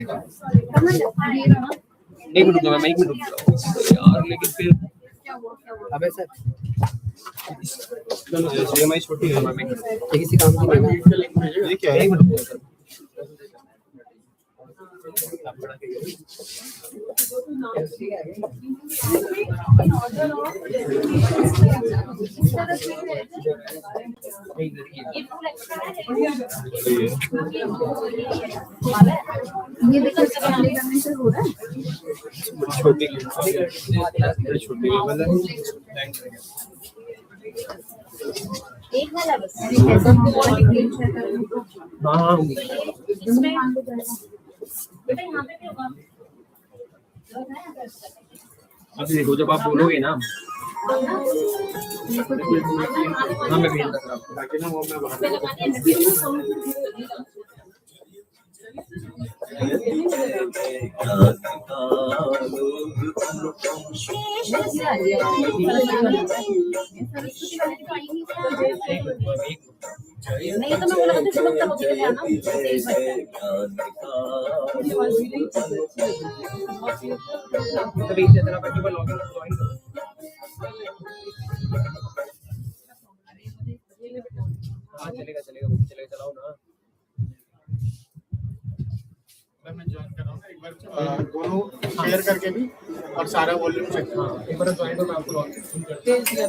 एक मिनट रुको, मैं एक मिनट रुक यार, लेकिन फिर अबे सर सीएमआई छोटी है, मैं किसी काम की नहीं है। ये क्या है? एक मिनट रुको सर। छोटी छोटी एक वाला बस। हाँ इसमें बेटा यहाँ पे क्या होगा? अभी देखो, जब आप बोलोगे ना, हाँ मैं भेज दूँगा आपको, ताकि ना वो मैं बाहर नहीं तो मैं बोला था शुभम तब होके गया ना। कभी इस तरह पर केवल लॉगिन ज्वाइन करो। हाँ चलेगा चलेगा, वो चलेगा, चलाओ ना। मैं ज्वाइन कर रहा हूँ एक बार, दोनों शेयर करके भी और सारा वॉल्यूम चेक करो। एक बार ज्वाइन तो मैं आपको लॉगिन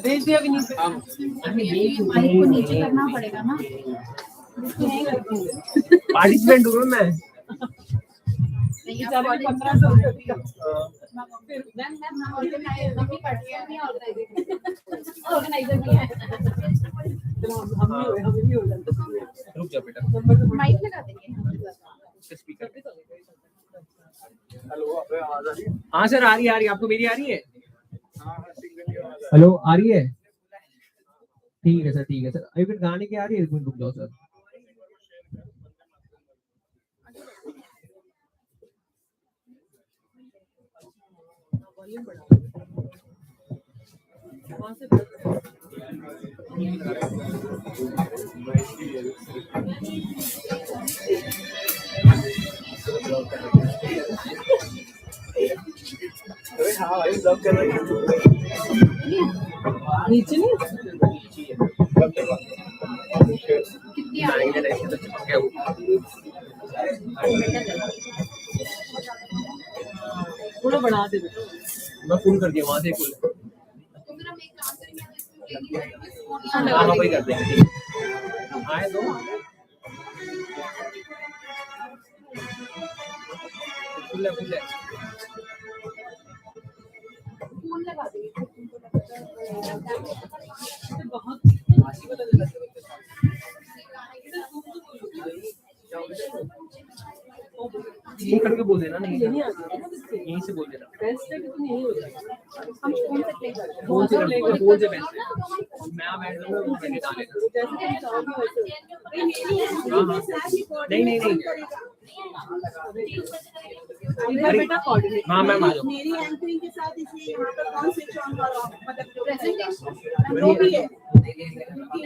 भेज दिया भी नहीं। माइक को नीचे करना पड़ेगा ना। पार्टिसिपेंट हूँ मैं। नहीं आप 1500 रुपये फिर मैं ऑर्गेनाइजर भी ऑर्गेनाइजर भी है। हम भी हो जाते। रुक जाओ बेटा, माइक लगा देंगे स्पीकर। हेलो, अबे आवाज आ रही है? हाँ सर, आ रही है, आपको मेरी आ रही है? हाँ सिंगल आवाज आ रही है। हेलो, आ रही है? ठीक है सर, ठीक है सर। अभी फिर गाने की आ रही है, एक मिनट रुक जाओ सर। अरे हाँ भाई, ब्लॉक कर रहे हैं। नीचे नहीं थोड़ा बढ़ा दे बेटा। मैं फुल कर दिया वहां से फुल। हाँ वही कर देंगे। आए दो फुल है, फुल है। फोन लगा देंगे। बहुत यहीं करके बोल देना, नहीं यहीं से बोल देना। बेस्ट है कि तुम यही हो जाए। हम फोन से प्ले कर रहे हैं। फोन से बेस्ट है। मैं बैठ जाऊंगा, वो बैठ डालेगा। जैसे कि चाहोगे वैसे। हाँ हाँ, नहीं नहीं नहीं। अरे बेटा कोऑर्डिनेट। हाँ मैम आ जाओ। मेरी एंकरिंग के साथ इसे यहाँ पर कौन स्विच ऑन और ऑफ, मतलब प्रेजेंटेशन जो भी है। नहीं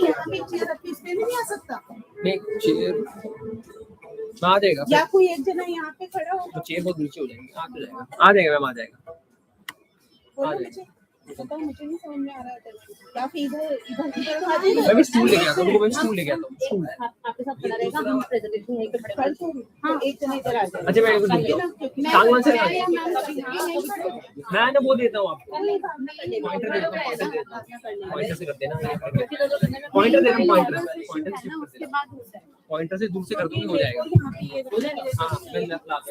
यहाँ पे चेयर रखी, इस पे भी नहीं आ सकता? नहीं चेयर आ जाएगा, या कोई एक जना यहाँ पे खड़ा हो तो चेयर बहुत नीचे हो जाएगी। आ तो जाएगा, आ जाएगा मैम, आ जाएगा। मुझे पता, मुझे नहीं समझ में आ रहा है या फिर इधर इधर की तरफ आ जाएगा। मैं भी स्टूल लेके आता हूँ, मैं स्टूल लेके आता हूँ, स्टूल। आपके साथ खड़ा रहेगा, हम प्रेजेंटेशन यहीं पे खड़े कर। हाँ एक जना इधर आ जाए। अच्छा मैं सांगवान से मैं ना वो देता हूँ आपको, पॉइंटर दे देता हूँ, पॉइंटर से कर देना, पॉइंटर दे दूँ, पॉइंटर से दूर से कर दूँगी, हो जाएगा। हाँ मैं लाता हूँ।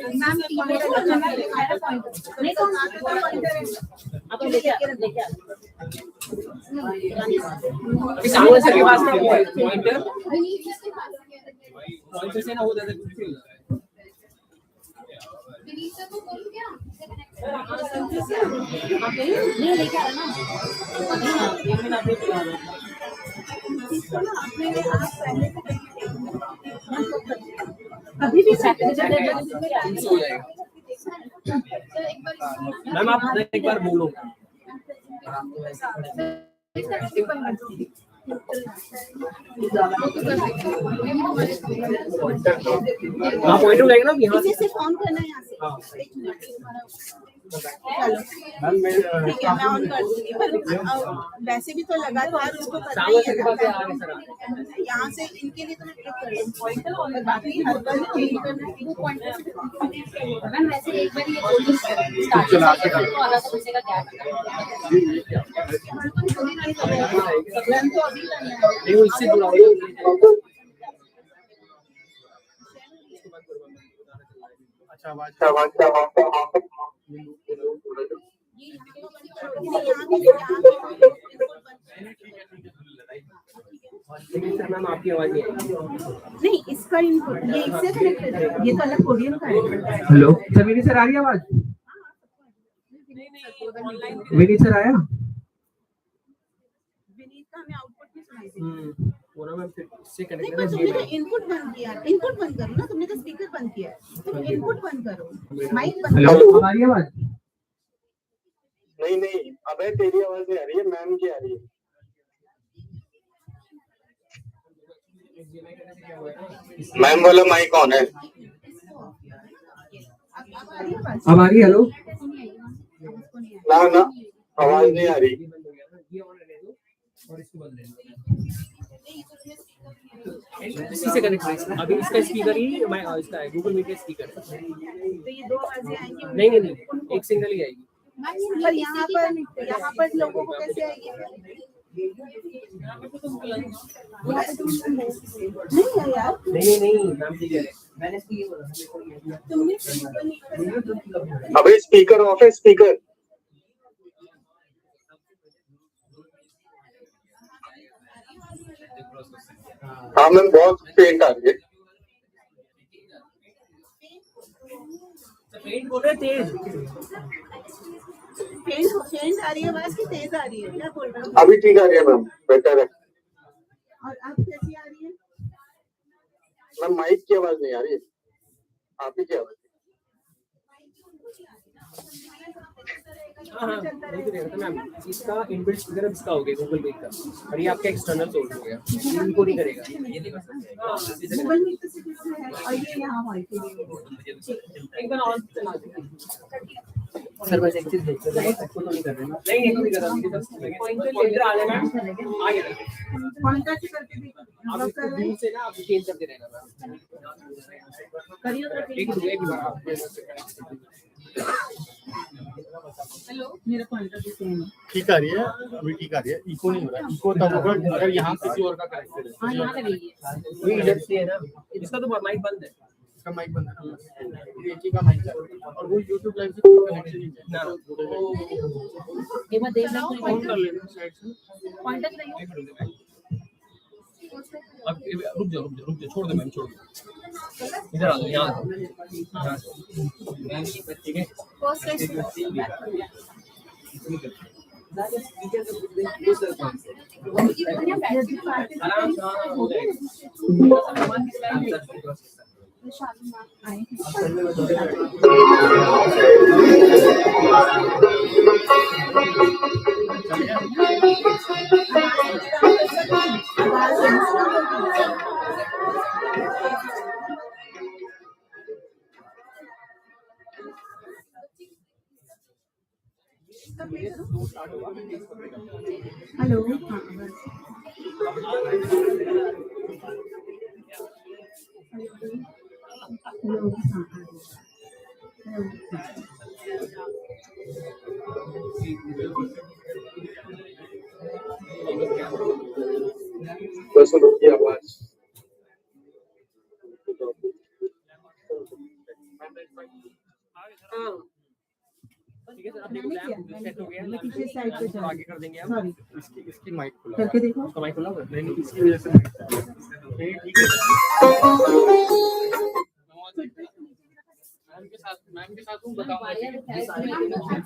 अभी सांगवान सर के पास पॉइंटर, पॉइंटर से ना हो जाता है, दूर से हो जाता है। नहीं लेके आ रहा ना। अभी भी हो जाएगा। मैम आप एक बार बोलो। हाँ पॉइंटर लगेगा ना यहाँ इसे सिर्फ ऑन करना है यहाँ से। हाँ। एक मिनट, चलो ठीक है, मैं ऑन कर दूंगी। पर वैसे भी तो लगातार उसको करना ही है ना। यहाँ से इनके लिए तो मैं क्लिक कर लूँ पॉइंटर, और बाकी हर बार चेंज करना है वो पॉइंटर से। मैम वैसे एक बार ये कोडिंग स्टार्ट करके तो आधा तो बचेगा क्या मैम तो अभी करना है। नहीं वो इससे जुड़ा हुआ है। अच्छा आवाज लेकिन सर मैम आपकी आवाज नहीं आएगी। नहीं, इसका इनपुट ये इससे कनेक्टेड है, ये तो अलग कोडियन का है। हेलो सर मेरी सर आ रही है आवाज? मेरी सर आया? विनीत का हमें आउटपुट भी सुनाई दे। वो ना मैम फिर इससे नहीं, कनेक्ट पर है तुमने तो इनपुट बंद किया, इनपुट बंद करो ना, तुमने तो स्पीकर बंद किया है, तुम इनपुट बंद करो, माइक बंद हेलो करो। आ रही है आवाज? नहीं अबे तेरी आवाज नहीं आ रही है, मैम की आ रही है। मैम वाला माइक ऑन है। अब आ रही है आवाज? अब आ रही है? हेलो ना आवाज नहीं आ रही। ये ऑन रहने दो और इसको बंद रहने दो। इसी से कनेक्ट है अभी इसका स्पीकर ही मैं इसका है गूगल मीट का स्पीकर है। तो ये दो आवाजें आएंगी। नहीं एक सिंगल ही आएगी। पर यहाँ पर लोगों को कैसे आएगी? नहीं है यार, नहीं मैम ठीक है। मैंने तुमने अबे स्पीकर ऑफ है, स्पीकर। हाँ मैम बहुत पेंट आ रही है। पेंट बोल रहे तेज। फेंट आ रही है आवाज की, तेज आ रही है? क्या बोल रहे हो? अभी ठीक आ रही है मैम, बेटर है। और अब कैसी आ रही है? मैम माइक की आवाज नहीं आ रही है, आप ही की आवाज। हाँ नहीं तो रहेगा मैम। इसका इनबिल्ट स्पीकर अब इसका हो गया गूगल मीट का, और ये आपका एक्सटर्नल सोर्स हो गया, इनको नहीं करेगा ये नहीं कर सकते। गूगल मीट से कैसे है? और ये यहाँ माइक है। एक बार ऑन चला दो सर बस एक चीज देखते हैं, सबको तो नहीं कर रहे ना। नहीं नहीं कर रहा पॉइंटर आ जाए मैम आ गया। पॉइंटर से करके देखो, आप इसको दूर से ना आप चेंज करते रहना मैम। करिए तो एक मिनट हेलो, मेरा पॉइंटर भी सेम है। ठीक आ रही है, अभी ठीक आ रही है। इको नहीं हो रहा है, इको तब होगा अगर यहाँ किसी और का कनेक्टेड है। हाँ, यहाँ लगेगी। वही इधर से है ना, इसका तो माइक बंद है। इसका माइक बंद है, एक ही का माइक है और वो YouTube लाइव से कनेक्शन नहीं है ना। ये मैं देख रहा हूँ ऑन कर लेना साइड से। पॉइंटर नहीं अब रुक जाओ छोड़ दो मैम छोड़ दो। इधर आ जाओ यहाँ ठीक है। आराम से हो जाएगा। हेलो, बस रुकी आवाज। ठीक है सर, अब देखो लैंप सेट हो गया। पीछे साइड पे थोड़ा आगे कर देंगे आप। सॉरी, इसकी माइक खुला करके देखो। उसका माइक खुला हुआ है? नहीं इसकी वजह से ठीक है। मैम के साथ हूँ, बताऊंगा।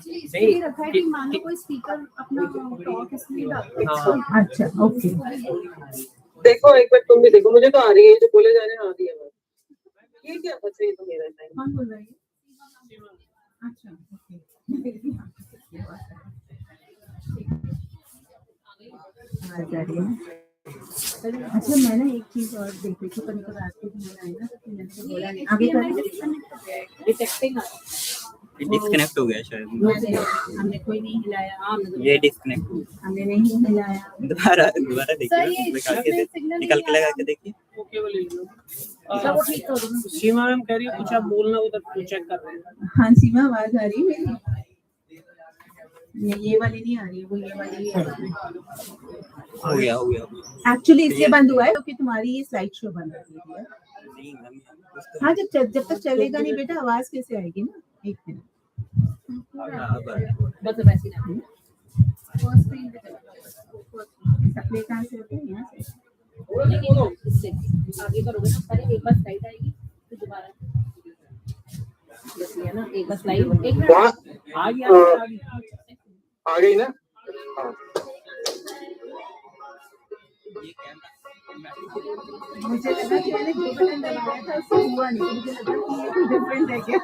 इसलिए रखा है कि मान लो कोई स्पीकर अपना टॉक इसलिए डालता है। अच्छा, ओके। देखो एक बार तुम भी देखो, मुझे तो आ रही है जो बोले जा रहे हैं, आ रही है बस। ये क्या बच्चा, ये तो मेरा टाइम। कौन बोल रहा है? अच्छा, ओके। आ जा रही है। अच्छा मैं ना एक चीज और देख रही थी, कभी कभी रात को ध्यान आए ना तो मैंने बोला नहीं आगे कर डिटेक्टिंग डिस्कनेक्ट हो गया शायद। हमने कोई नहीं हिलाया, ये डिस्कनेक्ट हो गया। हमने नहीं हिलाया। दोबारा देखिए, निकाल के लगा के देखिए। ओके वो ले लो। सीमा मैम कह रही है कुछ आप बोलना, उधर तो चेक कर रहे हैं। हाँ सीमा आवाज आ रही है मेरी? ये वाली नहीं आ रही है, वो ये वाली है। हो गया। एक्चुअली इसलिए बंद हुआ है क्योंकि तुम्हारी ये स्लाइड शो बंद हो गई है। नहीं मैम, हाँ जब तक चलेगा नहीं बेटा आवाज कैसे आएगी ना। एक मिनट बस वैसे ना फर्स्ट स्क्रीन पे चला सप्ले कहाँ से होते हैं? यहाँ से। इससे आगे करोगे ना, पहले एक बार स्लाइड आएगी फिर दोबारा बस ये ना एक बार स्लाइड एक मिनट आ गया आ गई ना। हाँ मुझे लगा कि मैंने जो बटन दबाया था उससे हुआ नहीं, मुझे लगा कि ये कुछ डिफरेंट है क्या।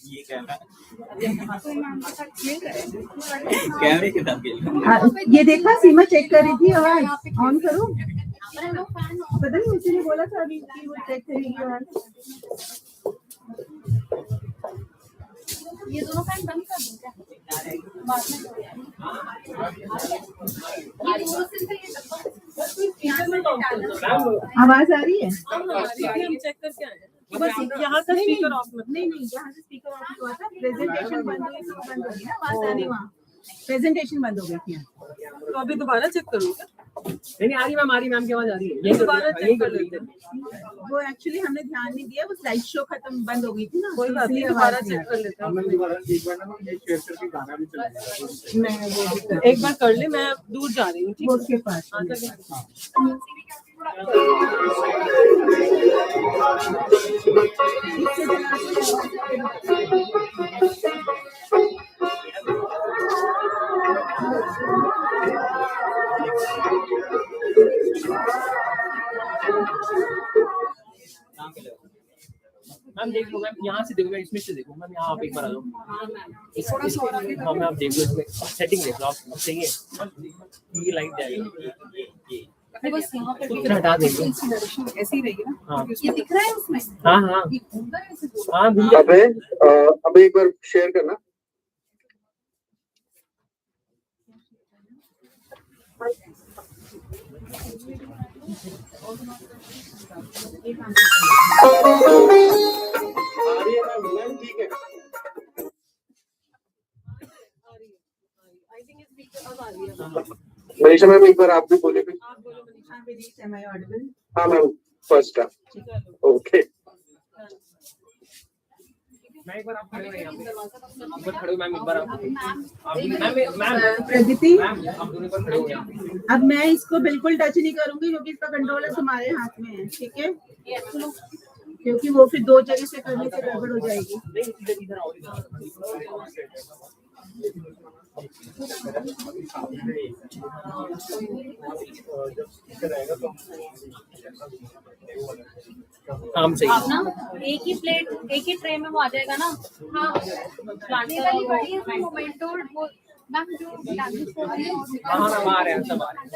ये कैमरे के साथ ये देखा सीमा चेक कर रही थी, आवाज ऑन करो। पता नहीं मुझे बोला था अभी कि वो चेक करेगी आवाज। ये दोनों फैन बंद कर दूं क्या बाद में? ये दोनों से आवाज आ रही है? हम चेक करके आए बस यहाँ का स्पीकर ऑफ नहीं यहाँ से स्पीकर ऑफ हुआ था, प्रेजेंटेशन बंद हुई तो बंद हो गई ना आवाज आनी, वहाँ प्रेजेंटेशन बंद हो गई थी। तो अभी दोबारा चेक करूँगा। नहीं आ रही मैम, आ रही मैम की आवाज आ रही है। ये दोबारा चेक कर लेते हैं। वो एक्चुअली हमने ध्यान नहीं दिया, वो स्लाइड शो खत्म बंद हो गई थी ना। कोई बात नहीं, दोबारा चेक कर लेते हैं। हमने दोबारा एक बार ना ये शेयर करके गाना भी चलाएगा। मैं वो भी कर एक बार कर ले, मैं दूर जा रही हूँ। ठीक वो उसके पास मैम देख लो मैम, यहाँ से देखो मैम, इसमें से देखो मैम, यहाँ आप एक बार आ जाओ। हाँ मैम आप देख लो, इसमें सेटिंग देख लो आप, चाहिए ये लाइट जाएगी बस यहाँ पे फिर हटा देंगे। ऐसे ही रहेगी ना। हाँ ये दिख रहा है उसमें। हाँ हाँ ये घूमता है ऐसे गोल। हाँ अबे एक बार शेयर करना। ठीक है। मनीषा मैम एक बार आप भी बोले भी। हाँ मैम फर्स्ट का ओके। मैं एक बार आप खड़े हो यहाँ पे, एक बार खड़े हो मैम, एक बार आप मैम प्रगति मैम आप दोनों पर खड़े हो यहाँ पे। अब मैं इसको बिल्कुल टच नहीं करूंगी क्योंकि इसका कंट्रोलर तुम्हारे हाथ में है, ठीक है? क्योंकि वो फिर दो जगह से करने से गड़बड़ हो जाएगी। नहीं इधर आओ। हम सही आप ना एक ही प्लेट एक ही ट्रे में वो आ जाएगा ना। हाँ प्लांटी वाली बड़ी है वो मोमेंटो वो मैम जो डांस कर रही है। हाँ मैम आ रहे हैं, सब आ रहे हैं।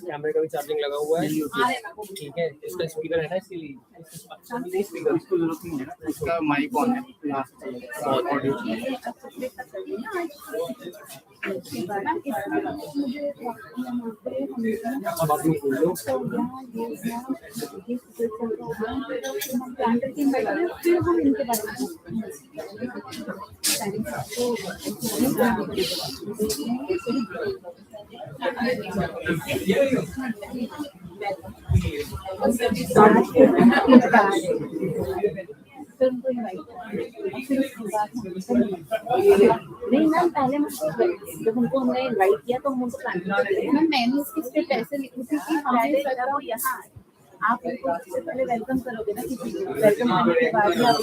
कैमरे का भी चार्जिंग लगा हुआ है, ठीक है? इसका स्पीकर है ना, इसके लिए स्पीकर इसको जरूरत नहीं है, इसका माइक ऑन है यहाँ से अब आप बोल लो। फिर हम इनके बारे में नहीं मैम पहले जब उनको हमने इनवाइट किया तो हम उनको मैम मैंने उसकी पैसे लिखे थे कि हमें वो यहाँ आप उनको सबसे पहले वेलकम करोगे ना किसी को, वेलकम करने के बाद ही आप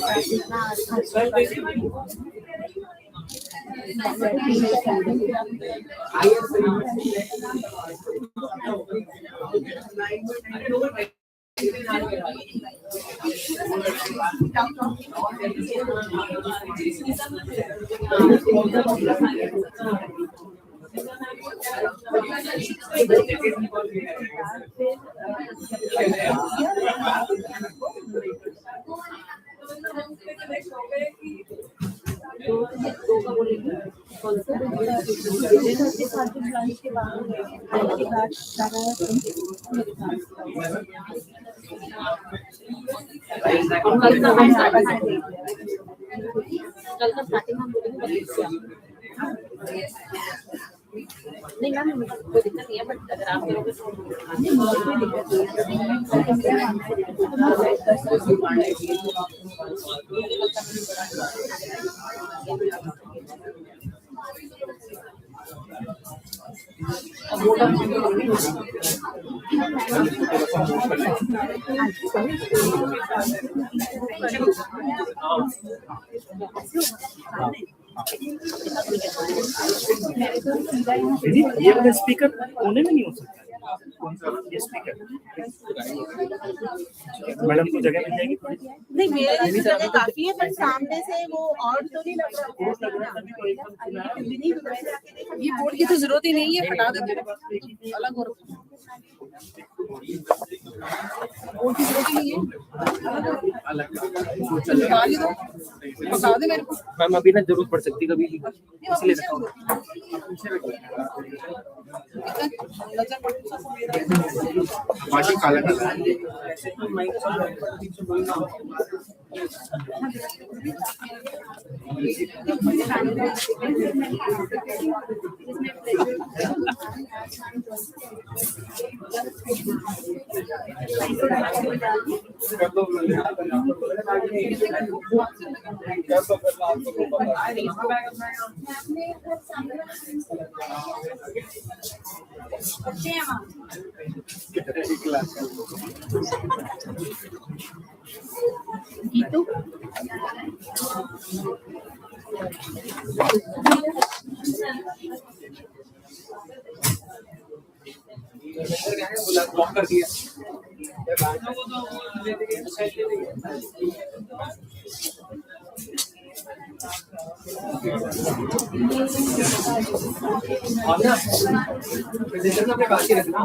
कल का स्टार्टिंग हम बोलेंगे नहीं मैम कोई दिक्कत नहीं है बट अगर आप करोगे तो कोई दिक्कत ये वाला स्पीकर कोने में नहीं हो सकता ये स्पीकर मैडम को जगह मिल जाएगी थोड़ी नहीं मेरे लिए तो जगह काफी है पर सामने से वो और तो नहीं लग रहा। ये बोर्ड की तो जरूरत ही नहीं है, हटा देते अलग और बोर्ड की जरूरत ही नहीं है, निकाल ही दो, बता दे मेरे को। मैम अभी ना जरूरत पड़ सकती कभी इसलिए रखा हूं। बाकी काला काला गीतू ब्लॉक कर दिया प्रेजेंटेशन अपने पास ही रखना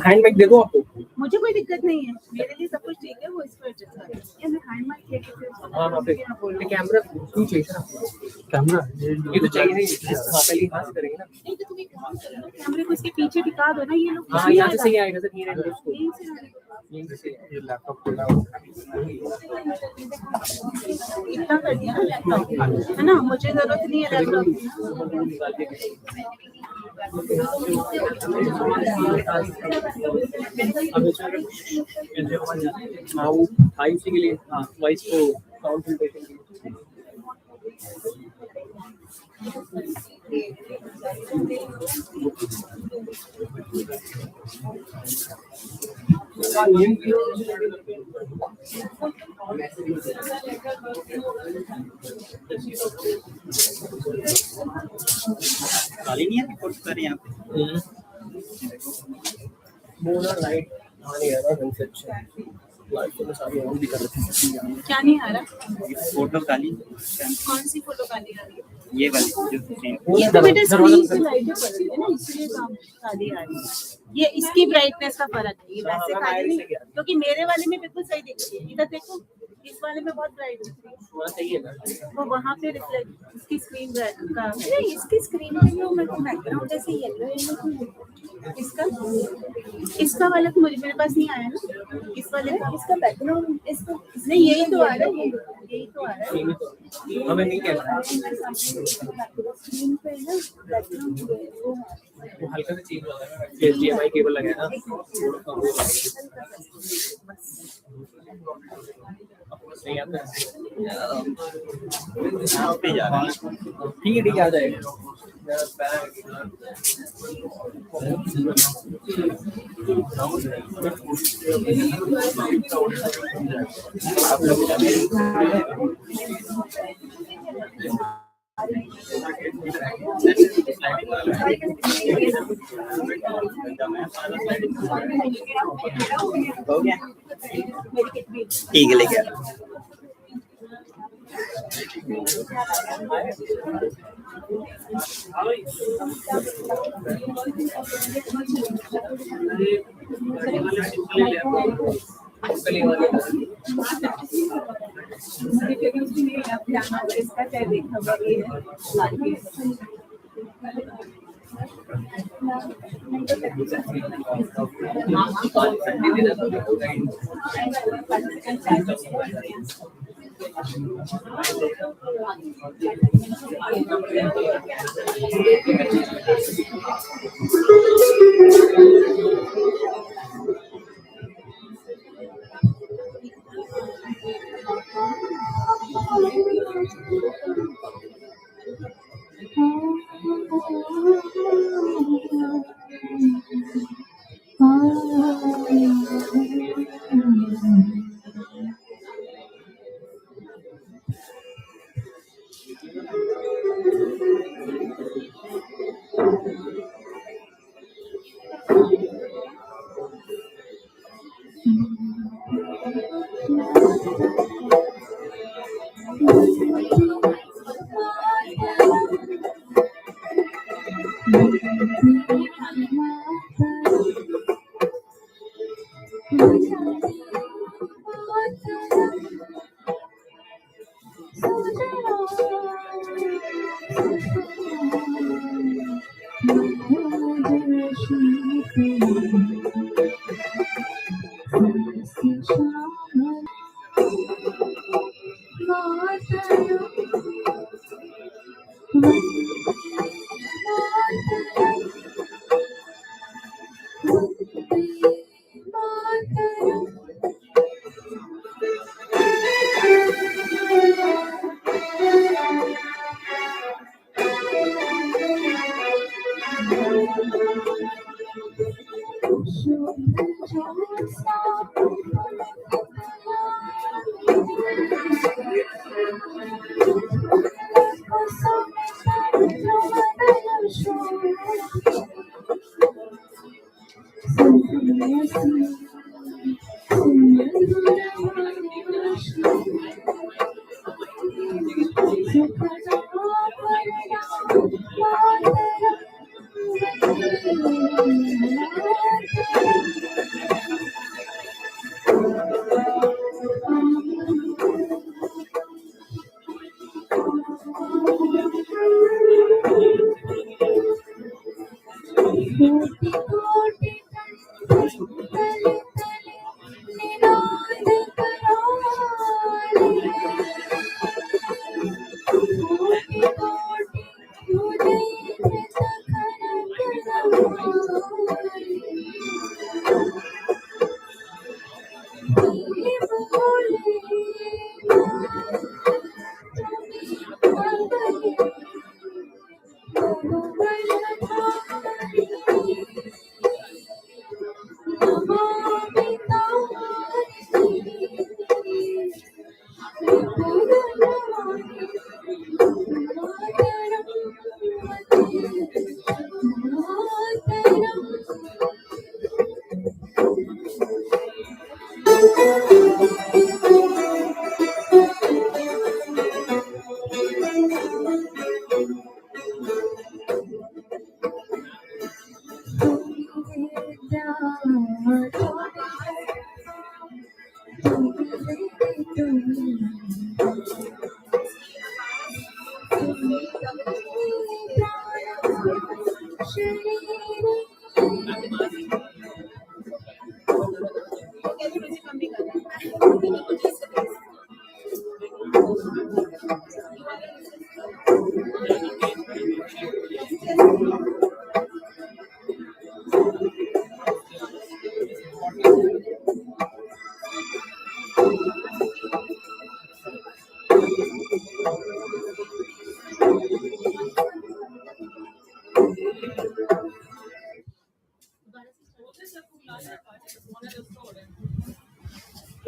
हैंडबैग दे दो आपको मुझे कोई दिक्कत नहीं है, मेरे लिए सब कुछ ठीक है, वो इसको एडजस्ट कर ये मैं हैंड माइक लेके फिर हाँ पे कैमरा क्यों चाहिए ना कैमरा ये तो चाहिए नहीं हाँ पहले हाथ से करेंगे ना नहीं तो तुम एक काम करो ना, कैमरे को इसके पीछे टिका दो ना, ये लोग हाँ यहाँ से सही आएगा सर ये रेंडर उसको यहीं से आएगा। ये लैपटॉप खुला हुआ इतना कर दिया ना लैपटॉप है ना, मुझे जरूरत नहीं है लैपटॉप हाँ वो भाई उसी के लिए हाँ वॉइस को साउंड फिल्ट्रेशन के लिए काली नहीं है रिपोर्ट कर यहाँ पे मोना लाइट आने आ रहा है से अच्छा लाइट तो सारी ऑन भी कर रखी है क्या नहीं आ रहा, फोटो काली कौन सी फोटो काली आ रही है, ये वाली जो ये तो बेटा स्क्रीन से लाइटें पड़ रही है ना इसलिए काम काली आ रही है, ये इसकी ब्राइटनेस का फर्क है, ये वैसे काली नहीं क्योंकि मेरे वाले में बिल्कुल सही दिख रही है, इधर देखो इस वाले में बहुत ब्राइट दिख रही है, वहाँ सही है ना वो वहाँ पे रिफ्लेक्ट इसकी स्क्रीन का नहीं, इसकी स्क्रीन पे जो मेरे को बैकग्राउंड जैसे येलो इसका वाला तो मुझे मेरे पास नहीं आया ना, इस वाले का इसका बैकग्राउंड इसका नहीं यही तो आ रहा है, यही तो आ रहा है हमें नहीं कहना स्क्रीन पे ना बैकग्राउंड वो हल्का सा चेंज हो रहा है HDMI केबल लगा है ना नहीं आता पे जा रहा है ठीक है आ जाएगा हो गया ठीक है लेके आ। इसका क्या देखा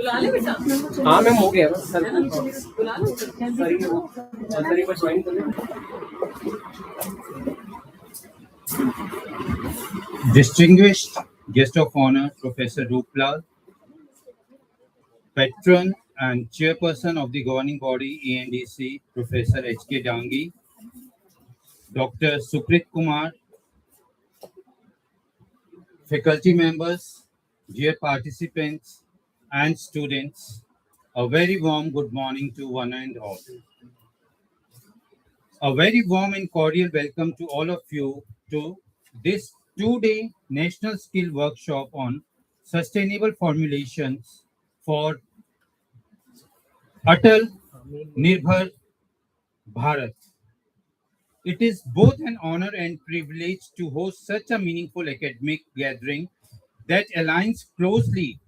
हाँ मैम हो गया सर सर एक बार ज्वाइन कर लें Distinguished guest of honor, Professor Ruplal, patron and chairperson of the governing body ENDC, Professor H.K. Dangi, Dr. Sukrit Kumar, faculty members, dear participants and students, a very warm good morning to one and all. A very warm and cordial welcome to all of you to this two-day National Skill Workshop on Sustainable Formulations for Atal Nirbhar Bharat. It is both an honor and privilege to host such a meaningful academic gathering that aligns closely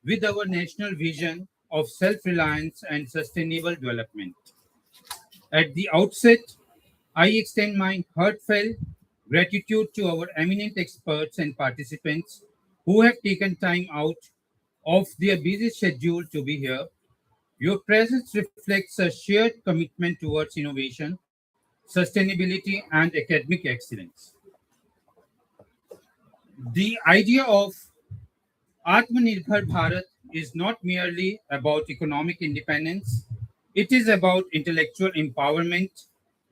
with our national vision of self-reliance and sustainable development. At the outset, I extend my heartfelt gratitude to our eminent experts and participants who have taken time out of their busy schedule to be here. Your presence reflects a shared commitment towards innovation, sustainability, and academic excellence. The idea of Atmanirbhar Bharat is not merely about economic independence, it is about intellectual empowerment,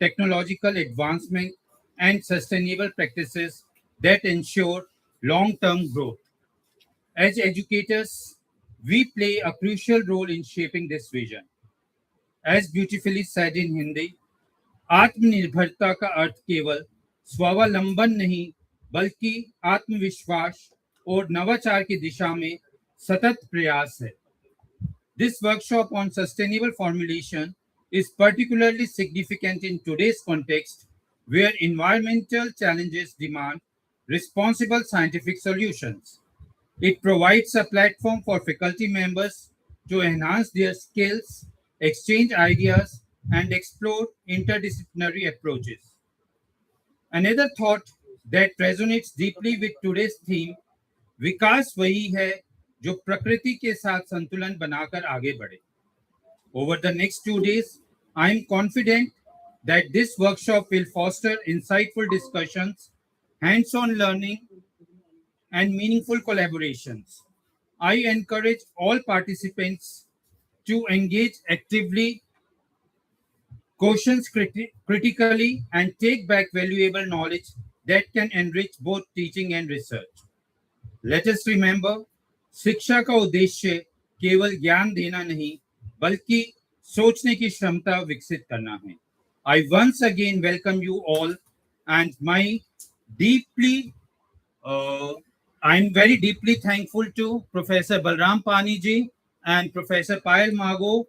technological advancement, and sustainable practices that ensure long term growth. As educators, we play a crucial role in shaping this vision. As beautifully said in Hindi, आत्मनिर्भरता का अर्थ केवल स्वावलंबन नहीं बल्कि आत्मविश्वास और नवाचार की दिशा में सतत प्रयास है. This workshop on sustainable formulation is particularly significant in today's context where environmental challenges demand responsible scientific solutions. It provides a platform for faculty members to enhance their skills, exchange ideas, and explore interdisciplinary approaches. Another thought that resonates deeply with today's theme, विकास वही है जो प्रकृति के साथ संतुलन बनाकर आगे बढ़े. Over the next 2 days, I am confident that this workshop will foster insightful discussions, hands-on learning, and meaningful collaborations. I encourage all participants to engage actively, questions critically, and take back valuable knowledge that can enrich both teaching and research. Let us remember, शिक्षा का उद्देश्य केवल ज्ञान देना नहीं, बल्कि सोचने की क्षमता विकसित करना है. I once again welcome you all, and I'm very deeply thankful to Professor Balram Pani ji and Professor Payal Mago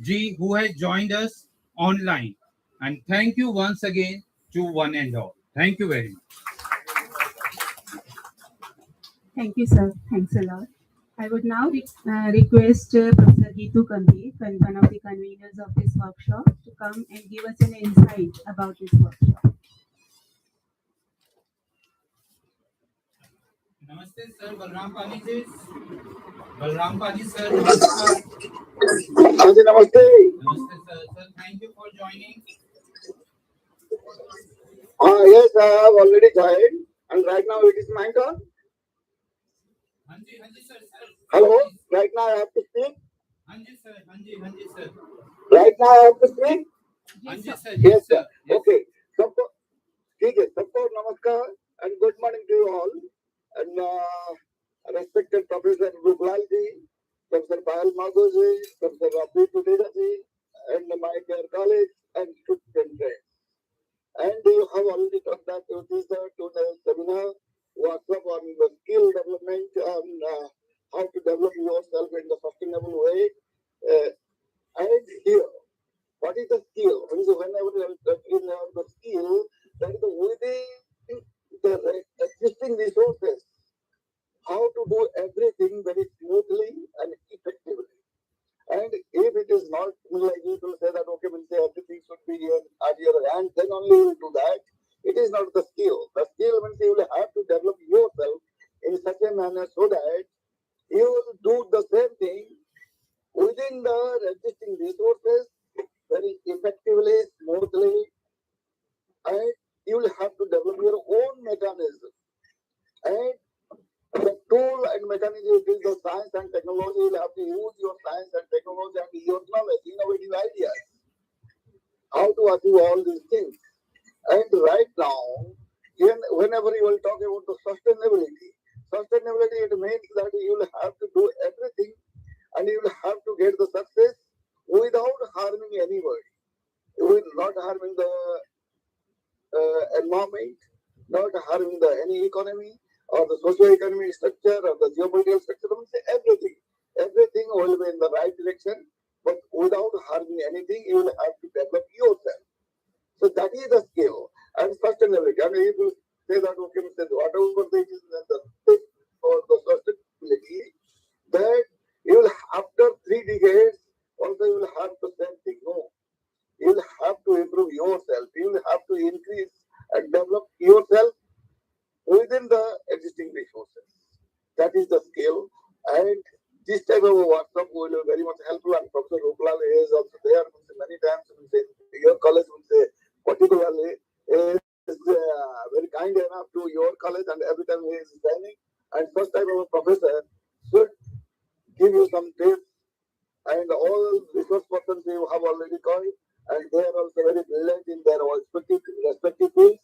ji who has joined us online. And thank you once again to one and all. Thank you very much. Thank you, sir. Thanks a lot. I would now request Professor Geetu Kambir, one of the conveners of this workshop, to come and give us an insight about this workshop. Namaste, sir. Balram Pani ji. Balram Pani, sir. Namaste. Namaste. Namaste, sir. Sir, thank you for joining. Yes, I have already joined, and right now it is my turn. Hanji, sir. Hello, right now I have to speak. Hanji, sir. Right now I have to speak. Hanji, sir. Yes, sir. Yes. Okay. सबको ठीक है, सबको नमस्कार and good morning to you all. And respected Professor Ruplal ji, Professor Payal Mago ji, Professor Rafi Tudeda ji, and my dear colleagues and student friends. And you have already talked that it is a two-day seminar workshop on the skill development, on how to develop yourself in the sustainable way. And here, what is the skill? Whenever you have the skill, that is within the existing resources, how to do everything very smoothly and effectively. And if it is not like you will say that, okay, we'll say everything should be at your hand, then only you will do that. It is not the skill. The skill means you will have to develop yourself in such a manner so that you will do the same thing within the existing resources very effectively, smoothly, and you will have to develop your own mechanism. And the tool and mechanism is the science and technology. You will have to use your science and technology and your knowledge, innovative ideas, how to achieve all these things. And right now, whenever you will talk about the sustainability, it means that you will have to do everything and you will have to get the success without harming anybody, with not harming the environment, not harming any economy or the socio-economic structure or the geopolitical structure. Everything will be in the right direction, but without harming anything, you will have to develop yourself. So that is the skill and sustainability. I mean, if you say that, okay, whatever the tip for the sustainability, that you will, after 3 decades, also you will have the same thing. No, you will have to improve yourself. You will have to increase and develop yourself within the existing resources. That is the skill. And this type of workshop will be very much helpful. And Professor Ruklal is also there many times. Your college will say, particularly, is very kind enough to your college, and every time he is training. And such type of a professor should give you some tips. And all resource persons you have already called, and they are also very brilliant in their respective fields.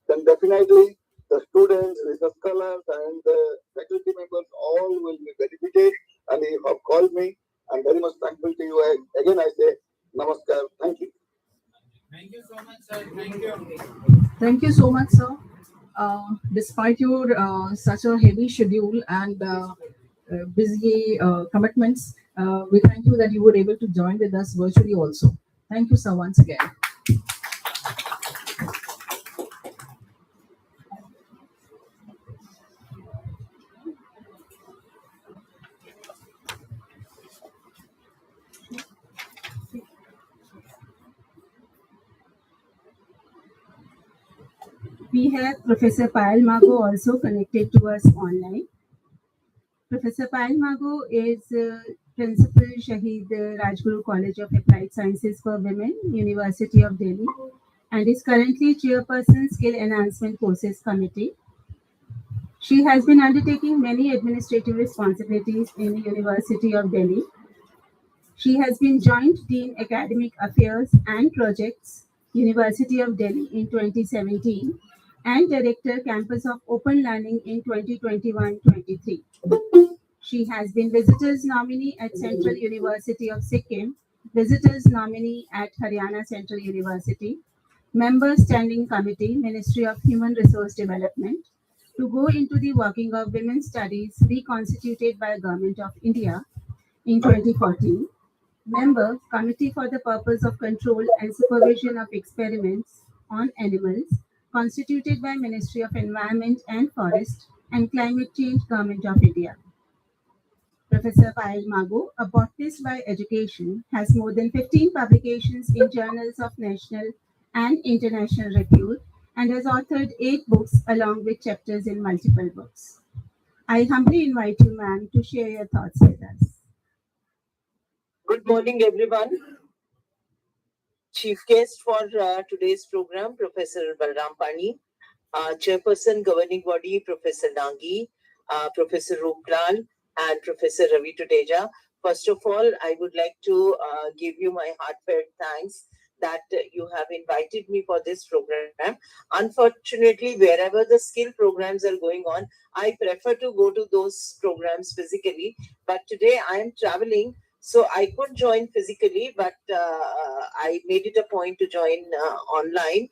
Then definitely the students, research scholars, and the faculty members all will be benefited. And you have called me. I'm very much thankful to you. Again, I say namaskar. Thank you. Thank you so much, sir. Thank you. Thank you so much, sir. Despite your such a heavy schedule and busy commitments, we thank you that you were able to join with us virtually also. Thank you, sir, once again. We have Professor Payal Mago also connected to us online. Professor Payal Mago is Principal Shahid Rajguru College of Applied Sciences for Women, University of Delhi, and is currently Chairperson Skill Enhancement Courses Committee. She has been undertaking many administrative responsibilities in the University of Delhi. She has been Joint Dean Academic Affairs and Projects, University of Delhi in 2017, and Director Campus of Open Learning in 2021-23. She has been Visitors Nominee at Central University of Sikkim, Visitors Nominee at Haryana Central University, Member Standing Committee, Ministry of Human Resource Development, to go into the working of women's studies reconstituted by Government of India in 2014, Member, Committee for the Purpose of Control and Supervision of Experiments on Animals, constituted by Ministry of Environment and Forest and Climate Change, Government of India. Professor Payal Mago, a botanist by education, has more than 15 publications in journals of national and international repute and has authored 8 books along with chapters in multiple books. I humbly invite you, ma'am, to share your thoughts with us. Good morning, everyone. Chief guest for today's program, Professor Balram Pani, Chairperson Governing Body, Professor Nangi, Professor Ruklal, and Professor Ravi Tuteja. First of all, I would like to give you my heartfelt thanks that you have invited me for this program. Unfortunately, wherever the skill programs are going on, I prefer to go to those programs physically. But today I am traveling, so I could join physically, but I made it a point to join online.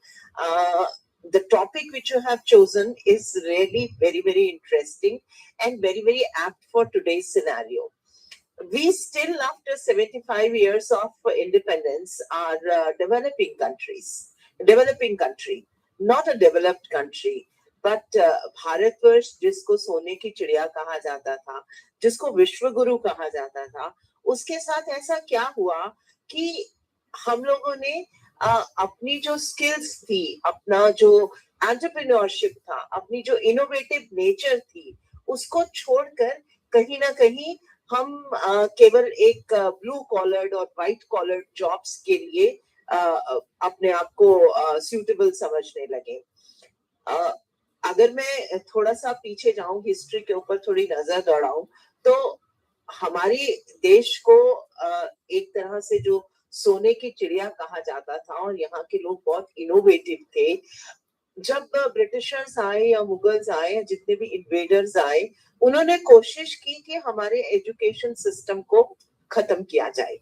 The topic which you have chosen is really very, very interesting and very, very apt for today's scenario. We still, after 75 years of independence, are developing country, not a developed country. But Bharatvarsh जिसको सोने की चिड़िया कहा जाता था, जिसको विश्व गुरु कहा जाता था, उसके साथ ऐसा क्या हुआ कि हम लोगों ने अपनी जो स्किल्स थी, अपना जो एंटरप्रेन्योरशिप था, अपनी जो इनोवेटिव नेचर थी, उसको छोड़कर कहीं ना कहीं हम केवल एक ब्लू कॉलर्ड और व्हाइट कॉलर्ड जॉब्स के लिए अपने आप को सूटेबल समझने लगे। अगर मैं थोड़ा सा पीछे जाऊं, हिस्ट्री के ऊपर थोड़ी नजर दौड़ाऊं, तो हमारी देश को एक तरह से जो सोने की चिड़िया कहा जाता था और यहाँ के लोग बहुत इनोवेटिव थे। जब ब्रिटिशर्स आए या मुगल्स आए या जितने भी इन्वेडर्स आए, उन्होंने कोशिश की कि हमारे एजुकेशन सिस्टम को खत्म किया जाए,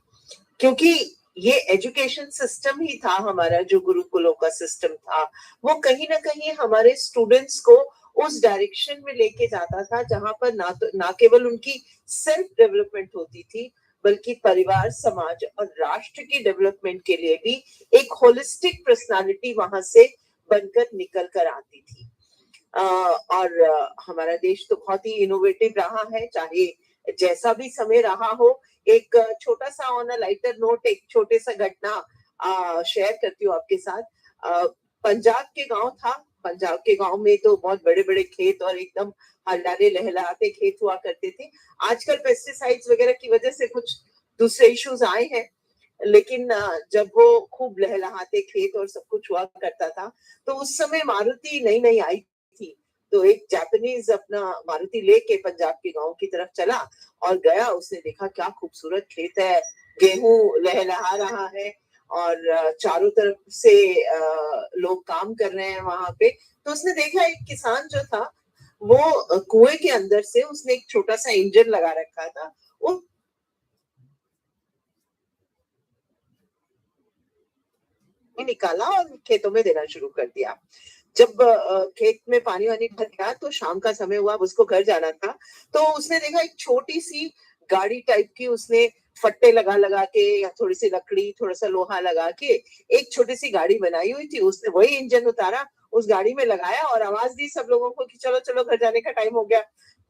क्योंकि ये एजुकेशन सिस्टम ही था हमारा, जो गुरुकुलों का सिस्टम था, वो कहीं ना कहीं हमारे स्टूडेंट्स को उस डायरेक्शन में लेके जाता था जहां पर ना केवल उनकी सेल्फ डेवलपमेंट होती थी, बल्कि परिवार, समाज और राष्ट्र की डेवलपमेंट के लिए भी एक होलिस्टिक पर्सनालिटी वहां से बनकर निकल कर आती थी। और हमारा देश तो बहुत ही इनोवेटिव रहा है, चाहे जैसा भी समय रहा हो। एक छोटा सा ऑन अ लाइटर नोट, एक छोटे सा घटना शेयर करती हूँ आपके साथ। पंजाब के गांव था, पंजाब के गांव में तो बहुत बड़े बड़े खेत और एकदम हलडाले लहलाते खेत हुआ करते थे। आजकल पेस्टिसाइड्स वगैरह की वजह से कुछ दूसरे इश्यूज आए हैं, लेकिन जब वो खूब लहलहाते खेत और सब कुछ हुआ करता था, तो उस समय मारुति नई नई आई थी। तो एक जापानीज अपना मारुति लेके पंजाब के गांव की तरफ चला और गया। उसने देखा क्या खूबसूरत खेत है, गेहूं लहलहा रहा है और चारों तरफ से लोग काम कर रहे हैं वहां पे। तो उसने देखा एक किसान जो था वो कुएं के अंदर से उसने एक छोटा सा इंजन लगा रखा था, वो निकाला और खेतों में देना शुरू कर दिया। जब खेत में पानी वानी भर गया तो शाम का समय हुआ, उसको घर जाना था, तो उसने देखा एक छोटी सी गाड़ी टाइप की, उसने फट्टे लगा लगा के या थोड़ी सी लकड़ी, थोड़ा सा लोहा लगा के एक छोटी सी गाड़ी बनाई हुई थी। उसने वही इंजन उतारा, उस गाड़ी में लगाया और आवाज दी सब लोगों को कि चलो चलो घर जाने का टाइम हो गया।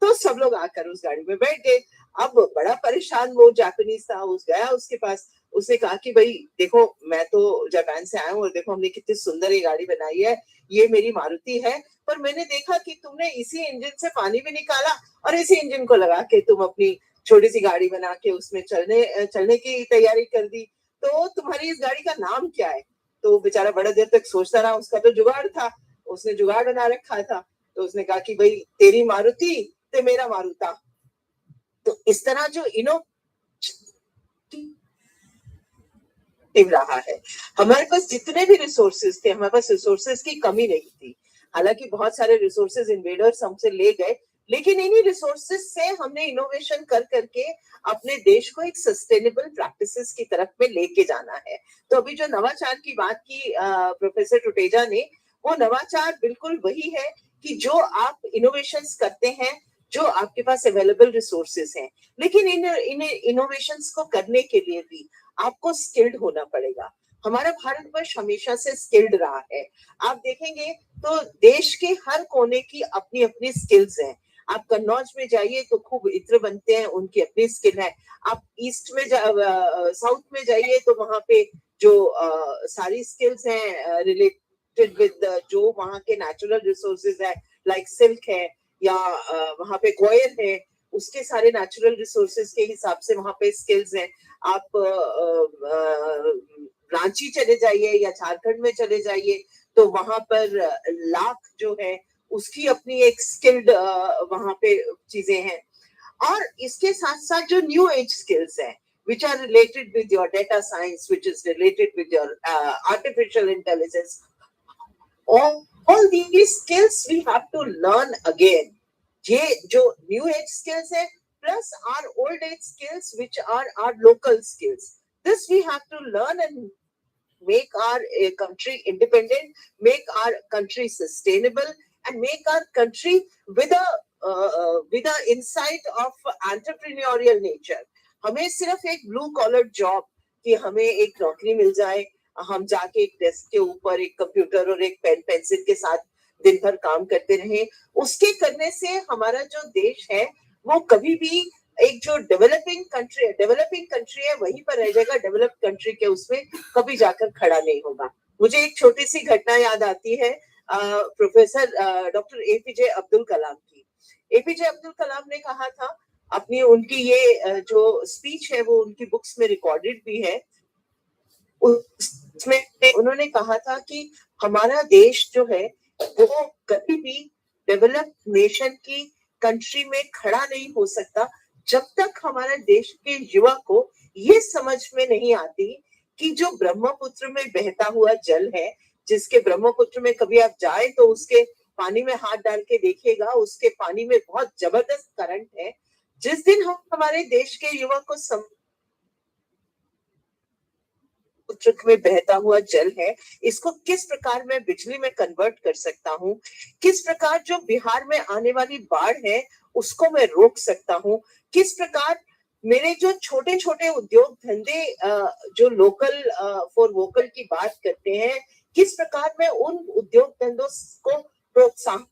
तो सब लोग आकर उस गाड़ी में बैठ गए। अब बड़ा परेशान वो जापानीज था, उस गया उसके पास, उसने कहा कि भाई देखो, मैं तो जापान से आया हूँ और देखो हमने कितनी सुंदर ये गाड़ी बनाई है, ये मेरी मारुति है, पर मैंने देखा कि तुमने इसी इंजन से पानी भी निकाला और इसी इंजन को लगा के तुम अपनी छोटी सी गाड़ी बना के उसमें चलने की तैयारी कर दी, तो तुम्हारी इस गाड़ी का नाम क्या है? तो वो बेचारा बड़ा देर तक सोचता रहा, उसका तो जुगाड़ था, उसने जुगाड़ बना रखा था। तो उसने कहा कि भाई तेरी मारुति ते मेरा मारुता। तो इस तरह जो रहा है, हमारे पास जितने भी रिसोर्सेज थे, हमारे पास रिसोर्सेज की कमी नहीं थी। हालांकि बहुत सारे रिसोर्सेज इन्वेडर्स हमसे ले गए, लेकिन इन्हीं रिसोर्सेज से हमने इनोवेशन कर करके अपने देश को एक सस्टेनेबल प्रैक्टिसेस की तरफ में लेके जाना है। तो अभी जो नवाचार की बात की प्रोफेसर टुटेजा ने, वो नवाचार बिल्कुल वही है कि जो आप इनोवेशंस करते हैं, जो आपके पास अवेलेबल रिसोर्सेज हैं, लेकिन इन इनोवेशंस को करने के लिए भी आपको स्किल्ड होना पड़ेगा। हमारा भारतवर्ष हमेशा से स्किल्ड रहा है। आप देखेंगे तो देश के हर कोने की अपनी अपनी स्किल्स हैं। आप कन्नौज में जाइए तो खूब इत्र बनते हैं, उनकी अपनी स्किल है। आप ईस्ट में साउथ में जाइए तो वहां पे जो सारी स्किल्स हैं रिलेटेड विद जो वहां के नेचुरल रिसोर्सेज है, लाइक सिल्क है या वहां पे कोयल है, उसके सारे नेचुरल रिसोर्सेज के हिसाब से वहां पे स्किल्स हैं। आप रांची चले जाइए या झारखंड में चले जाइए तो वहां पर लाख जो है उसकी अपनी एक स्किल्ड वहां पे चीजें हैं। और इसके साथ साथ जो न्यू एज स्किल्स हैं, which are related with your data science, which is related with your artificial intelligence, all these skills we have to learn again. ये जो न्यू एज स्किल्स है plus our old age skills, which are our local skills, this we have to learn and make our country independent, make our country sustainable, and make our country with a insight of entrepreneurial nature. हमें सिर्फ एक blue collar job कि हमें एक नौकरी मिल जाए, हम जाके एक डेस्क के ऊपर एक कंप्यूटर और एक पेन पेंसिल के साथ दिन भर काम करते रहे, उसके करने से हमारा जो देश है वो कभी भी एक जो डेवलपिंग कंट्री है वहीं पर रह जाएगा, डेवलप्ड कंट्री के उसमें कभी जाकर खड़ा नहीं होगा। मुझे एक छोटी सी घटना याद आती है professor doctor APJ Abdul Kalam की। एपीजे अब्दुल कलाम ने कहा था अपनी उनकी ये जो स्पीच है वो उनकी बुक्स में रिकॉर्डेड भी है। उसमें उन्होंने कहा था कि हमारा देश जो है वो कभी भी डेवलप्ड नेशन की कंट्री में खड़ा नहीं हो सकता जब तक हमारे देश के युवा को ये समझ में नहीं आती कि जो ब्रह्मपुत्र में बहता हुआ जल है, जिसके ब्रह्मपुत्र में कभी आप जाए तो उसके पानी में हाथ डाल के देखिएगा, उसके पानी में बहुत जबरदस्त करंट है। जिस दिन हम हमारे देश के युवा को पुत्र में बहता हुआ जल है, इसको किस प्रकार मैं बिजली में कन्वर्ट कर सकता हूँ, किस प्रकार जो बिहार में आने वाली बाढ़ है उसको मैं रोक सकता हूँ, किस प्रकार मेरे जो छोटे छोटे उद्योग धंधे जो लोकल फॉर वोकल की बात करते हैं, किस प्रकार मैं उन उद्योग धंधों को प्रोत्साहन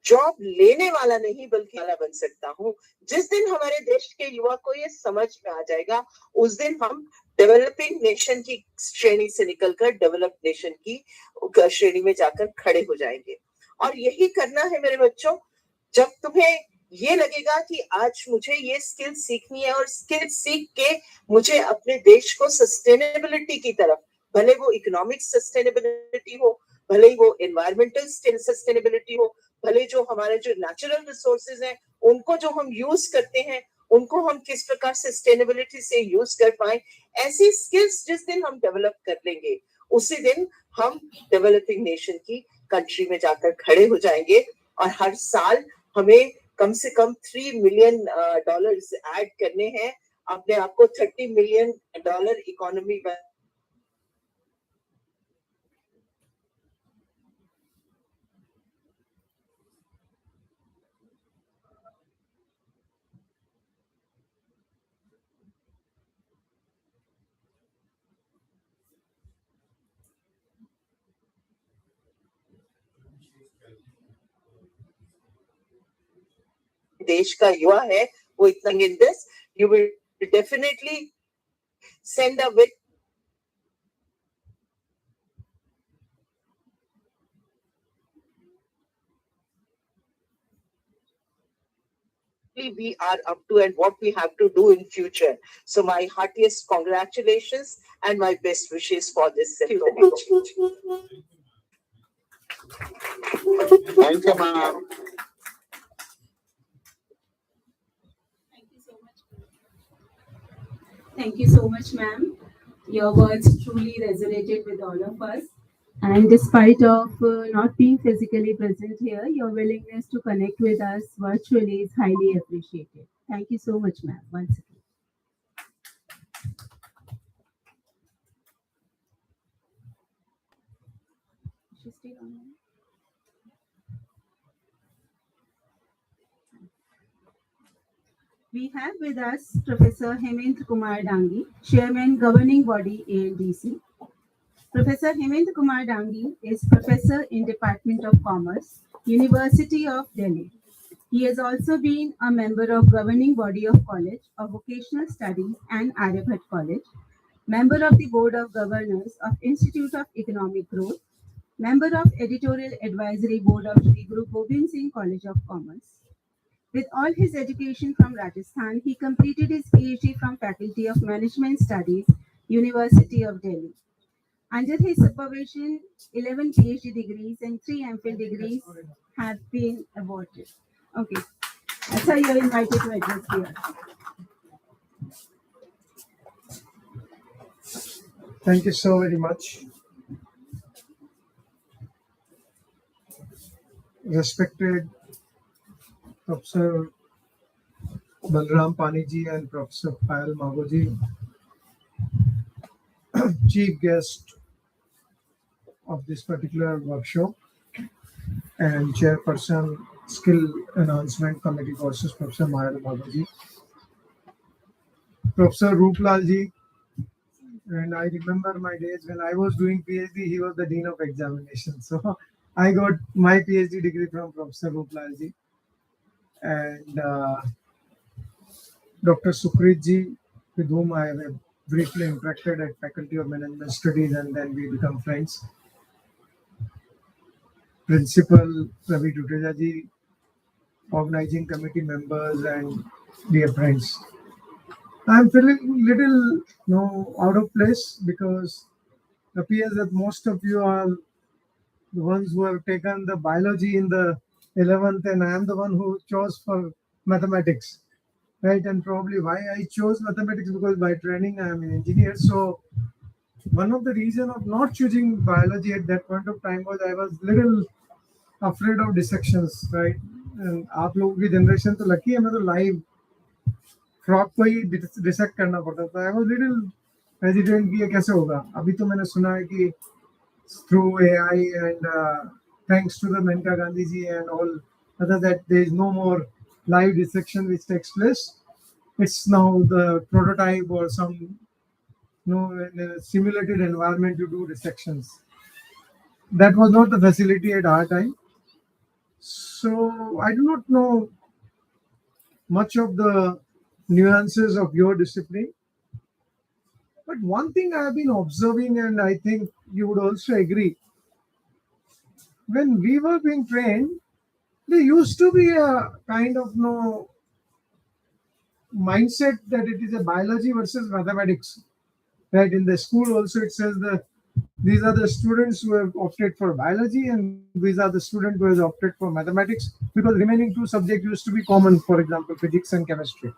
जॉब लेने वाला नहीं बल्कि वाला बन सकता हूँ। जिस दिन हमारे देश के युवा को ये समझ में आ जाएगा, उस दिन हम डेवलपिंग नेशन की श्रेणी से निकलकर डेवलप्ड नेशन की श्रेणी में जाकर खड़े हो जाएंगे। और यही करना है मेरे बच्चों। जब तुम्हें ये लगेगा कि आज मुझे ये स्किल सीखनी है और स्किल सीख के मुझे अपने देश को सस्टेनेबिलिटी की तरफ, भले वो इकोनॉमिक सस्टेनेबिलिटी हो, भले ही वो एनवायरमेंटल सस्टेनेबिलिटी हो, भले जो हमारे जो नेचुरल रिसोर्सेज हैं उनको जो हम यूज करते हैं उनको हम किस प्रकार सस्टेनेबिलिटी से यूज कर पाए, ऐसी स्किल्स जिस दिन हम डेवलप कर लेंगे उसी दिन हम डेवलपिंग नेशन की कंट्री में जाकर खड़े हो जाएंगे। और हर साल हमें कम से कम $3 मिलियन ऐड करने हैं, अपने आप को $30 मिलियन इकोनॉमी देश का युवा है वो इतना in this you will definitely send a with we are up to and what we have to do in future. So my heartiest congratulations and my best wishes for this. Thank you, ma'am. Thank you so much, ma'am. Your words truly resonated with all of us. And despite of not being physically present here, your willingness to connect with us virtually is highly appreciated. Thank you so much, ma'am, once again. She stayed online. We have with us Professor Hemendra Kumar Dangi, Chairman, Governing Body, ALDC. Professor Hemendra Kumar Dangi is Professor in Department of Commerce, University of Delhi. He has also been a member of Governing Body of College of Vocational Studies and Aryabhat College, member of the Board of Governors of Institute of Economic Growth, member of Editorial Advisory Board of Shri Guru Gobind Singh College of Commerce. With all his education from Rajasthan, he completed his PhD from Faculty of Management Studies, University of Delhi. Under his supervision, 11 PhD degrees and 3 MPhil degrees have been awarded. Okay. That's how you're invited to address here. Thank you so very much. Respected Professor Balram Paniji and Professor Payal Magoji, chief guest of this particular workshop, and chairperson Skill Enhancement Committee Courses, Professor Payal Magoji, Professor Rooplalji, and I remember my days when I was doing PhD, he was the Dean of Examinations. So I got my PhD degree from Professor Rooplalji. And Dr. Sukritji, with whom I have briefly interacted at Faculty of Management Studies, and then we become friends. Principal Ravi Tuteja ji, organizing committee members, and dear friends. I'm feeling little out of place because it appears that most of you are the ones who have taken the biology in the 11th, and I am the one who chose for mathematics, right? And probably why I chose mathematics, because by training I am an engineer. So one of the reason of not choosing biology at that point of time was I was little afraid of dissections, right? And आप लोगों की generation तो lucky है, मैं तो live frock को ही dissect करना पड़ता था. आई वाज लिटिल हेजिटेंट कि ये कैसे होगा. अभी तो मैंने सुना है कि through AI and thanks to the Maneka Gandhi ji and all other, that there is no more live dissection which takes place. It's now the prototype or some in a simulated environment to do dissections. That was not the facility at our time. So I do not know much of the nuances of your discipline. But one thing I have been observing, and I think you would also agree, when we were being trained, there used to be a kind of mindset that it is a biology versus mathematics. Right? In the school also it says that these are the students who have opted for biology and these are the students who have opted for mathematics, because remaining two subjects used to be common, for example, physics and chemistry.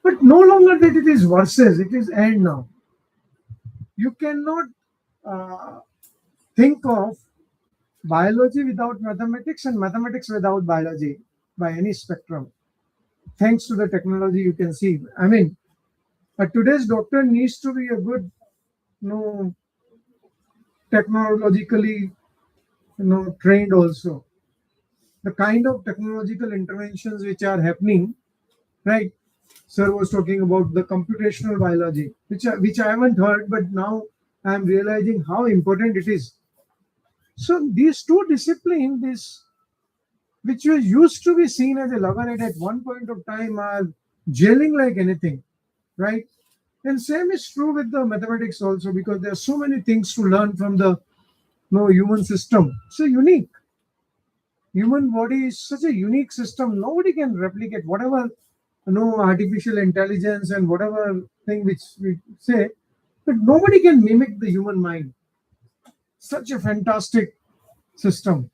But no longer that it is versus, it is and now. You cannot think of biology without mathematics and mathematics without biology by any spectrum. Thanks to the technology, you can see. I mean, today's doctor needs to be a good, technologically, trained also. The kind of technological interventions which are happening, right? Sir was talking about the computational biology, which I haven't heard, but now I am realizing how important it is. So these two disciplines, which used to be seen as a loggerhead at one point of time, are gelling like anything, right? And same is true with the mathematics also, because there are so many things to learn from the human system. So unique. Human body is such a unique system. Nobody can replicate whatever artificial intelligence and whatever thing which we say, but nobody can mimic the human mind. Such a fantastic system.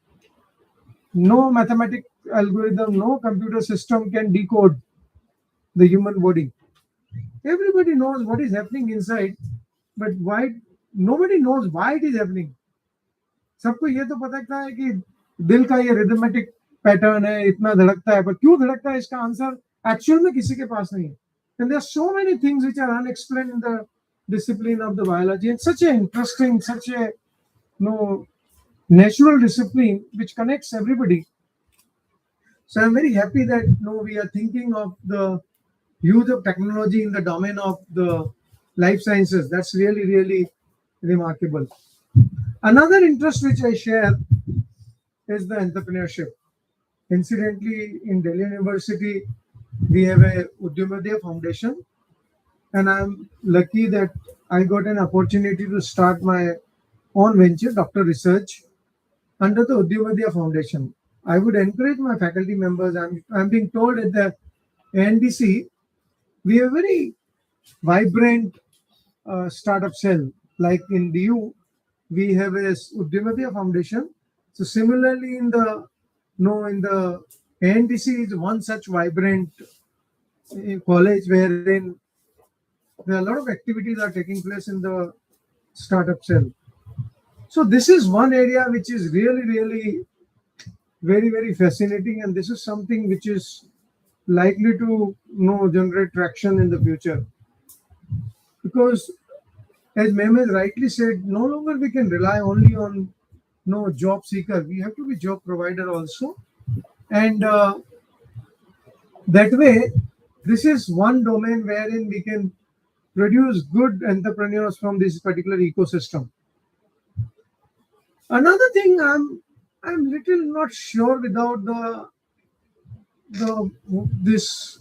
No mathematic algorithm, no computer system can decode the human body. Everybody knows what is happening inside, but why nobody knows why it is happening. सबको ये तो पता है कि दिल का ये rhythmic pattern है, इतना धड़कता है, पर क्यों धड़कता है इसका आंसर एक्चुअल में किसी के पास नहीं है. And there are so many things which are unexplained in the discipline of the biology, and such a interesting, such a natural discipline which connects everybody. So I'm very happy that we are thinking of the use of technology in the domain of the life sciences. That's really, really remarkable. Another interest which I share is the entrepreneurship. Incidentally, in Delhi University, we have a Udyamodaya Foundation, and I'm lucky that I got an opportunity to start my own venture, Doctor Research, under the Udyamodaya Foundation. I would encourage my faculty members. I'm being told at the ANDC, we have a very vibrant startup cell. Like in DU, we have a Udyamodaya Foundation. So similarly, in the ANDC is one such vibrant college wherein there are a lot of activities are taking place in the startup cell. So this is one area which is really, really very, very fascinating, and this is something which is likely to generate traction in the future. Because as Mehmet rightly said, no longer we can rely only on job seeker. We have to be job provider also. And that way, this is one domain wherein we can produce good entrepreneurs from this particular ecosystem. Another thing I'm little not sure without this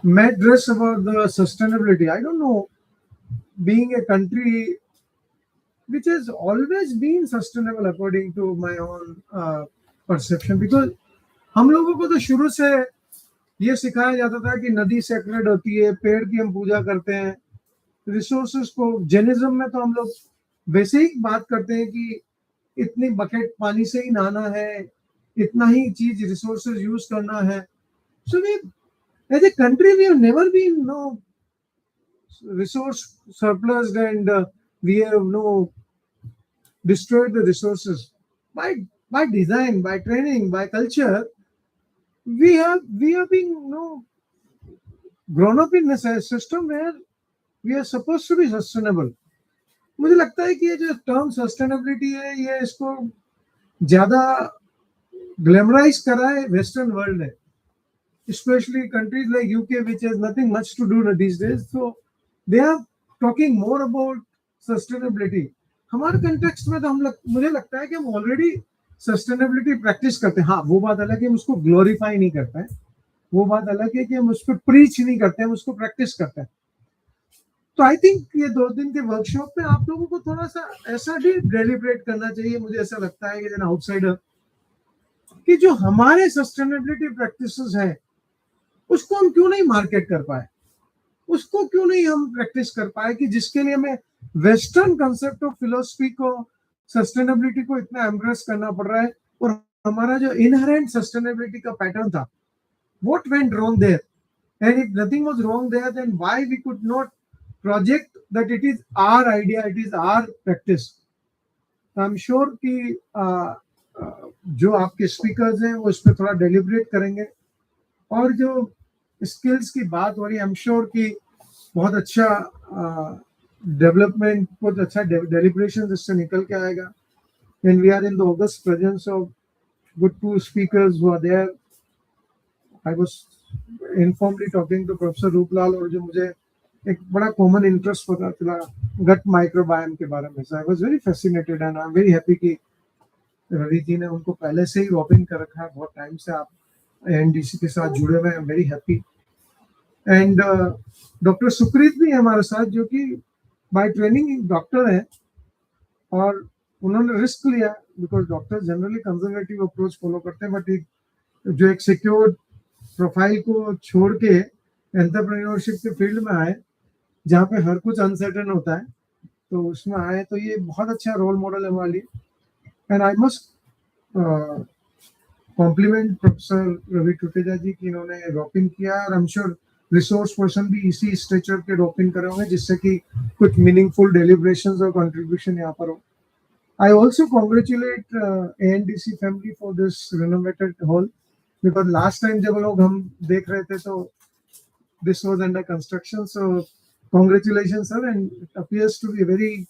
mad dress about the sustainability. I don't know, being a country which has always been sustainable according to my own perception. Because हम लोगों को तो शुरू से ये सिखाया जाता था कि नदी सेक्रेड होती है, पेड़ की हम पूजा करते हैं, रिसोर्सेस को जेनिज्म में तो हम लोग वैसे ही बात करते हैं कि इतनी बकेट पानी से ही नहाना है, इतना ही चीज रिसोर्सेज यूज करना है. So we, as a country, we have never been resource surplus, and we have destroyed the resources by design, by training, by culture. We have been grown up in a system where we are supposed to be sustainable. मुझे लगता है कि ये जो term sustainability है, ये इसको ज्यादा ग्लैमराइज करा है वेस्टर्न वर्ल्ड ने, especially countries like UK, which has nothing much to do these days. So they are talking more about sustainability. हमारे कंटेक्स्ट में तो मुझे लगता है कि हम ऑलरेडी सस्टेनेबिलिटी प्रैक्टिस करते हैं. हाँ, वो बात अलग है, हम उसको ग्लोरीफाई नहीं करते हैं. वो बात अलग है कि हम उस पर प्रीच नहीं करते हैं, हम उसको प्रैक्टिस करते हैं. तो आई थिंक ये 2 दिन के वर्कशॉप में आप लोगों को थोड़ा सा ऐसा डेलिब्रेट करना चाहिए. मुझे ऐसा लगता है कि एन आउटसाइडर कि जो हमारे सस्टेनेबिलिटी प्रैक्टिसेस हैं उसको हम क्यों नहीं मार्केट कर पाए, उसको क्यों नहीं हम प्रैक्टिस कर पाए, कि जिसके लिए हमें वेस्टर्न कंसेप्ट ऑफ फिलोसफी को, सस्टेनेबिलिटी को इतना एम्ब्रेस करना पड़ रहा है. और हमारा जो इनहेरेंट सस्टेनेबिलिटी का पैटर्न था, what went wrong there, and if nothing was wrong there, then why we could not project that it is our idea, it is our practice. I am sure कि जो आपके speakers हैं वो इस पर थोड़ा डेलिब्रेट करेंगे. और जो स्किल्स की बात हो रही है, आई एम श्योर कि बहुत अच्छा डेवलपमेंट, बहुत अच्छा डेलिब्रेशन इससे निकल के आएगा. And we are in the august presence of good 2 speakers who are there. I was informally talking to professor Ruplal, और जो मुझे एक बड़ा कॉमन इंटरेस्ट पता चला गट माइक्रोबायोम के बारे में. I was very fascinated and I am very happy कि रवि जी ने उनको पहले से ही रॉपिंग कर रखा है. बहुत टाइम से आप एनडीसी के साथ जुड़े हुए हैं. Very happy. एंड डॉक्टर सुकृत भी है हमारे साथ, जो कि बाय ट्रेनिंग डॉक्टर हैं, और उन्होंने रिस्क लिया, because doctor generally conservative approach follow करते हैं, बट जो एक सिक्योर प्रोफाइल को छोड़ के एंटरप्रेन्योरशिप के फील्ड में आए, जहाँ पे हर कुछ अनसर्टेन होता है, तो उसमें आए. तो ये बहुत अच्छा रोल मॉडल है हमारे लिए. And I must compliment professor Ravi Tuteja ji की, इन्होंने रॉपिंग किया. और I am sure resource person भी इसी स्ट्रेचर के रॉपिंग करे होंगे, जिससे कि कुछ मीनिंगफुल डेलिब्रेशंस और कंट्रीब्यूशन यहाँ पर हो. I also congratulate ANDC family for this renovated hall, because last time जब लोग हम देख रहे थे तो this was under construction. So congratulation sir, and it appears to be very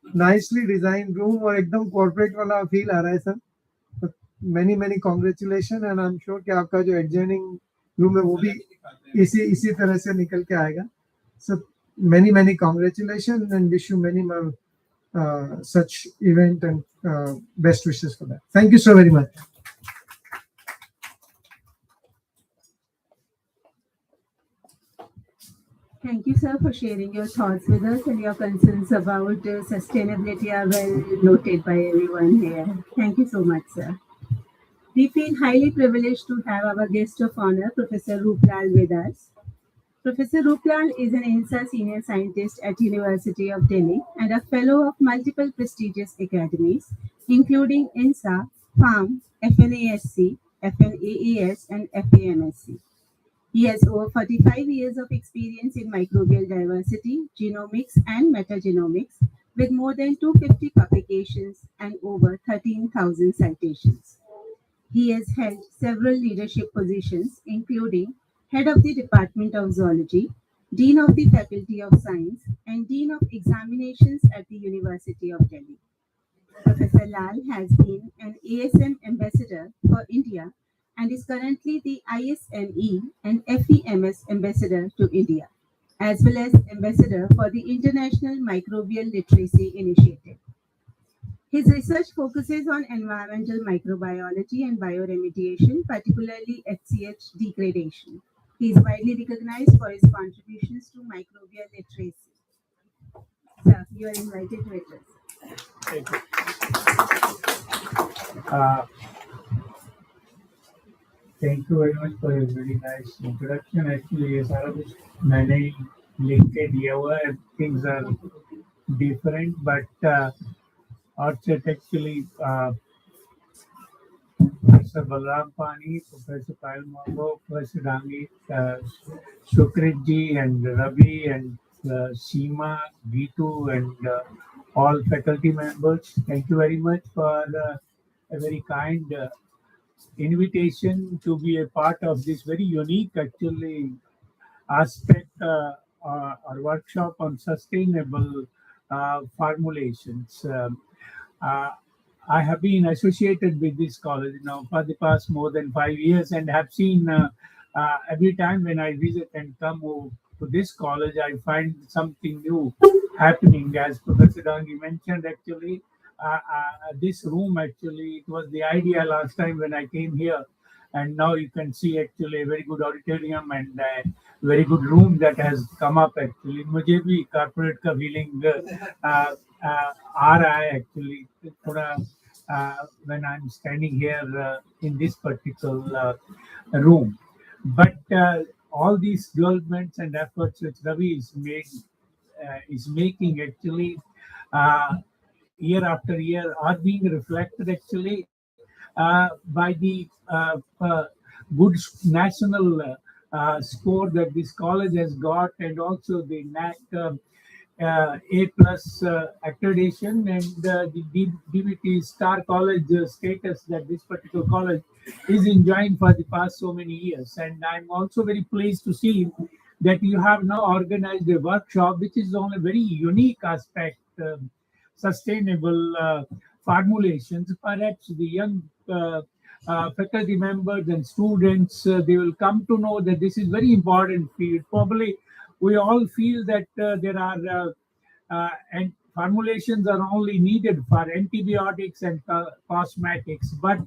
nicely designed room, और एकदम कॉर्पोरेट वाला फील आ रहा है sir. many congratulations, and I'm sure कि आपका जो adjoining room है वो भी इसी तरह से निकल के आएगा. So many congratulations, and wish you many more such event, and best wishes for that. Thank you so very much. Thank you, sir, for sharing your thoughts with us, and your concerns about sustainability are well noted by everyone here. Thank you so much, sir. We feel highly privileged to have our guest of honor, Professor Ruplal, with us. Professor Ruplal is an INSA senior scientist at University of Delhi and a fellow of multiple prestigious academies, including INSA, FARM, FNASC, FNAES, and FAMSC. He has over 45 years of experience in microbial diversity, genomics, and metagenomics, with more than 250 publications and over 13,000 citations. He has held several leadership positions, including Head of the Department of Zoology, Dean of the Faculty of Science, and Dean of Examinations at the University of Delhi. Professor Lal has been an ASM Ambassador for India and is currently the ISME and FEMS Ambassador to India, as well as Ambassador for the International Microbial Literacy Initiative. His research focuses on environmental microbiology and bioremediation, particularly HCH degradation. He is widely recognized for his contributions to microbial literacy. Sir, you are invited to address. Thank you. Thank you very much for a very nice introduction. Actually, ये सारा कुछ मैंने ही लिख के दिया हुआ है. Things are different, but Archet actually Professor Balram Pani, Professor Payal Mambo, Professor Dangi, Shukrit ji, and Ravi, and Seema, Geetu, and all faculty members. Thank you very much for a very kind invitation to be a part of this very unique, actually, aspect or workshop on sustainable formulations. Uh, I have been associated with this college now for the past more than 5 years and have seen every time when I visit and come to this college, I find something new happening. As Professor Dangi mentioned, actually, this room actually, it was the idea last time when I came here. And now you can see actually a very good auditorium and a very good room that has come up actually. मुझे भी corporate का feeling आ रहा है actually थोड़ा when I'm standing here in this particular room. But all these developments and efforts which Ravi is making actually year after year are being reflected actually by the good national score that this college has got, and also the NAC A plus accreditation and the DBT Star College status that this particular college is enjoying for the past so many years. And I'm also very pleased to see that you have now organized a workshop which is on a very unique aspect, sustainable formulations. Perhaps the young faculty members and students, they will come to know that this is very important field. Probably we all feel that there are and formulations are only needed for antibiotics and cosmetics, but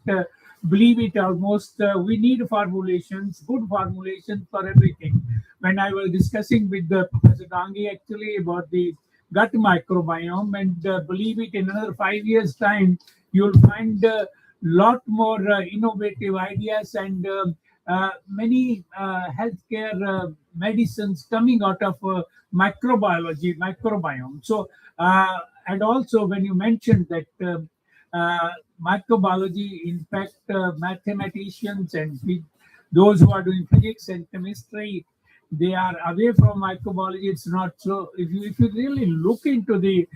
believe it or most, we need formulations, good formulations for everything. When I was discussing with Professor Dangi actually about the gut microbiome, and believe it, in another 5 years' time, you'll find a lot more innovative ideas and many healthcare medicines coming out of microbiome. So, and also when you mentioned that microbiology, in fact, mathematicians and those who are doing physics and chemistry, they are away from microbiology. It's not so. If you really look into the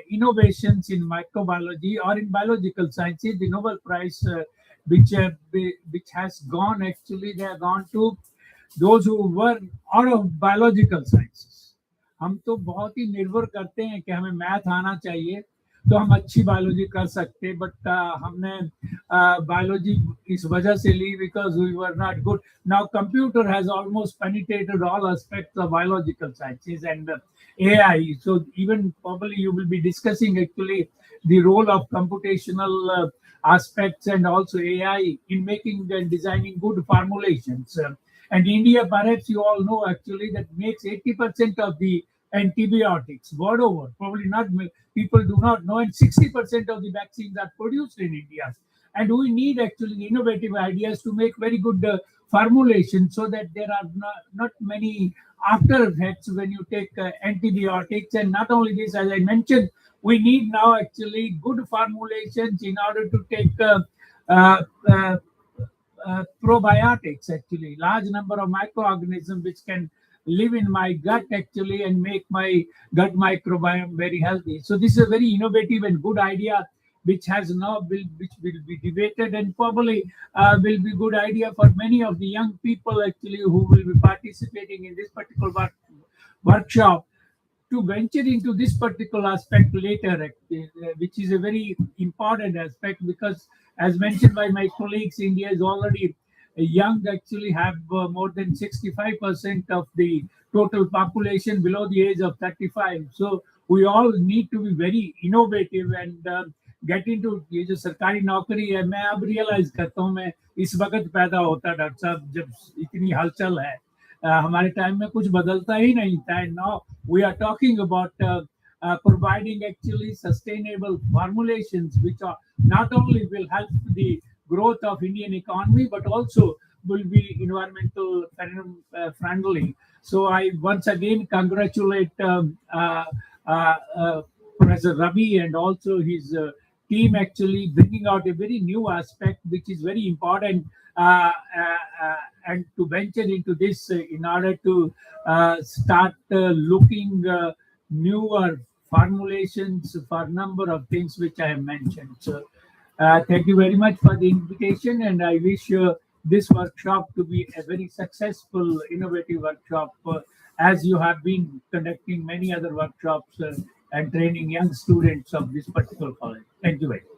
innovations in microbiology or in biological sciences, the Nobel Prize which has gone, actually they have gone to those who were out of biological sciences. हम तो बहुत ही निर्भर करते हैं कि हमें math आना चाहिए तो हम अच्छी बायोलॉजी कर सकते, बट हमने बायोलॉजी इस वजह से ली because we were not good. Now computer has almost penetrated all aspects of biological sciences and AI. So even probably you will be discussing actually the role of computational aspects and also AI in making and designing good formulations. And India, perhaps you all know actually, that makes 80% of the antibiotics world over. Probably not, people do not know, and 60% of the vaccines are produced in India. And we need actually innovative ideas to make very good formulations so that there are not many after effects when you take antibiotics. And not only this, as I mentioned, we need now actually good formulations in order to take probiotics, actually large number of microorganisms which can live in my gut actually and make my gut microbiome very healthy. So this is a very innovative and good idea which has now which will be debated and probably will be good idea for many of the young people actually who will be participating in this particular workshop to venture into this particular aspect later, which is a very important aspect because, as mentioned by my colleagues, India is already young, actually have more than 65% of the total population below the age of 35. So we all need to be very innovative and get into ये जो सरकारी नौकरी है, मैं अब realise करता हूँ मैं इस वक्त पैदा होता डॉक्टर साहब जब इतनी हलचल है हमारे टाइम में कुछ बदलता ही नहीं था. And now we are talking about providing actually sustainable formulations which are not only will help the growth of Indian economy but also will be environmental friendly. So I once again congratulate Professor Ravi and also his team actually bringing out a very new aspect which is very important and to venture into this in order to start looking newer formulations for a number of things which I have mentioned. So thank you very much for the invitation, and I wish this workshop to be a very successful, innovative workshop as you have been conducting many other workshops and training young students of this particular college. Thank you very much.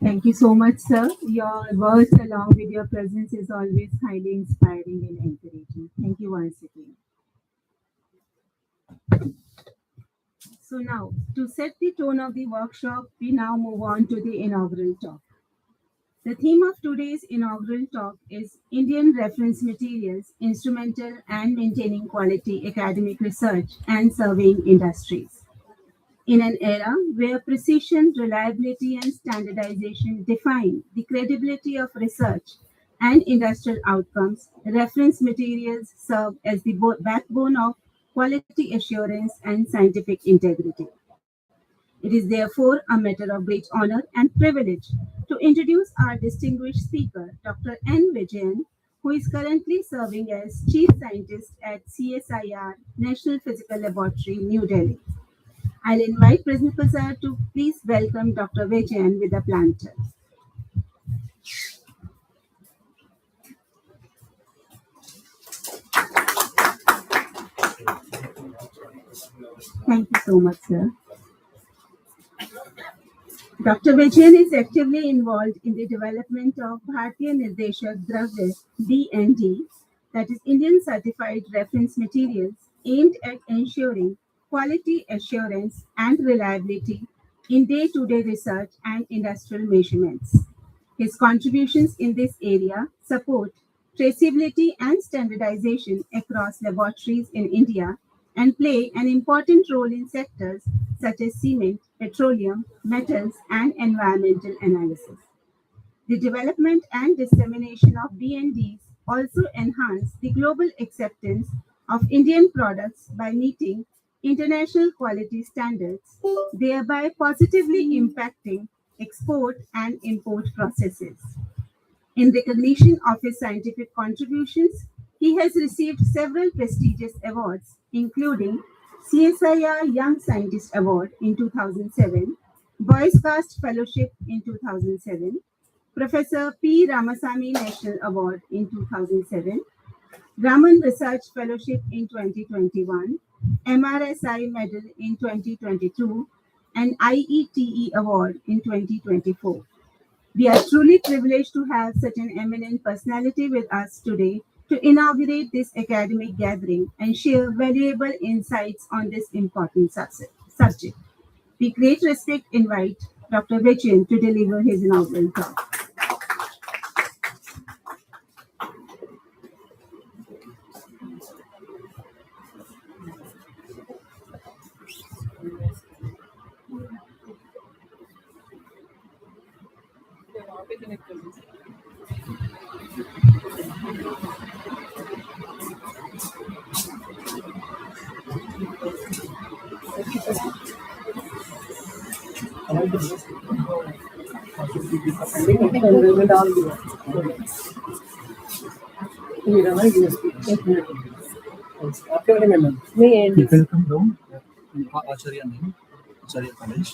Thank you so much, sir. Your words along with your presence is always highly inspiring and encouraging. Thank you once again. So now, to set the tone of the workshop, we now move on to the inaugural talk. The theme of today's inaugural talk is Indian Reference Materials, Instrumental and Maintaining Quality Academic Research and Surveying Industries. In an era where precision, reliability, and standardization define the credibility of research and industrial outcomes, reference materials serve as the backbone of quality assurance and scientific integrity. It is therefore a matter of great honor and privilege to introduce our distinguished speaker, Dr. N. Vijayan, who is currently serving as Chief Scientist at CSIR National Physical Laboratory, New Delhi. I'll invite Principal Sir to please welcome Dr. Vijayan with a planter. Thank you so much, sir. Dr. Vijayan is actively involved in the development of Bharatiya Nirdeshak Dravya (BND), that is Indian Certified Reference Materials, aimed at ensuring quality assurance and reliability in day-to-day research and industrial measurements. His contributions in this area support traceability and standardization across laboratories in India and play an important role in sectors such as cement, petroleum, metals, and environmental analysis. The development and dissemination of BNDs also enhance the global acceptance of Indian products by meeting international quality standards, thereby positively impacting export and import processes. In recognition of his scientific contributions, he has received several prestigious awards, including CSIR Young Scientist Award in 2007, Boy Scout Fellowship in 2007, Professor P. Ramasamy National Award in 2007, Raman Research Fellowship in 2021, MRSI Medal in 2022, and IETE Award in 2024. We are truly privileged to have such an eminent personality with us today to inaugurate this academic gathering and share valuable insights on this important subject. We great respect invite Dr. Vijayan to deliver his inaugural talk. You can come down. Acharya name. Acharya College.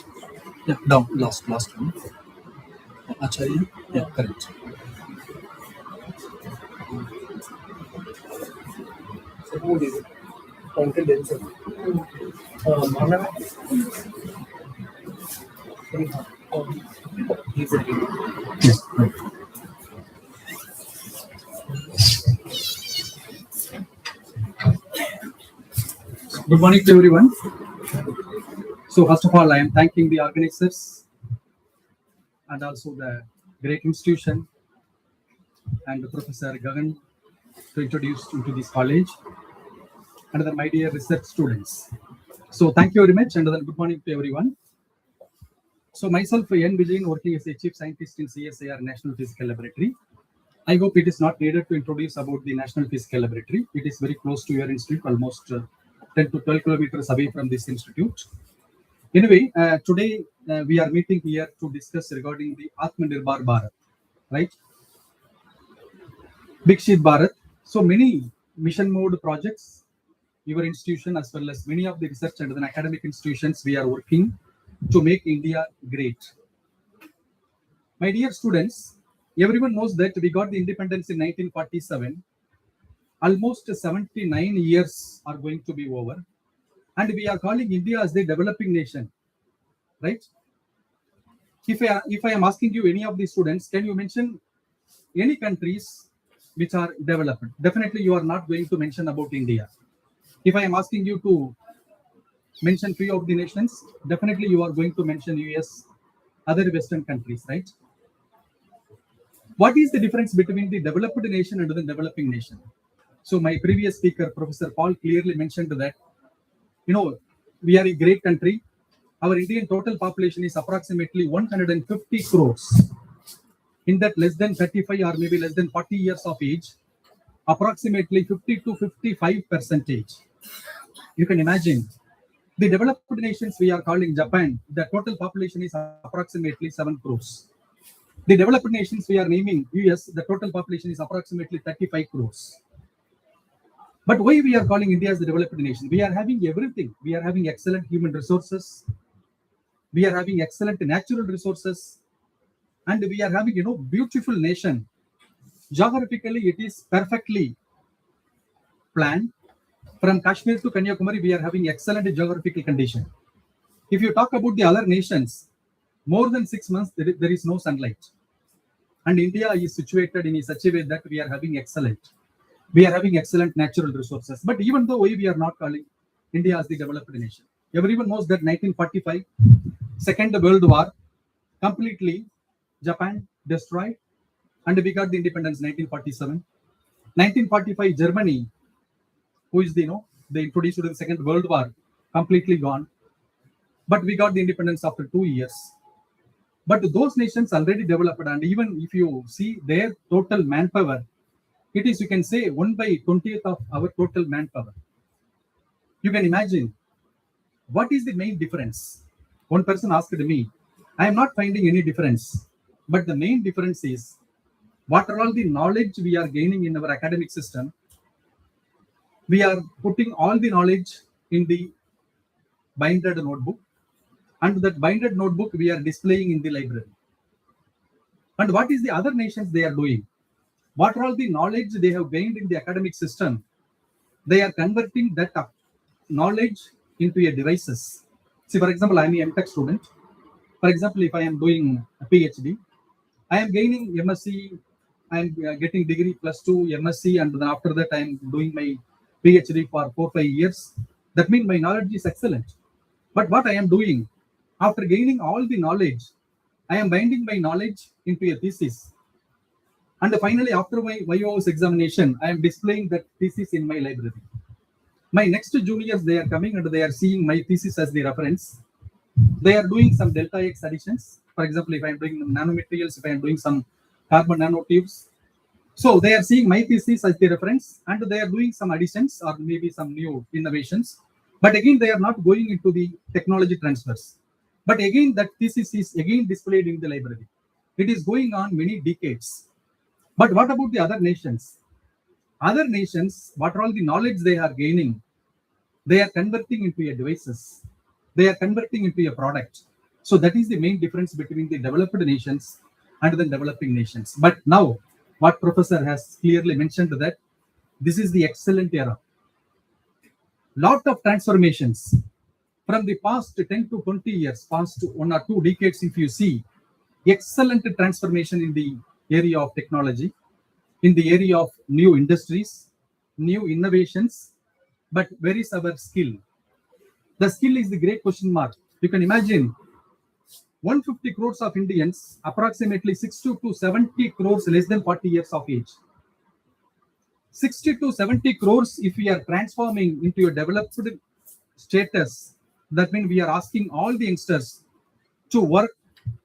Yeah, down. Last one. Acharya. Yeah, correct. Yes. Right. Good morning to everyone. So first of all, I am thanking the organizers and also the great institution and Professor Gagan to introduce you to this college, and then my dear research students. So thank you very much, and then good morning to everyone. So myself, N. Vijayan, working as a chief scientist in CSIR National Physical Laboratory. I hope it is not needed to introduce about the National Physical Laboratory. It is very close to your institute, almost 10 to 12 kilometers away from this institute. Anyway, today we are meeting here to discuss regarding the Atmanirbhar Bharat, right? Viksit Bharat. So many mission mode projects, your institution as well as many of the research and then academic institutions, we are working to make India great. My dear students, everyone knows that we got the independence in 1947. Almost 79 years are going to be over. And we are calling India as the developing nation, right? If I am asking you any of the students, can you mention any countries which are developed? Definitely you are not going to mention about India. If I am asking you to mention few of the nations, definitely you are going to mention US, other Western countries, right? What is the difference between the developed nation and the developing nation? So my previous speaker, Professor Paul, clearly mentioned that, we are a great country. Our Indian total population is approximately 150 crores. In that, less than 35 or maybe less than 40 years of age, approximately 50 to 55%. You can imagine. The developed nations we are calling Japan, the total population is approximately 7 crores. The developed nations we are naming US, the total population is approximately 35 crores. But why we are calling India as the developed nation? We are having everything. We are having excellent human resources. We are having excellent natural resources. And we are having, beautiful nation. Geographically, it is perfectly planned. From Kashmir to Kanyakumari, we are having excellent geographical condition. If you talk about the other nations, more than 6 months, there is no sunlight. And India is situated in such a way that we are having excellent natural resources. But even though we are not calling India as the developed nation, everyone knows that 1945, Second World War, completely Japan destroyed, and we got the independence 1947. 1945, Germany, who is they introduced to the Second World War, completely gone. But we got the independence after 2 years. But those nations already developed, and even if you see their total manpower, it is, you can say, 1/20th of our total manpower. You can imagine what is the main difference. One person asked me, I am not finding any difference, but the main difference is what are all the knowledge we are gaining in our academic system. We are putting all the knowledge in the binded notebook, and that binded notebook we are displaying in the library. And what is the other nations they are doing? What are all the knowledge they have gained in the academic system? They are converting that knowledge into a devices. See, for example, I am a MTech student. For example, if I am doing a PhD, I am gaining MSc, I am getting degree +2 MSc, and then after that I am doing my PhD for 4-5 years. That means my knowledge is excellent. But what I am doing, after gaining all the knowledge, I am binding my knowledge into a thesis. And finally, after my YOS examination, I am displaying that thesis in my library. My next juniors, they are coming and they are seeing my thesis as the reference. They are doing some delta X additions. For example, if I am doing nanomaterials, if I am doing some carbon nanotubes. So they are seeing my thesis as the reference, and they are doing some additions or maybe some new innovations. But again, they are not going into the technology transfers. But again, that thesis is again displayed in the library. It is going on many decades. But what about the other nations? Other nations, what are all the knowledge they are gaining? They are converting into a devices. They are converting into a product. So that is the main difference between the developed nations and the developing nations. But now, what Professor has clearly mentioned that this is the excellent era. Lot of transformations from the past 10 to 20 years, past 1 or 2 decades, if you see, excellent transformation in the area of technology, in the area of new industries, new innovations. But where is our skill? The skill is the great question mark. You can imagine 150 crores of Indians, approximately 60 to 70 crores less than 40 years of age. 60 to 70 crores, if we are transforming into a developed status, that means we are asking all the youngsters to work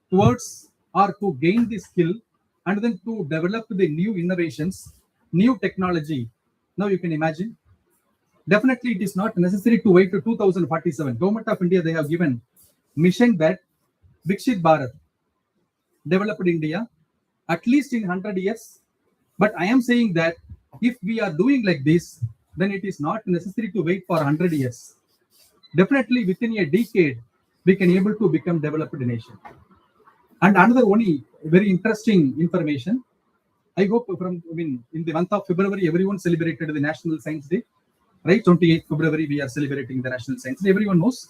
towards or to gain the skill and then to develop the new innovations, new technology. Now you can imagine. Definitely it is not necessary to wait to 2047. Government of India, they have given mission that Vikshit Bharat, developed India, at least in 100 years. But I am saying that if we are doing like this, then it is not necessary to wait for 100 years. Definitely within a decade, we can able to become developed nation. And another only very interesting information, I hope in the month of February, everyone celebrated the National Science Day, right? 28th February, we are celebrating the National Science Day. Everyone knows.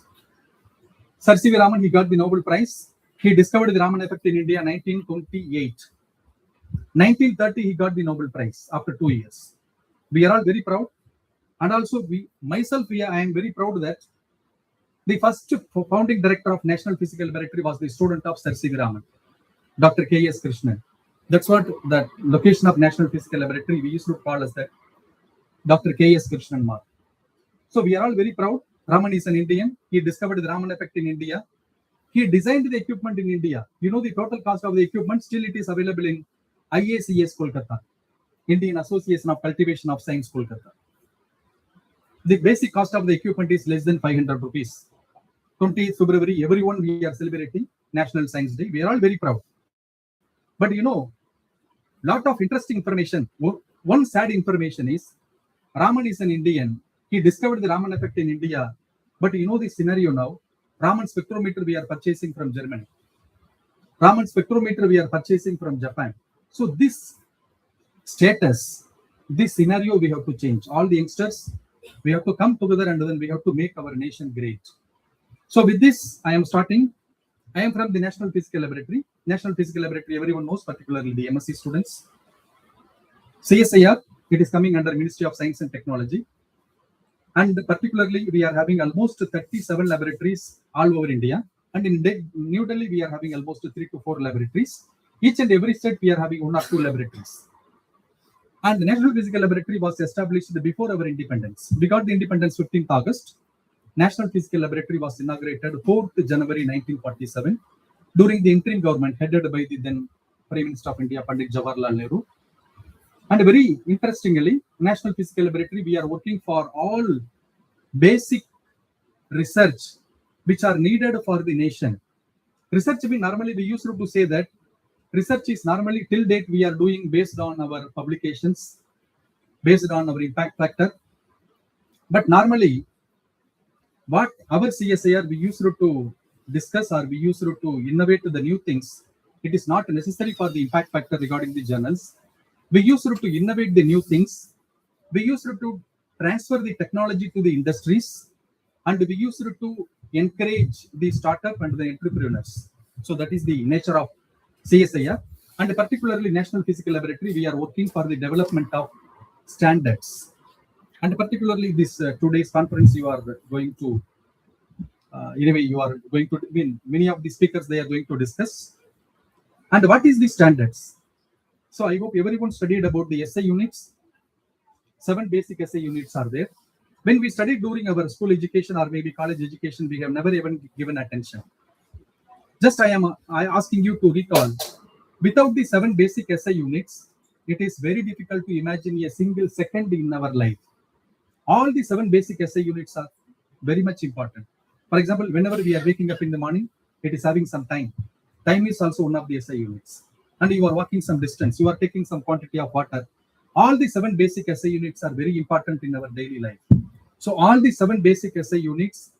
Sir C.V. Raman, he got the Nobel Prize. He discovered the Raman effect in India 1928. 1930, he got the Nobel Prize after 2 years. We are all very proud. And also, I am very proud that the first founding director of National Physical Laboratory was the student of Sir C.V. Raman, Dr. K.S. Krishnan. That's what the location of National Physical Laboratory, we used to call as that Dr. K.S. Krishnan Mark. So we are all very proud. Raman is an Indian. He discovered the Raman effect in India. He designed the equipment in India. You know the total cost of the equipment, still it is available in IACS Kolkata, Indian Association of Cultivation of Science Kolkata. The basic cost of the equipment is less than 500 rupees. 20th February, everyone we are celebrating National Science Day. We are all very proud. But you know, lot of interesting information. One sad information is Raman is an Indian. He discovered the Raman effect in India. But you know the scenario now. Raman spectrometer we are purchasing from Germany. Raman spectrometer we are purchasing from Japan. So this status, this scenario we have to change. All the youngsters, we have to come together and then we have to make our nation great. So with this, I am starting. I am from the National Physical Laboratory. National Physical Laboratory, everyone knows, particularly the MSc students. CSIR, it is coming under Ministry of Science and Technology. And particularly, we are having almost 37 laboratories all over India. And in New Delhi, we are having almost 3 to 4 laboratories. Each and every state, we are having 1 or 2 laboratories. And the National Physical Laboratory was established before our independence. We got the independence 15th August. National Physical Laboratory was inaugurated 4th January 1947 during the interim government headed by the then Prime Minister of India, Pandit Jawaharlal Nehru. And very interestingly, National Physical Laboratory, we are working for all basic research which are needed for the nation. Research, we used to say that research is normally till date we are doing based on our publications, based on our impact factor. But normally, what our CSIR we used to discuss or we used to innovate the new things, it is not necessary for the impact factor regarding the journals. We used to innovate the new things. We used to transfer the technology to the industries, and we used to encourage the startup and the entrepreneurs. So that is the nature of CSIR, and particularly National Physical Laboratory, we are working for the development of standards. And particularly this today's conference, you are going to, many of the speakers, they are going to discuss. And what is the standards? So I hope everyone studied about the SI units. 7 basic SI units are there. When we studied during our school education or maybe college education, we have never even given attention. Just I asking you to recall, without the 7 basic SI units, it is very difficult to imagine a single second in our life. All the 7 basic SI units are very much important. For example, whenever we are waking up in the morning, it is having some time. Time is also one of the SI units. And you are walking some distance, you are taking some quantity of water. All the 7 basic SI units are very important in our daily life. So all the 7 basic SI units,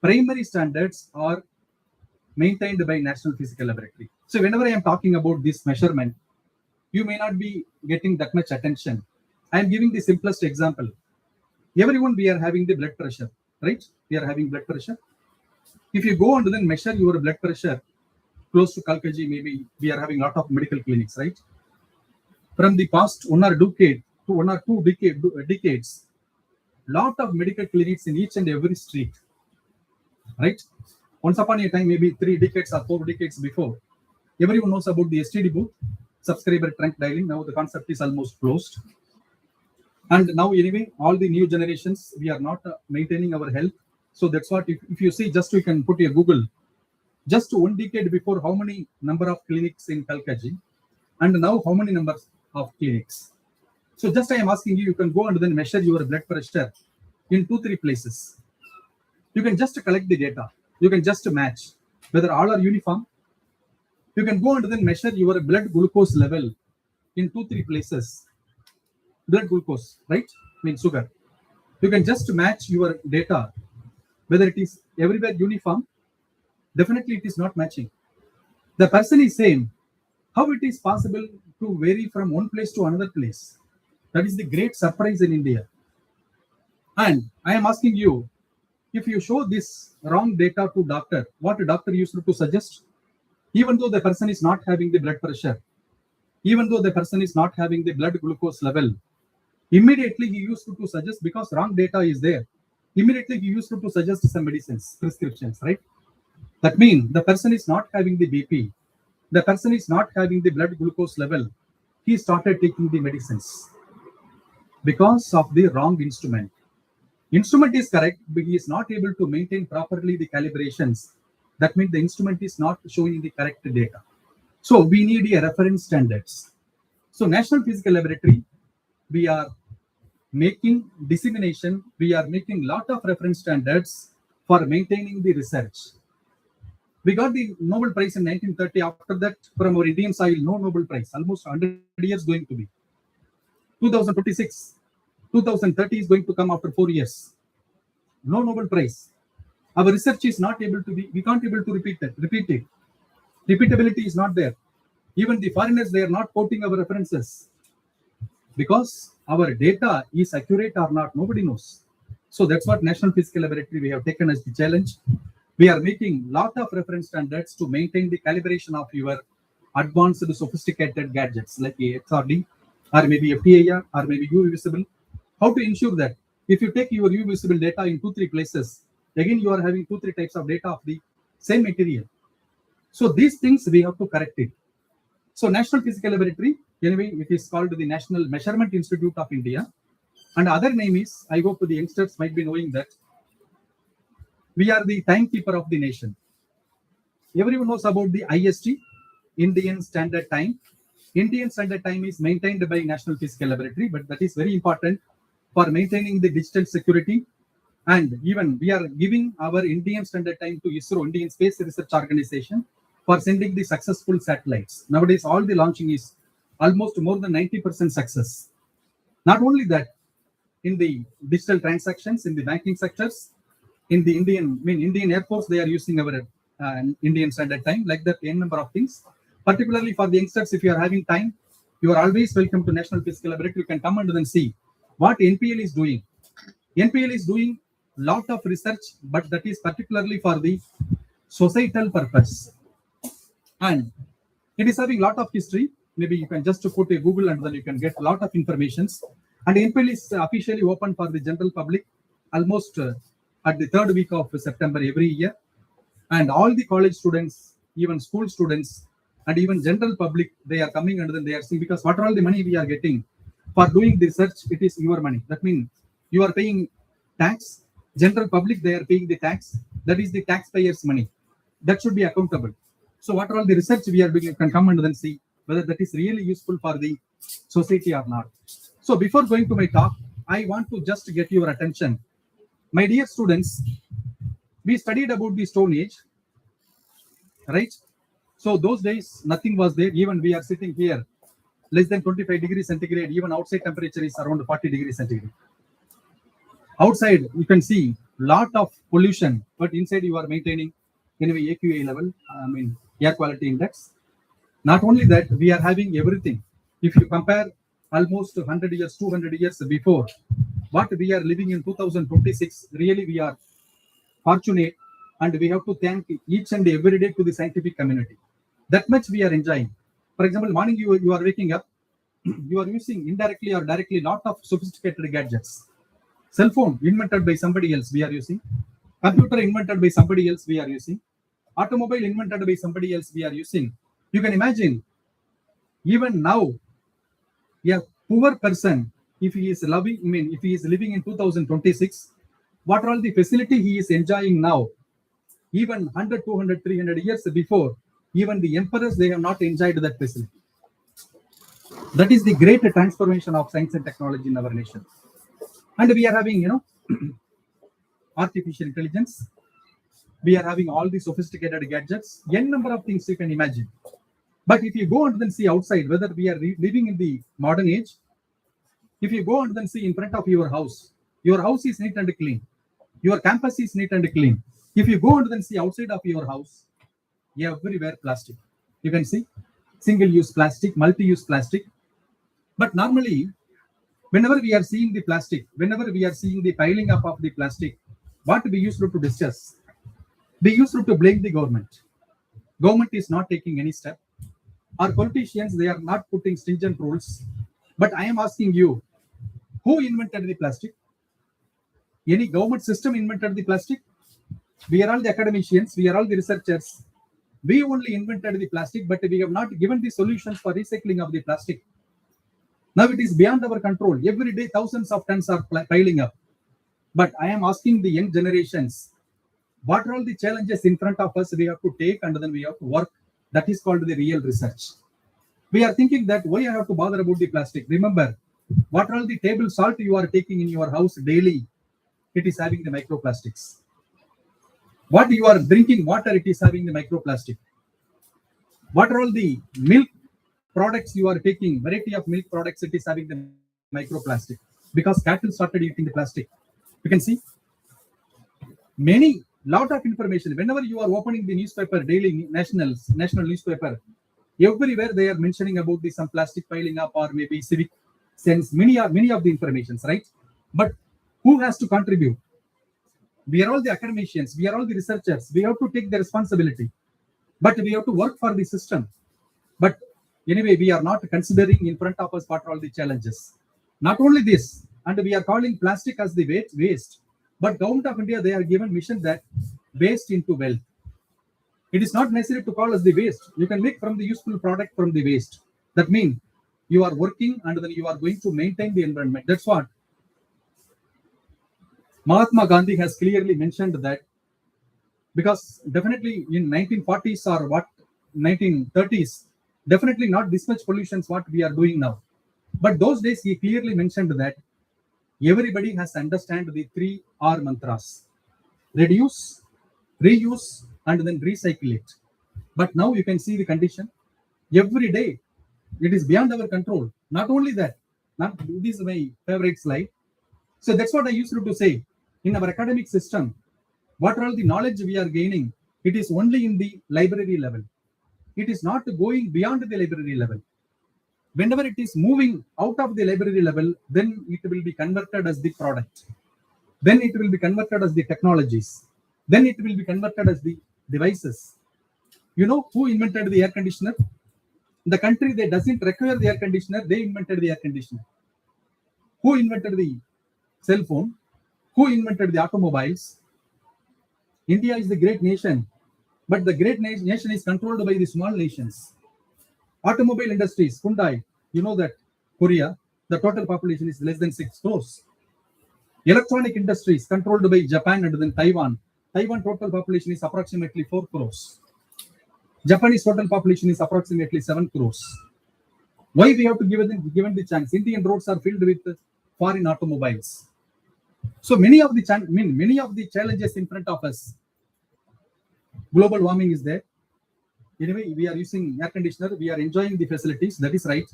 primary standards are maintained by National Physical Laboratory. So whenever I am talking about this measurement, you may not be getting that much attention. I am giving the simplest example. Everyone, we are having the blood pressure, right? We are having blood pressure. If you go and then measure your blood pressure close to Kalkaji, maybe we are having a lot of medical clinics, right? From the past 1 or 2 decades, lot of medical clinics in each and every street, right? Once upon a time, maybe 3 decades or 4 decades before, everyone knows about the STD booth, subscriber trunk dialing. Now the concept is almost closed. And now anyway, all the new generations, we are not maintaining our health. So that's what, if you see, just you can put your Google, just 1 decade before, how many number of clinics in Kalkaji, and now how many numbers of clinics. So just I am asking you, you can go and then measure your blood pressure in 2-3 places. You can just collect the data. You can just match whether all are uniform. You can go and then measure your blood glucose level in 2-3 places. Blood glucose, right? Means sugar. You can just match your data, whether it is everywhere uniform. Definitely it is not matching. The person is saying how it is possible to vary from one place to another place. That is the great surprise in India. And I am asking you, if you show this wrong data to doctor, what a doctor used to suggest? Even though the person is not having the blood pressure, even though the person is not having the blood glucose level, immediately he used to suggest, because wrong data is there, immediately he used to suggest some medicines, prescriptions, right? That means the person is not having the BP, the person is not having the blood glucose level, he started taking the medicines because of the wrong instrument. Instrument is correct, but he is not able to maintain properly the calibrations. That means the instrument is not showing the correct data. So we need a reference standards. So National Physical Laboratory, we are making dissemination, we are making lot of reference standards for maintaining the research. We got the Nobel Prize in 1930. After that, from our Indian soil, no Nobel Prize. Almost 100 years going to be. 2026. 2030 is going to come after 4 years. No Nobel Prize. Our research is not able to be, we can't able to repeat it. Repeatability is not there. Even the foreigners, they are not quoting our references. Because our data is accurate or not, nobody knows. So that's what National Physical Laboratory we have taken as the challenge. We are making lot of reference standards to maintain the calibration of your advanced sophisticated gadgets like XRD or maybe FTIR or maybe UV visible. How to ensure that if you take your UV visible data in 2-3 places, again you are having 2-3 types of data of the same material. So these things we have to correct it. So National Physical Laboratory, anyway, it is called the National Measurement Institute of India. And other name is, I hope the youngsters might be knowing that, we are the timekeeper of the nation. Everyone knows about the IST, Indian Standard Time. Indian Standard Time is maintained by National Physical Laboratory, but that is very important for maintaining the digital security. And even we are giving our Indian Standard Time to ISRO, Indian Space Research Organization, for sending the successful satellites. Nowadays, all the launching is almost more than 90% success. Not only that, in the digital transactions, in the banking sectors, in the Indian Air Force, they are using our Indian Standard Time, like that, n number of things. Particularly for the youngsters, if you are having time, you are always welcome to National Physical Laboratory. You can come and then see what NPL is doing. NPL is doing lot of research, but that is particularly for the societal purpose. And it is having lot of history. Maybe you can just put a Google and then you can get a lot of informations. And NPL is officially open for the general public almost at the 3rd week of September every year. And all the college students, even school students, and even general public, they are coming and then they are seeing, because what all the money we are getting for doing the research, it is your money. That means you are paying tax. General public, they are paying the tax. That is the taxpayers' money. That should be accountable. So what all the research we are doing, you can come and then see whether that is really useful for the society or not. So before going to my talk, I want to just get your attention. My dear students, we studied about the Stone Age, right? So those days, nothing was there. Even we are sitting here, less than 25 degrees centigrade, even outside temperature is around 40 degrees centigrade. Outside, you can see lot of pollution, but inside you are maintaining anyway AQA level, air quality index. Not only that, we are having everything. If you compare almost 100 years, 200 years before, what we are living in 2026, really we are fortunate, and we have to thank each and every day to the scientific community. That much we are enjoying. For example, morning you are waking up, you are using indirectly or directly lot of sophisticated gadgets. Cell phone invented by somebody else we are using. Computer invented by somebody else we are using. automobile invented by somebody else we are using. You can imagine, even now, a poor person, if he is if he is living in 2026, what are all the facility he is enjoying now? Even 100, 200, 300 years before, even the emperors, they have not enjoyed that facility. That is the great transformation of science and technology in our nation. And we are having, artificial intelligence. We are having all the sophisticated gadgets, n number of things you can imagine. But if you go and then see outside, whether we are living in the modern age, if you go and then see in front of your house is neat and clean. Your campus is neat and clean. If you go and then see outside of your house, everywhere plastic. You can see single-use plastic, multi-use plastic. But normally, whenever we are seeing the plastic, whenever we are seeing the piling up of the plastic, what we used to discuss, we used to blame the government. Government is not taking any step. Our politicians, they are not putting stringent rules. But I am asking you, who invented the plastic? Any government system invented the plastic? We are all the academicians, we are all the researchers. We only invented the plastic, but we have not given the solutions for recycling of the plastic. Now it is beyond our control. Every day, thousands of tons are piling up. But I am asking the young generations, what are all the challenges in front of us we have to take and then we have to work? That is called the real research. We are thinking that why I have to bother about the plastic? Remember, what are all the table salt you are taking in your house daily? It is having the microplastics. What you are drinking water, it is having the microplastic. What are all the milk products you are taking, variety of milk products, it is having the microplastic. Because cattle started eating the plastic. You can see lot of information. Whenever you are opening the newspaper, daily national newspaper, everywhere they are mentioning about some plastic piling up or maybe civic sense, many of the informations, right? But who has to contribute? We are all the academicians, we are all the researchers, we have to take the responsibility, but we have to work for the system. But anyway, we are not considering in front of us what are all the challenges. Not only this, and we are calling plastic as the waste, but Government of India, they are given mission that waste into wealth. It is not necessary to call as the waste. You can make from the useful product from the waste. That means you are working and then you are going to maintain the environment. That's what Mahatma Gandhi has clearly mentioned, that because definitely in 1940s or 1930s, definitely not this much pollution what we are doing now. But those days he clearly mentioned that everybody has to understand the 3R mantras: reduce, reuse, and then recycle it. But now you can see the condition. Every day, it is beyond our control. Not only that, this is my favorite slide. So that's what I used to say. In our academic system, what are all the knowledge we are gaining? It is only in the library level. It is not going beyond the library level. Whenever it is moving out of the library level, then it will be converted as the product. Then it will be converted as the technologies. Then it will be converted as the devices. You know who invented the air conditioner? The country that doesn't require the air conditioner, they invented the air conditioner. Who invented the cell phone? Who invented the automobiles? India is the great nation, but the great nation is controlled by the small nations. Automobile industries, Hyundai, you know that Korea, the total population is less than 6 crores. Electronic industries controlled by Japan and then Taiwan. Taiwan total population is approximately 4 crores. Japanese total population is approximately 7 crores. Why we have to give given the chance? Indian roads are filled with foreign automobiles. So many of the challenges in front of us. Global warming is there. Anyway, we are using air conditioner. We are enjoying the facilities. That is right.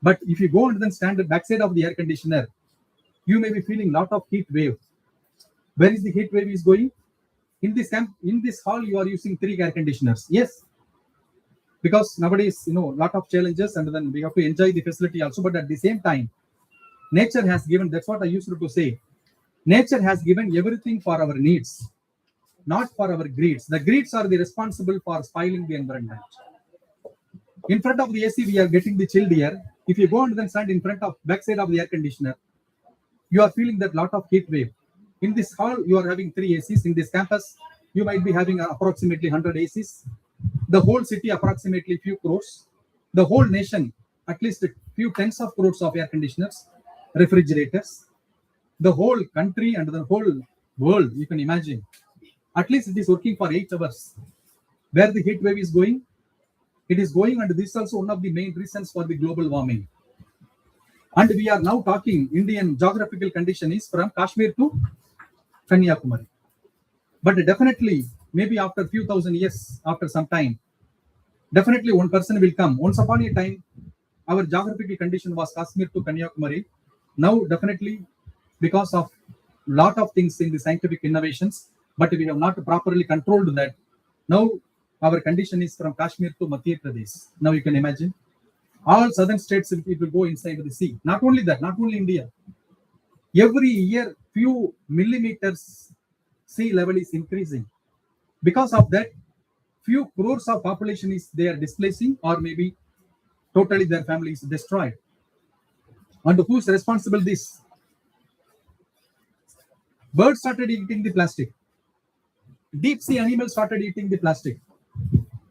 But if you go and then stand at the backside of the air conditioner, you may be feeling lot of heat wave. Where is the heat wave is going? In this hall, you are using 3 air conditioners. Yes, because nowadays, lot of challenges, and then we have to enjoy the facility also. But at the same time, nature has given. That's what I used to say. Nature has given everything for our needs, not for our greeds. The greeds are the responsible for spoiling the environment. In front of the AC, we are getting the chilled air. If you go and then stand in front of backside of the air conditioner, you are feeling that lot of heat wave. In this hall, you are having 3 ACs. In this campus, you might be having approximately 100 ACs. The whole city approximately few crores. The whole nation at least a few tens of crores of air conditioners, refrigerators. The whole country and the whole world, you can imagine. At least it is working for 8 hours. Where the heat wave is going, it is going, and this is also one of the main reasons for the global warming. And we are now talking Indian geographical condition is from Kashmir to Kanyakumari. But definitely, maybe after a few thousand years, after some time, definitely one person will come. Once upon a time, our geographical condition was Kashmir to Kanyakumari. Now, definitely, because of lot of things in the scientific innovations, but we have not properly controlled that. Now, our condition is from Kashmir to Madhya Pradesh. Now, you can imagine. All southern states, it will go inside the sea. Not only that, not only India. Every year, few millimeters sea level is increasing. Because of that, few crores of population is they are displacing, or maybe totally their family is destroyed. And who is responsible this? Birds started eating the plastic. Deep sea animals started eating the plastic.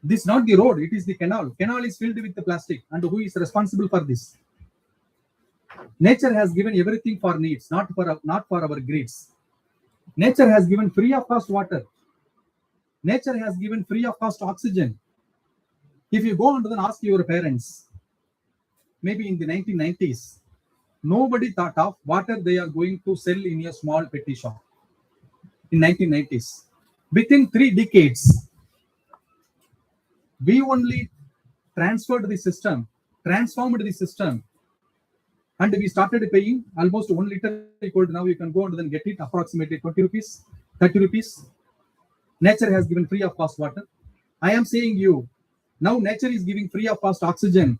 This is not the road, it is the canal. Canal is filled with the plastic. And who is responsible for this? Nature has given everything for needs, not for our greeds. Nature has given free of cost water. Nature has given free of cost oxygen. If you go and then ask your parents, maybe in the 1990s, nobody thought of water they are going to sell in a small petty shop. In 1990s, within 3 decades, we only transformed the system, and we started paying almost 1 liter equal to now you can go and then get it approximately 20 rupees, 30 rupees. Nature has given free of cost water. I am saying you, now nature is giving free of cost oxygen.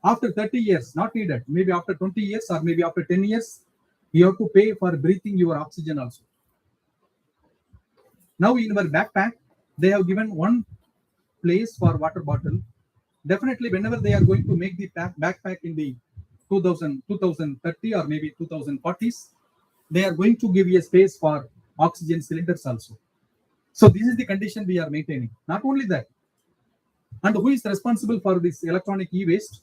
After 30 years, not needed, maybe after 20 years or maybe after 10 years, you have to pay for breathing your oxygen also. Now in our backpack, they have given one place for water bottle. Definitely whenever they are going to make the backpack in the 2030 or maybe 2040s, they are going to give you a space for oxygen cylinders also. So this is the condition we are maintaining. Not only that, and who is responsible for this electronic e-waste?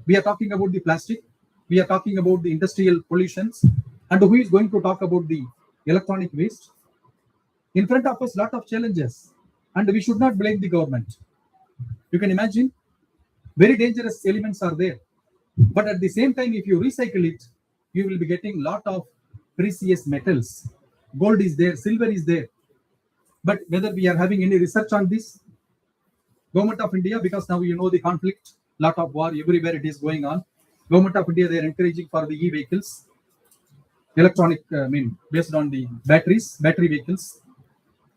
We are talking about the plastic. We are talking about the industrial pollutions. And who is going to talk about the electronic waste? In front of us, lot of challenges. And we should not blame the government. You can imagine, very dangerous elements are there. But at the same time, if you recycle it, you will be getting lot of precious metals. Gold is there, silver is there. But whether we are having any research on this, Government of India, because now you know the conflict, lot of war, everywhere it is going on. Government of India, they are encouraging for the e-vehicles, electronic, based on the battery vehicles.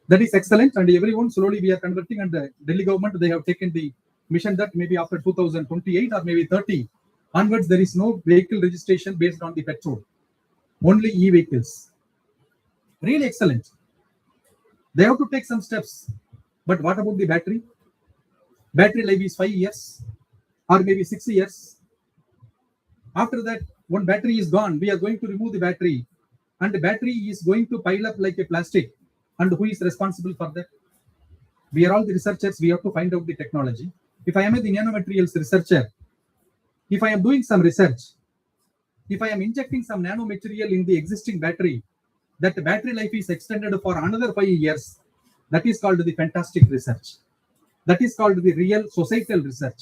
That is excellent, and everyone slowly we are converting, and the Delhi government, they have taken the mission that maybe after 2028 or maybe 30 onwards, there is no vehicle registration based on the petrol, only e-vehicles. Really excellent. They have to take some steps. But what about the battery? Battery life is 5 years or maybe 6 years. After that, when battery is gone, we are going to remove the battery, and the battery is going to pile up like a plastic. And who is responsible for that? We are all the researchers. We have to find out the technology. If I am a nanomaterials researcher, if I am doing some research, if I am injecting some nanomaterial in the existing battery, that the battery life is extended for another 5 years, that is called the fantastic research. That is called the real societal research.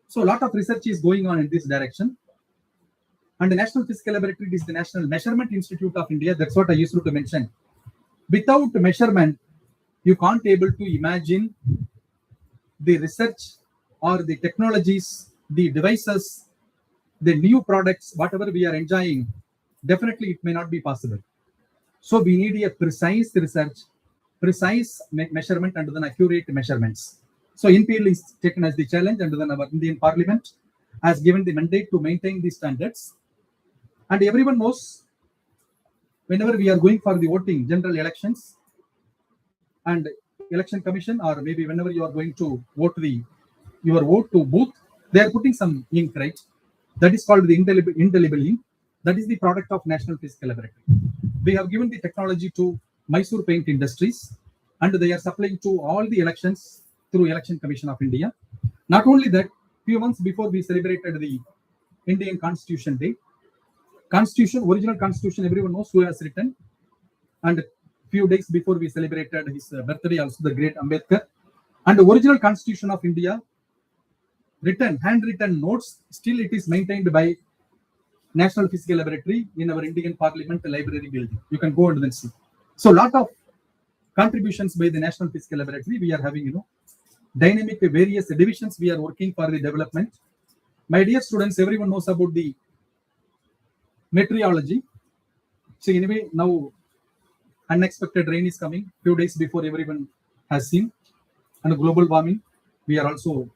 So a lot of research is going on in this direction. And the National Physical Laboratory is the National Measurement Institute of India. That's what I used to mention. Without measurement, you can't able to imagine the research or the technologies, the devices, the new products, whatever we are enjoying. Definitely it may not be possible. So we need a precise research, precise measurement, and then accurate measurements. So NPL is taken as the challenge, and then our Indian Parliament has given the mandate to maintain these standards. And everyone knows, whenever we are going for the voting, general elections, and election commission, or maybe whenever you are going to vote your vote to booth, they are putting some ink, right? That is called the indelible ink. That is the product of National Physical Laboratory. We have given the technology to Mysore Paint Industries. and they are supplying to all the elections through Election Commission of India. Not only that, few months before we celebrated the Indian Constitution Day, original Constitution, everyone knows who has written, and few days before we celebrated his birthday, also the great Ambedkar, and the original Constitution of India, handwritten notes, still it is maintained by National Physical Laboratory in our Indian Parliament Library building. You can go and then see. So, lot of contributions by the National Physical Laboratory. We are having, dynamic various divisions. We are working for the development. My dear students, everyone knows about the meteorology. So, anyway, now unexpected rain is coming. Few days before everyone has seen, and global warming. We are all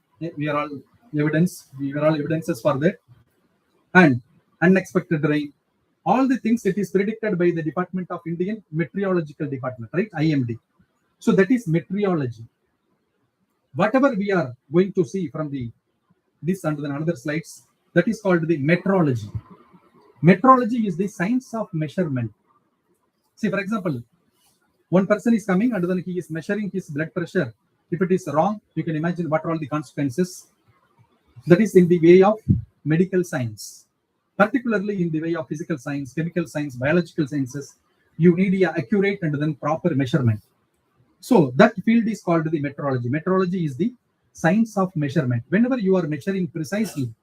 evidences for that, and unexpected rain. All the things it is predicted by the Department of Indian Meteorological Department, right? IMD. So that is meteorology. Whatever we are going to see from this and then another slides, that is called the meteorology. Meteorology is the science of measurement. See, for example, one person is coming and then he is measuring his blood pressure. If it is wrong, you can imagine what are all the consequences. That is in the way of medical science. Particularly in the way of physical science, chemical science, biological sciences, you need an accurate and then proper measurement. So that field is called the meteorology. Meteorology is the science of measurement. Whenever you are measuring precisely,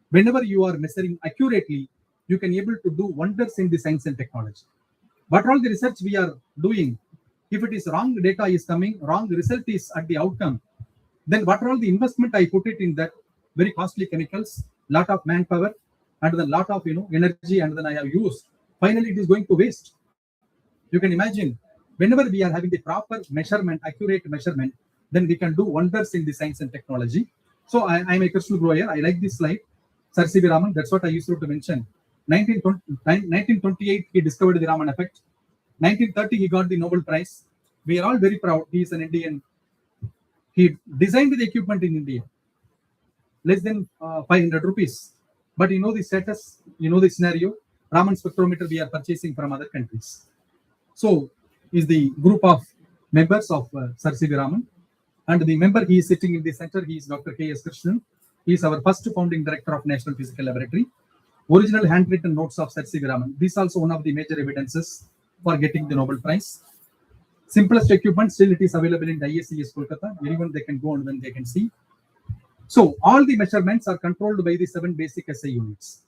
whenever you are measuring accurately, you can able to do wonders in the science and technology. But all the research we are doing, if it is wrong data is coming, wrong result is at the outcome, then what are all the investment I put it in that very costly chemicals, lot of manpower, and then lot of energy, and then I have used. Finally, it is going to waste. You can imagine, whenever we are having the proper measurement, accurate measurement, then we can do wonders in the science and technology. So I am a crystal grower. I like this slide. Sir C.V. Raman, that's what I used to mention. 1928, he discovered the Raman effect. 1930, he got the Nobel Prize. We are all very proud. He is an Indian. He designed the equipment in India. Less than 500 rupees. But you know the status, you know the scenario. Raman spectrometer we are purchasing from other countries. So is the group of members of Sir C.V. Raman. And the member he is sitting in the center, he is Dr. K.S. Krishnan. He is our first founding director of National Physical Laboratory. Original handwritten notes of Sir C.V. Raman. This is also one of the major evidences for getting the Nobel Prize. Simplest equipment, still it is available in the ISCS Kolkata. Anyone they can go and then they can see. So all the measurements are controlled by the 7 basic SI units.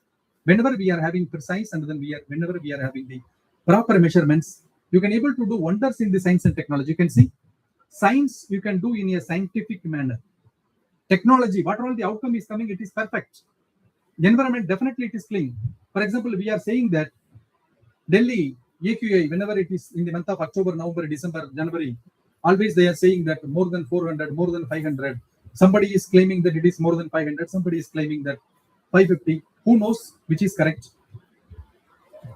Whenever we are having precise and then whenever we are having the proper measurements, you can able to do wonders in the science and technology. You can see science you can do in a scientific manner. Technology, what all the outcome is coming, it is perfect. Environment, definitely it is clean. For example, we are saying that Delhi AQI, whenever it is in the month of October, November, December, January, always they are saying that more than 400, more than 500. Somebody is claiming that it is more than 500. Somebody is claiming that 550. Who knows which is correct?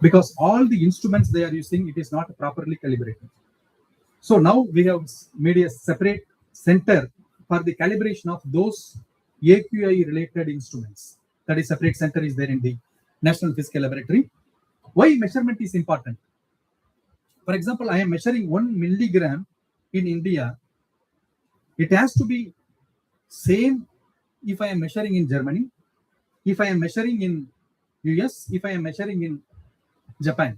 Because all the instruments they are using, it is not properly calibrated. So now we have made a separate center for the calibration of those AQI related instruments. That is separate center is there in the National Physical Laboratory. Why measurement is important? For example, I am measuring 1 milligram in India. It has to be same if I am measuring in Germany, if I am measuring in US, if I am measuring in Japan.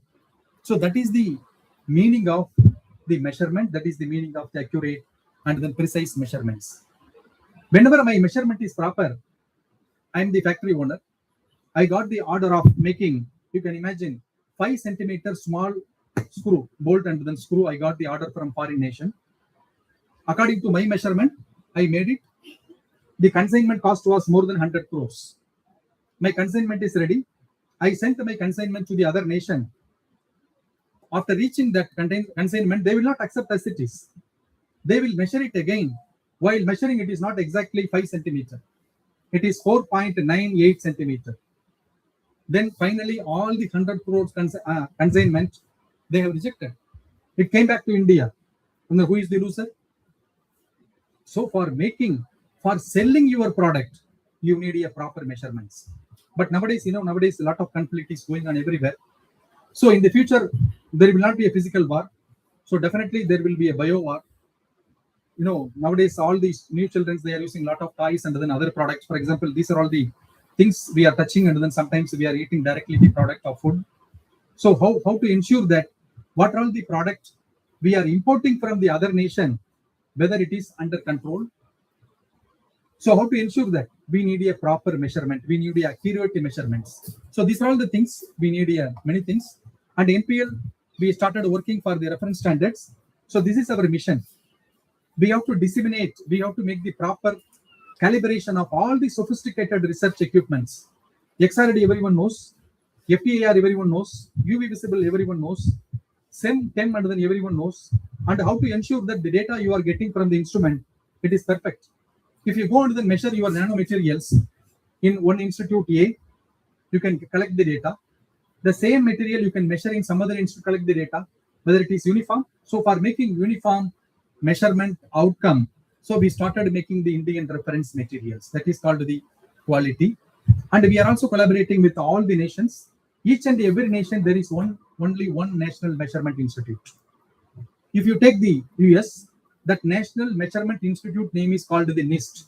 So that is the meaning of the measurement. That is the meaning of the accurate and then precise measurements. Whenever my measurement is proper, I am the factory owner. I got the order of making, you can imagine, 5 centimeter small screw, bolt and then screw. I got the order from foreign nation. According to my measurement, I made it. The consignment cost was more than 100 crores. My consignment is ready. I sent my consignment to the other nation. After reaching that consignment, they will not accept as it is. They will measure it again. While measuring, it is not exactly 5 centimeter. It is 4.98 centimeter. Then finally, all the 100 crores consignment, they have rejected. It came back to India. And who is the loser? So for selling your product, you need a proper measurements. But nowadays, a lot of conflict is going on everywhere. So in the future, there will not be a physical war. So definitely there will be a bio war. nowadays all these new children, they are using a lot of toys and then other products. For example, these are all the things we are touching, and then sometimes we are eating directly the product of food. So how to ensure that what are all the products we are importing from the other nation, whether it is under control. So how to ensure that we need a proper measurement, we need a accurate measurements. So these are all the things we need, many things. And NPL, we started working for the reference standards. So this is our mission. We have to disseminate, we have to make the proper calibration of all the sophisticated research equipments. XRD everyone knows, FTIR everyone knows, UV visible everyone knows, SEM, TEM and then everyone knows, and how to ensure that the data you are getting from the instrument, it is perfect. If you go and then measure your nanomaterials in one institute A, you can collect the data. The same material you can measure in some other institute, collect the data, whether it is uniform. So for making uniform measurement outcome, so we started making the Indian reference materials. That is called the quality. And we are also collaborating with all the nations. Each and every nation, there is only one national measurement institute. If you take the US, that National Measurement Institute name is called the NIST,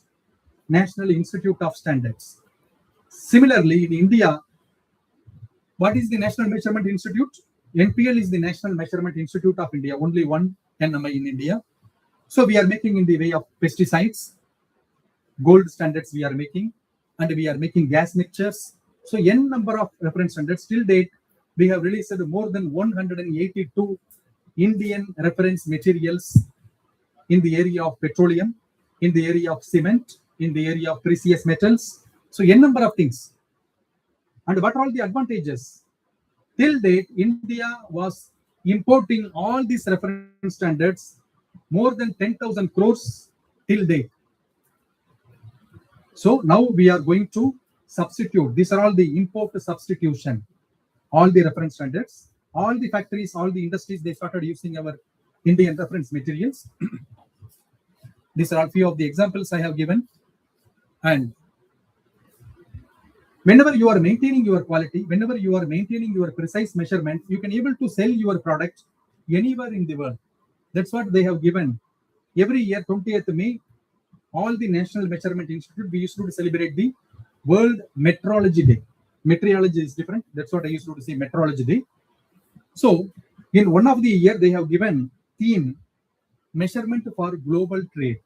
National Institute of Standards. Similarly, in India, what is the National Measurement Institute? NPL is the National Measurement Institute of India, only one NMI in India. So we are making in the way of pesticides, gold standards we are making, and we are making gas mixtures. So N number of reference standards. Till date, we have released more than 182 Indian reference materials in the area of petroleum, in the area of cement, in the area of precious metals. So N number of things. And what are all the advantages? Till date, India was importing all these reference standards, more than 10,000 crores till date. So now we are going to substitute. These are all the import substitution. All the reference standards, all the factories, all the industries, they started using our Indian reference materials. These are a few of the examples I have given. And whenever you are maintaining your quality, whenever you are maintaining your precise measurement, you can able to sell your product anywhere in the world. That's what they have given. Every year, 20th May, all the National Measurement Institute, we used to celebrate the World Metrology Day. Meteorology is different. That's what I used to say, Metrology Day. So, in one of the year, they have given theme, measurement for global trade.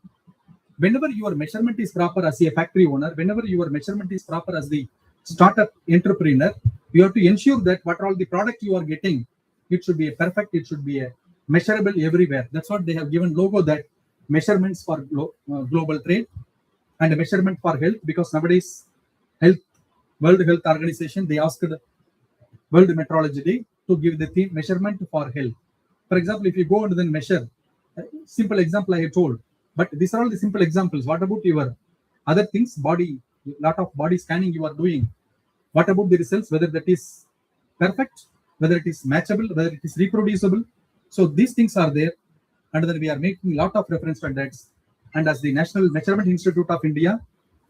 Whenever your measurement is proper as a factory owner, whenever your measurement is proper as the startup entrepreneur, you have to ensure that what all the product you are getting, it should be a perfect, it should be a measurable everywhere. That's what they have given logo, that measurements for global trade and measurement for health, because nowadays World Health Organization, they asked the World Metrology Day to give the theme measurement for health. For example, if you go and then measure, simple example I have told, but these are all the simple examples. What about your other things? Body, lot of body scanning you are doing. What about the results? Whether that is perfect, whether it is matchable, whether it is reproducible. So these things are there, and then we are making a lot of reference standards. And as the National Measurement Institute of India,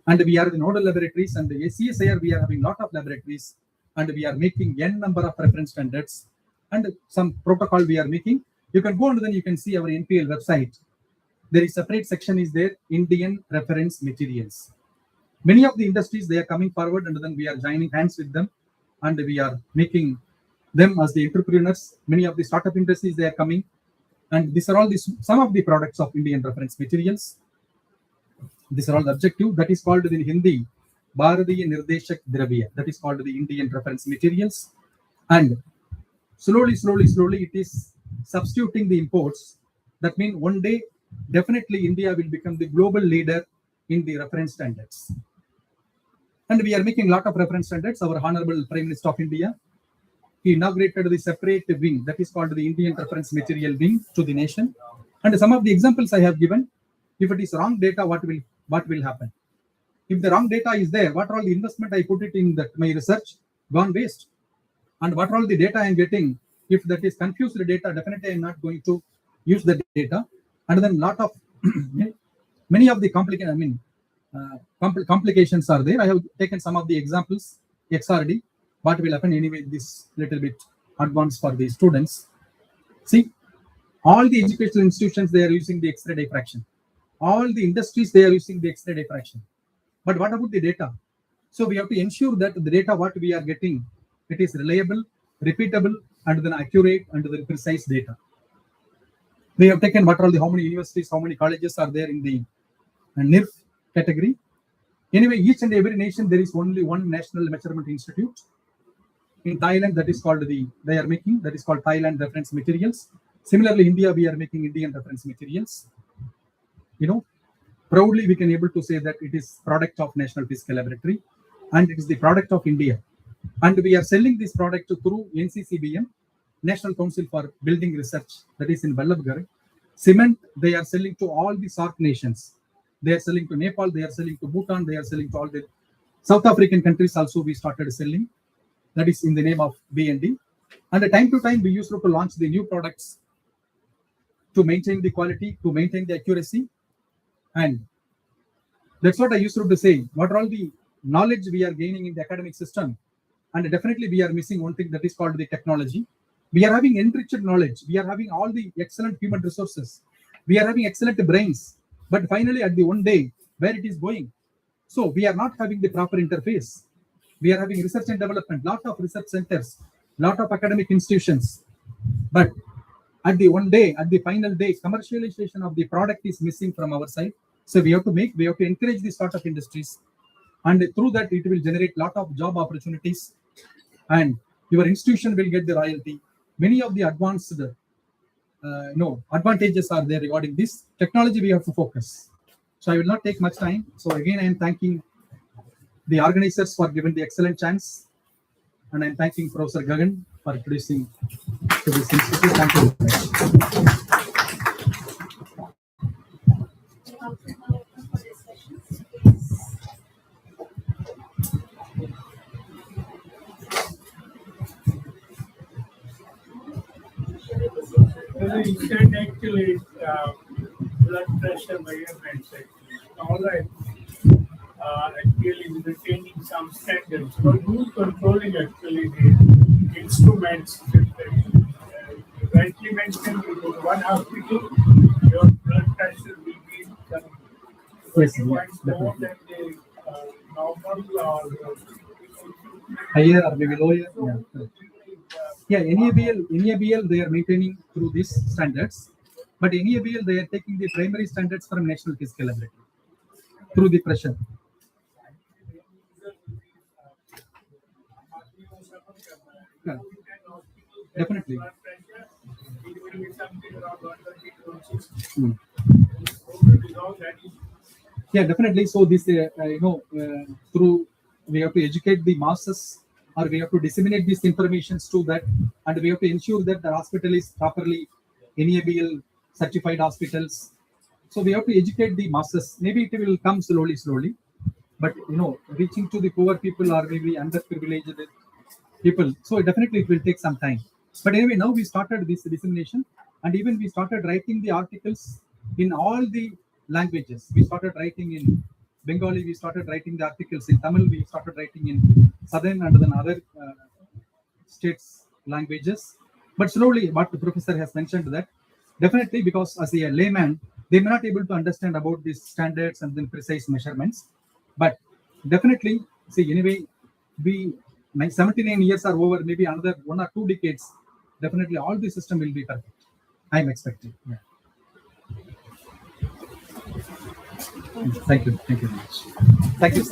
and we are the nodal laboratories, and the CSIR, we are having a lot of laboratories, and we are making N number of reference standards, and some protocol we are making. You can go and then you can see our NPL website. There is separate section is there, Indian reference materials. Many of the industries, they are coming forward, and then we are joining hands with them, and we are making them as the entrepreneurs. Many of the startup industries, they are coming, and these are all some of the products of Indian reference materials. These are all the objective. That is called in Hindi, Bharatiya Nirdeshak Dravya. That is called the Indian reference materials. And slowly, it is substituting the imports. That means one day, definitely India will become the global leader in the reference standards. And we are making a lot of reference standards. Our Honorable Prime Minister of India, he inaugurated the separate wing, that is called the Indian Reference Material Wing, to the nation. And some of the examples I have given, if it is wrong data, what will happen? If the wrong data is there, what all the investment I put it in that my research gone waste? And what all the data I am getting, if that is confused data, definitely I am not going to use the data. And then lot of many of the complications are there. I have taken some of the examples. XRD, what will happen anyway? This little bit advanced for the students. See, all the educational institutions, they are using the X-ray diffraction. all the industries, they are using the X-ray diffraction. But what about the data? So we have to ensure that the data what we are getting, it is reliable, repeatable, and then accurate and then precise data. We have taken what are how many universities, how many colleges are there in the NIRF category. Anyway, each and every nation, there is only one national measurement institute. In Thailand, that is called that is called Thailand reference materials. Similarly, India, we are making Indian reference materials. Proudly we can able to say that it is product of National Physical Laboratory and it is the product of India. And we are selling this product through NCCBM, National Council for Building Research, that is in Vallabhgarh. Cement, they are selling to all the SAARC nations. They are selling to Nepal, they are selling to Bhutan, they are selling to all the South African countries also we started selling. That is in the name of B&D. And time to time, we used to launch the new products to maintain the quality, to maintain the accuracy. And that's what I used to say. What are all the knowledge we are gaining in the academic system? And definitely we are missing one thing that is called the technology. We are having enriched knowledge. We are having all the excellent human resources. We are having excellent brains. But finally, at the one day, where it is going? So we are not having the proper interface. We are having research and development, lot of research centers, lot of academic institutions. But at the one day, at the final day, commercialization of the product is missing from our side. So we have to encourage the startup industries. And through that, it will generate lot of job opportunities. And your institution will get the royalty. Many of the advanced advantages are there regarding this. Technology, we have to focus. So I will not take much time. So again, I am thanking the organizers for giving the excellent chance. And I'm thanking Professor Gagan for introducing to this institute. Thank you very much. You said actually blood pressure measurements actually. All right. Actually retaining some standards. But who's controlling actually the instruments? Rightly mentioned, you go to one hospital, your blood pressure will be 20 points more than the normal or higher or maybe lower. Yeah, NABL, they are maintaining through these standards. But NABL, they are taking the primary standards from National Physical Laboratory through the pressure. Yeah, definitely. Yeah, definitely. So this, through we have to educate the masses, or we have to disseminate these informations to that, and we have to ensure that the hospital is properly NABL certified hospitals. So we have to educate the masses. Maybe it will come slowly, but reaching to the poor people or maybe underprivileged people. So definitely it will take some time. But anyway, now we started this dissemination, and even we started writing the articles in all the languages. We started writing in Bengali, we started writing the articles in Tamil, we started writing in Southern and then other states' languages. But slowly, what the professor has mentioned that definitely, because as a layman, they may not able to understand about these standards and then precise measurements. But definitely, see, anyway, my 79 years are over, maybe another 1 or 2 decades, definitely all the system will be perfect. I'm expecting. Yeah. Thank you very much. Thank you.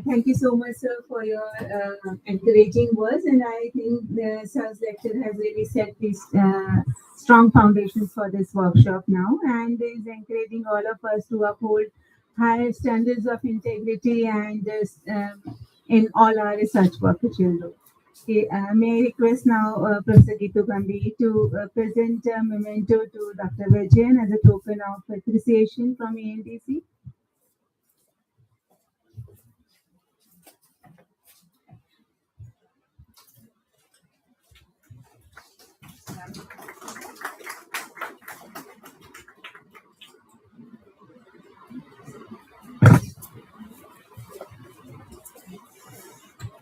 Thank you so much, sir, for your encouraging words. And I think the sir's lecture has really set these strong foundations for this workshop now, and is encouraging all of us to uphold higher standards of integrity and in all our research work which we'll do. Okay, may I request now Professor Gitu Gambhir to present a memento to Dr. Vijayan as a token of appreciation from ANDC.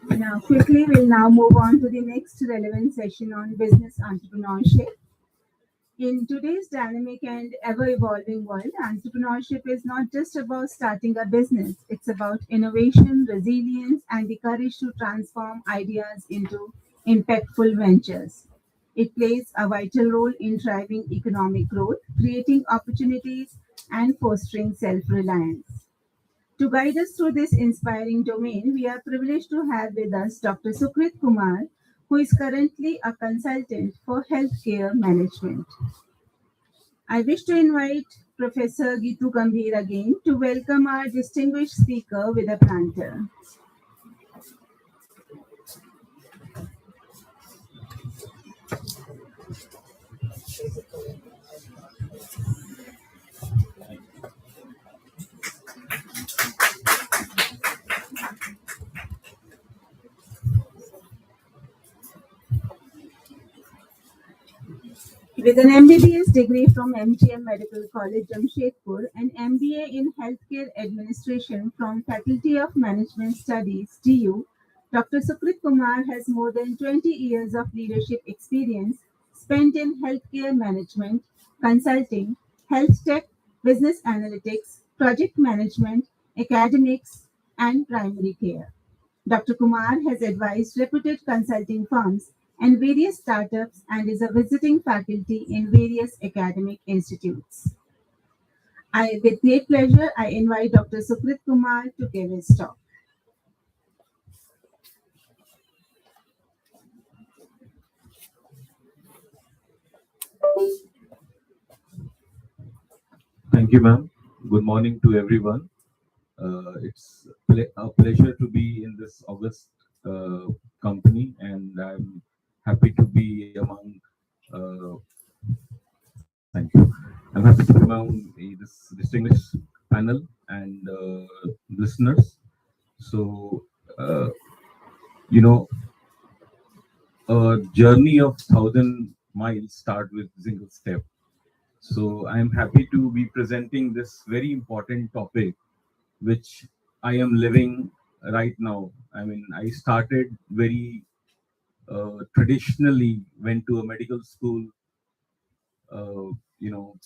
Now, we'll now move on to the next relevant session on business entrepreneurship. In today's dynamic and ever evolving world, entrepreneurship is not just about starting a business, it's about innovation, resilience, and the courage to transform ideas into impactful ventures. It plays a vital role in driving economic growth, creating opportunities, and fostering self reliance. To guide us through this inspiring domain, we are privileged to have with us Dr. Sukrit Kumar, who is currently a consultant for healthcare management. I wish to invite Professor Gitu Gambhir again to welcome our distinguished speaker with a planter. With an MBBS degree from MGM Medical College, Jamshedpur, and MBA in Healthcare Administration from Faculty of Management Studies, DU, Dr. Sukrit Kumar has more than 20 years of leadership experience spent in healthcare management, consulting, health tech, business analytics, project management, academics, and primary care. Dr. Kumar has advised reputed consulting firms and various startups and is a visiting faculty in various academic institutes. With great pleasure, I invite Dr. Sukrit Kumar to give his talk. Thank you, ma'am. Good morning to everyone. It's a pleasure to be in this august company, and I'm happy to be among. Thank you. I'm happy to be among this distinguished panel and listeners. So, you know, a journey of 1,000 miles start with single step. So I'm happy to be presenting this very important topic, which I am living right now. I mean, I started very traditionally, went to a medical school, uh, you know,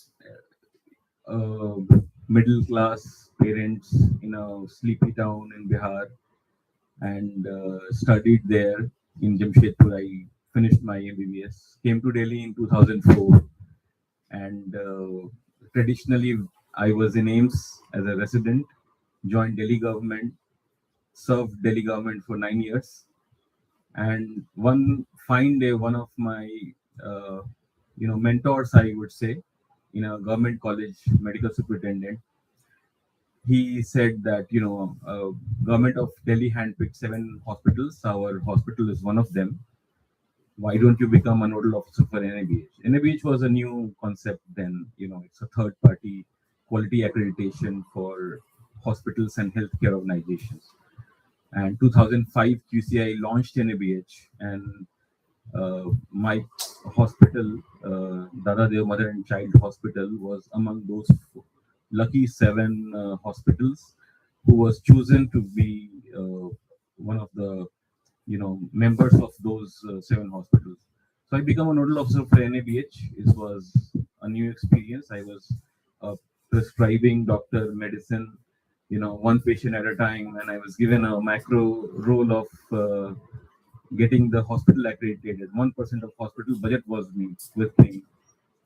middle class parents in a sleepy town in Bihar, and studied there in Jamshedpur. I finished my MBBS, came to Delhi in 2004, and traditionally I was in AIMS as a resident, joined Delhi government, served Delhi government for 9 years, and one fine day, one of my uh, mentors, I would say, in a government college medical superintendent, he said that government of Delhi handpicked 7 hospitals. Our hospital is one of them. Why don't you become a nodal officer for NABH? NABH was a new concept then. It's a third party quality accreditation for hospitals and healthcare organizations. And 2005 QCI launched NABH, and my hospital, Dada Dev Mother and Child Hospital, was among those lucky 7 hospitals who was chosen to be one of the members of those 7 hospitals. So I became a nodal officer for NABH. It was a new experience. I was prescribing doctor medicine, one patient at a time, and I was given a macro role of getting the hospital accredited. 1% of hospital budget was with me.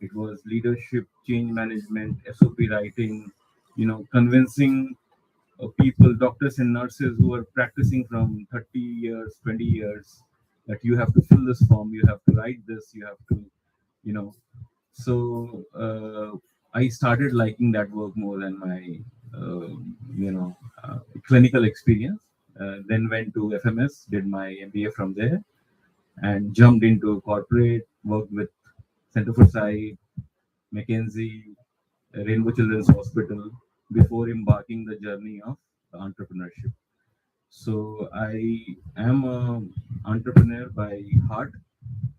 It was leadership, change management, SOP writing, convincing people, doctors and nurses who are practicing from 30 years, 20 years, that you have to fill this form, you have to write this, you have to, you know. So I started liking that work more than my, clinical experience. Then went to FMS, did my MBA from there, and jumped into corporate, worked with Center for Sight, McKinsey, Rainbow Children's Hospital, before embarking the journey of entrepreneurship. So I am an entrepreneur by heart,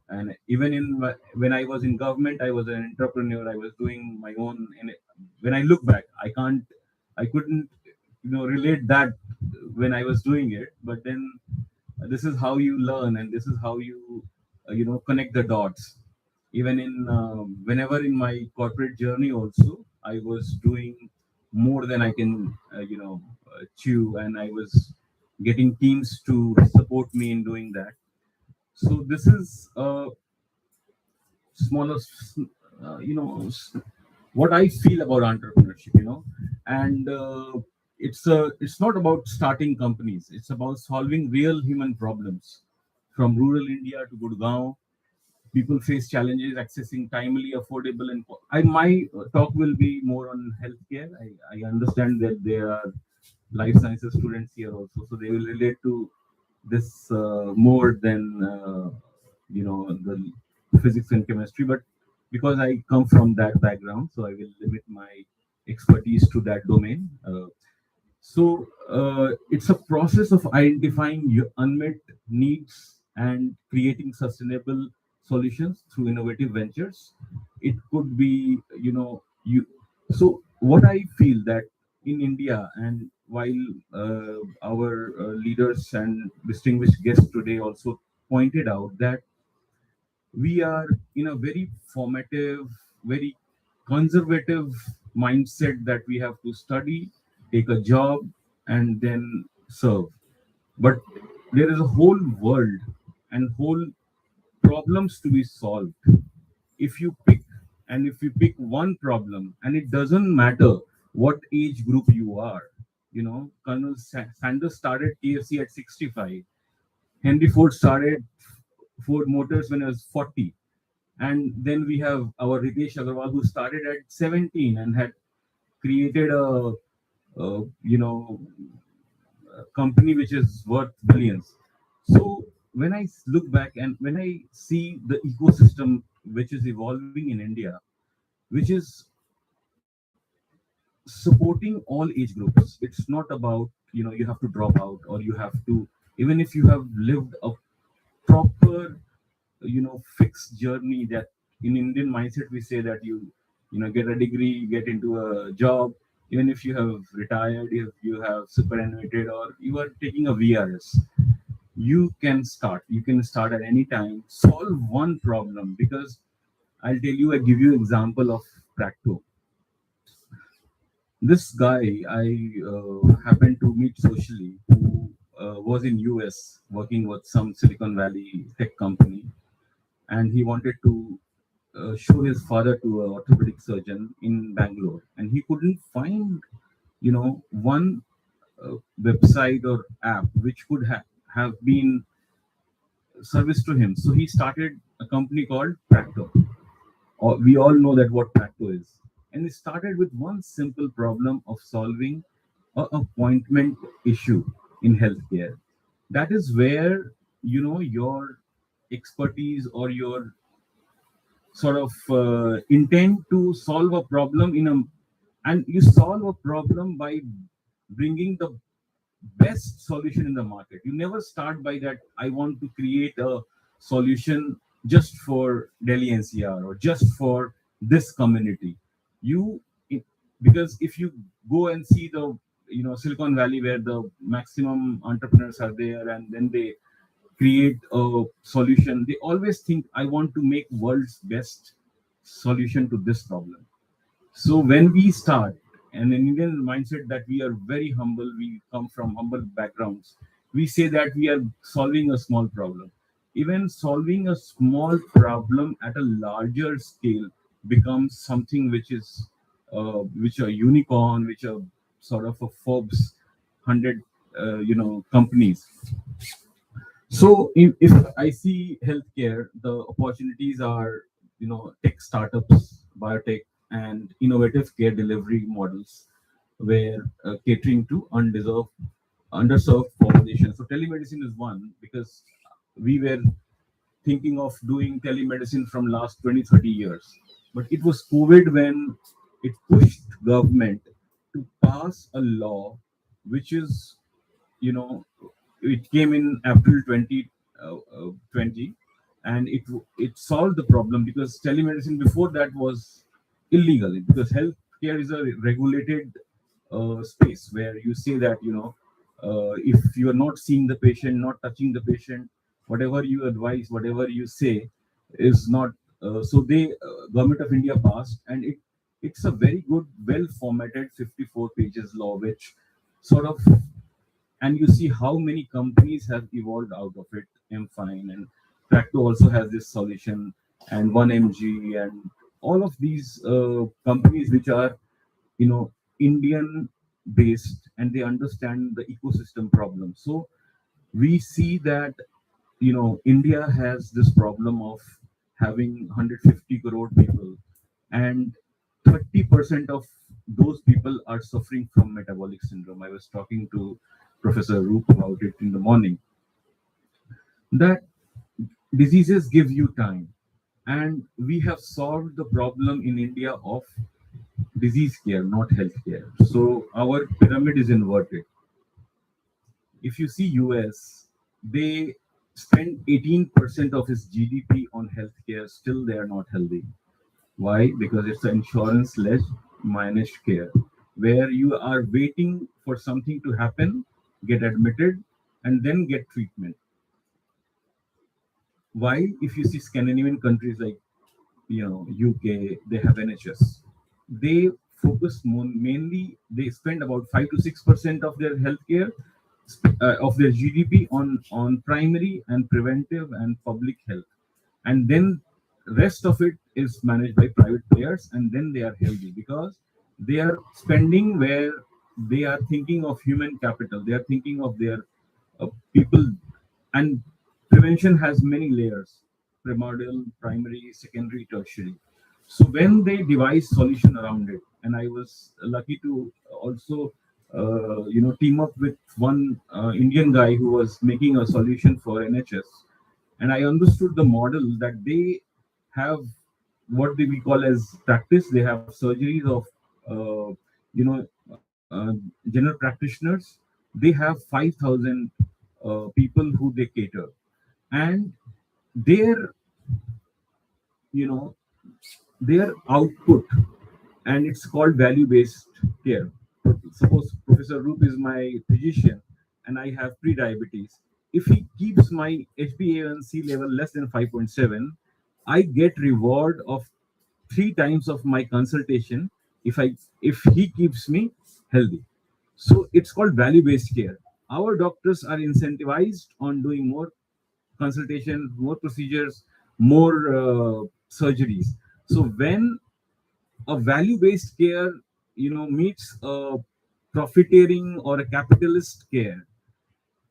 and even when I was in government, I was an entrepreneur. I was doing my own. And when I look back, I couldn't, relate that when I was doing it. But then this is how you learn, and this is how you, connect the dots Even in whenever in my corporate journey also, I was doing more than I can, chew, and I was getting teams to support me in doing that. So this is smaller, what I feel about entrepreneurship, and it's not about starting companies. It's about solving real human problems from rural India to Gurgaon. People face challenges accessing timely, affordable, and my talk will be more on healthcare. I understand that there are life sciences students here also, so they will relate to this more than the physics and chemistry. But because I come from that background, so I will limit my expertise to that domain. It's a process of identifying your unmet needs and creating sustainable solutions through innovative ventures. It could be, you. So what I feel that in India, and while our leaders and distinguished guests today also pointed out that we are in a very formative, very conservative mindset that we have to study, take a job, and then serve. But there is a whole world and whole problems to be solved. If you pick if you pick one problem, and it doesn't matter what age group you are, Colonel Sanders started KFC at 65. Henry Ford started Ford Motors when he was 40. And then we have our Ritesh Agarwal, who started at 17 and had created a a company which is worth billions. So when I look back and when I see the ecosystem which is evolving in India, which is supporting all age groups, it's not about you have to drop out, or you have to, even if you have lived a proper fixed journey, that in Indian mindset we say that you get a degree, get into a job, even if you have retired, if you have superannuated, or you are taking a VRS, you can start at any time, solve one problem. Because I give you example of Practo. This guy I happened to meet socially, who was in US working with some Silicon Valley tech company, and he wanted to show his father to an orthopedic surgeon in Bangalore, and he couldn't find, one website or app which could have been service to him. So he started a company called Practo. We all know that what Practo is, and it started with one simple problem of solving an appointment issue in healthcare. That is where your expertise or your sort of intent to solve a problem and you solve a problem by bringing the best solution in the market. You never start by that I want to create a solution just for Delhi NCR or just for this community. you it, because if you go and see the Silicon Valley, where the maximum entrepreneurs are there, and then they create a solution, they always think I want to make world's best solution to this problem. So when we start, and an Indian mindset that we are very humble, we come from humble backgrounds, we say that we are solving a small problem. Even solving a small problem at a larger scale becomes something which a unicorn, which a sort of a Forbes 100 companies. So if I see healthcare, the opportunities are tech startups, biotech, and innovative care delivery models, where catering to underserved population. So telemedicine is one, because we were thinking of doing telemedicine from last 20-30 years, but it was COVID when it pushed government to pass a law, which is you know it came in April 2020, and it solved the problem, because telemedicine before that was illegal, because healthcare is a regulated space where you say that if you are not seeing the patient, not touching the patient, whatever you advise, whatever you say is not So government of India passed, and it's a very good, well formatted 54 pages law, which sort of, and you see how many companies have evolved out of it. Fine, and Tracto also has this solution, and 1MG, and all of these companies which are, Indian based, and they understand the ecosystem problem. So we see that, India has this problem of having 150 crore people, and 30% of those people are suffering from metabolic syndrome. I was talking to Professor Roop about it in the morning, that diseases give you time, and we have solved the problem in India of disease care, not health care. So our pyramid is inverted. If you see US, they spend 18% of its GDP on healthcare, still they are not healthy. Why? Because it's an insurance-led managed care, where you are waiting for something to happen, get admitted, and then get treatment. While if you see Scandinavian countries like, UK, they have NHS. They focus mainly, they spend about 5 to 6% of their healthcare, of their GDP, on primary and preventive and public health, and then rest of it is managed by private players, and then they are healthy because they are spending where they are thinking of human capital, they are thinking of their people. And prevention has many layers: primordial, primary, secondary, tertiary. So when they devise solution around it, and I was lucky to also team up with one Indian guy who was making a solution for NHS, and I understood the model that they have, what we call as practice. They have surgeries of uh, you know general practitioners. They have 5,000 people who they cater, and their you know their output, and it's called value based care. Suppose Professor Roop is my physician and I have pre-diabetes. If he keeps my HbA1c level less than 5.7, I get reward of 3 times of my consultation if he keeps me healthy. So it's called value based care. Our doctors are incentivized on doing more consultation, more procedures, more surgeries. So when a value-based care, meets a profiteering or a capitalist care,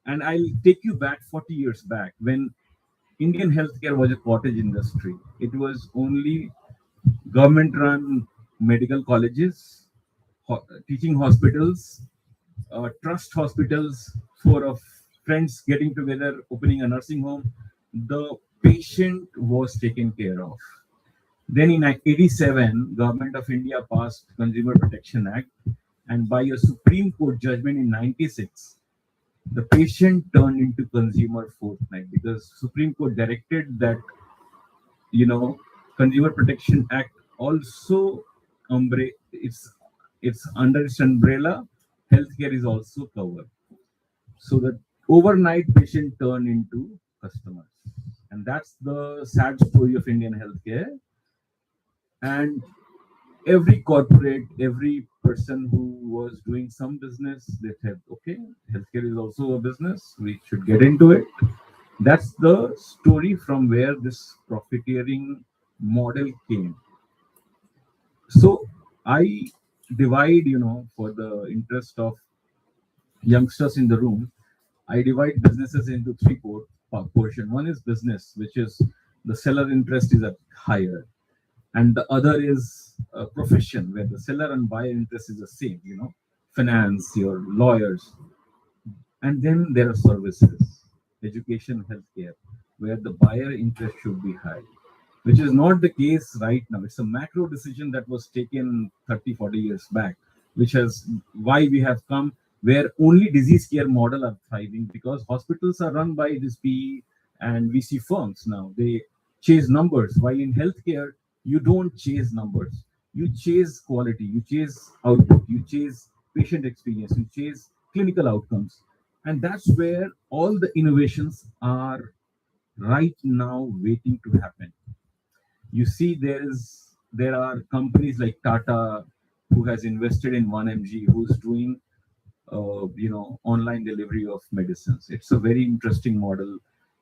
and I'll take you back 40 years back when Indian healthcare was a cottage industry. It was only government-run medical colleges, teaching hospitals, trust hospitals, four of friends getting together, opening a nursing home. The patient was taken care of. Then in 87, Government of India passed Consumer Protection Act, and by a Supreme Court judgment in 96, the patient turned into consumer fortnight, because Supreme Court directed that, Consumer Protection Act also it's under its umbrella, healthcare is also covered. So that overnight patient turned into customers. And that's the sad story of Indian healthcare. And every corporate, every person who was doing some business, they said, okay, healthcare is also a business, we should get into it. That's the story from where this profiteering model came. So I divide, for the interest of youngsters in the room, I divide businesses into three portion. One is business, which is the seller interest is at higher, and the other is a profession where the seller and buyer interest is the same, finance, your lawyers. And then there are services, education, healthcare, where the buyer interest should be high, which is not the case right now. It's a macro decision that was taken 30, 40 years back, which has why we have come where only disease care model are thriving, because hospitals are run by this PE and VC firms now. They chase numbers, while in healthcare, you don't chase numbers. You chase quality, you chase output, you chase patient experience, you chase clinical outcomes. And that's where all the innovations are right now waiting to happen. you see there are companies like Tata who has invested in 1mg, who's doing online delivery of medicines. It's a very interesting model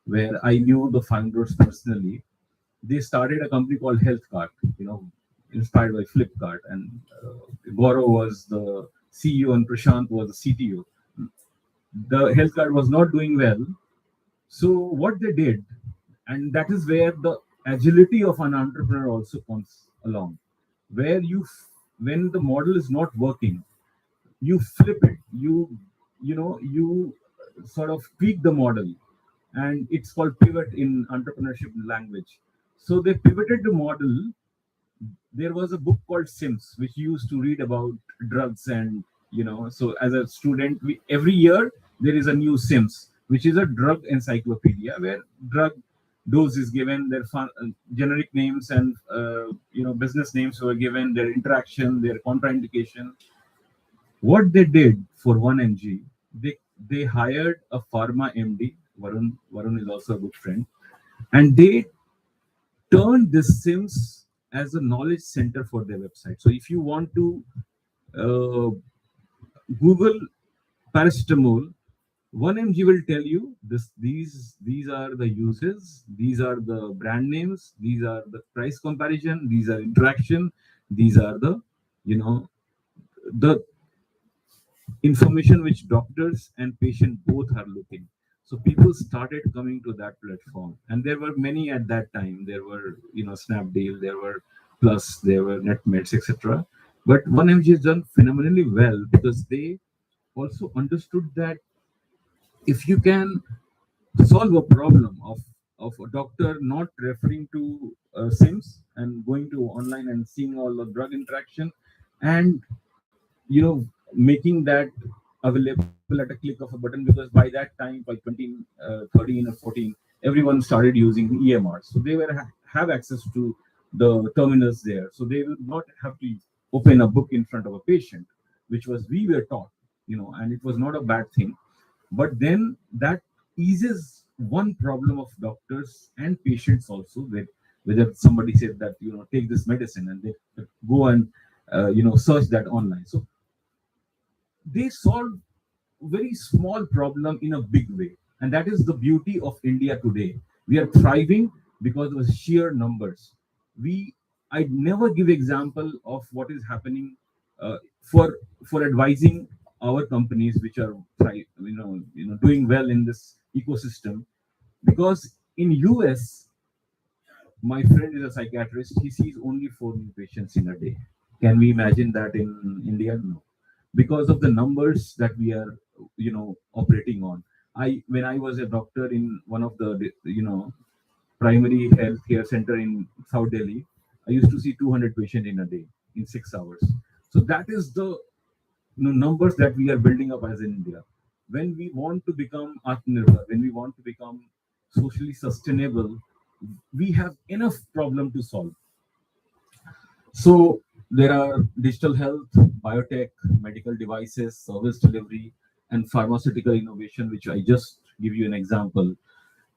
where I knew the founders personally. They started a company called HealthCart, inspired by Flipkart, and Gaurav was the CEO and Prashant was the CTO. The HealthCart was not doing well, so what they did, and that is where the agility of an entrepreneur also comes along, where when the model is not working, you flip it, you sort of tweak the model, and it's called pivot in entrepreneurship language. So they pivoted the model. There was a book called Sims which used to read about drugs, and so as a student, every year there is a new Sims, which is a drug encyclopedia where drug dose is given, their generic names and business names were given, their interaction, their contraindication. What they did for 1mg, they hired a pharma MD. Varun is also a good friend, and they turned this Sims as a knowledge center for their website. So if you want to Google paracetamol, 1mg will tell you these are the uses, these are the brand names, these are the price comparison, these are interaction, these are the the information which doctors and patient both are looking. So people started coming to that platform, and there were many at that time. There were Snapdeal, there were Plus, there were NetMeds, etc. But 1mg has done phenomenally well because they also understood that if you can solve a problem of a doctor not referring to Sims and going to online and seeing all the drug interaction, and making that available at a click of a button, because by that time, by 2013 or 14, everyone started using EMRs, so they have access to the terminals there, so they will not have to open a book in front of a patient, which was we were taught, and it was not a bad thing. But then that eases one problem of doctors and patients also, that whether somebody said that take this medicine, and they go and search that online. So they solve very small problem in a big way, and that is the beauty of India today. We are thriving because of sheer numbers. I never give example of what is happening for advising our companies which are doing well in this ecosystem, because in US, my friend is a psychiatrist, he sees only 4 new patients in a day. Can we imagine that in India? No, because of the numbers that we are operating on. When I was a doctor in one of the primary health care center in South Delhi, I used to see 200 patients in a day in 6 hours. So that is the numbers that we are building up as in India. When we want to become Atmanirbhar, when we want to become socially sustainable, we have enough problem to solve. So there are digital health, biotech, medical devices, service delivery, and pharmaceutical innovation, which I just give you an example.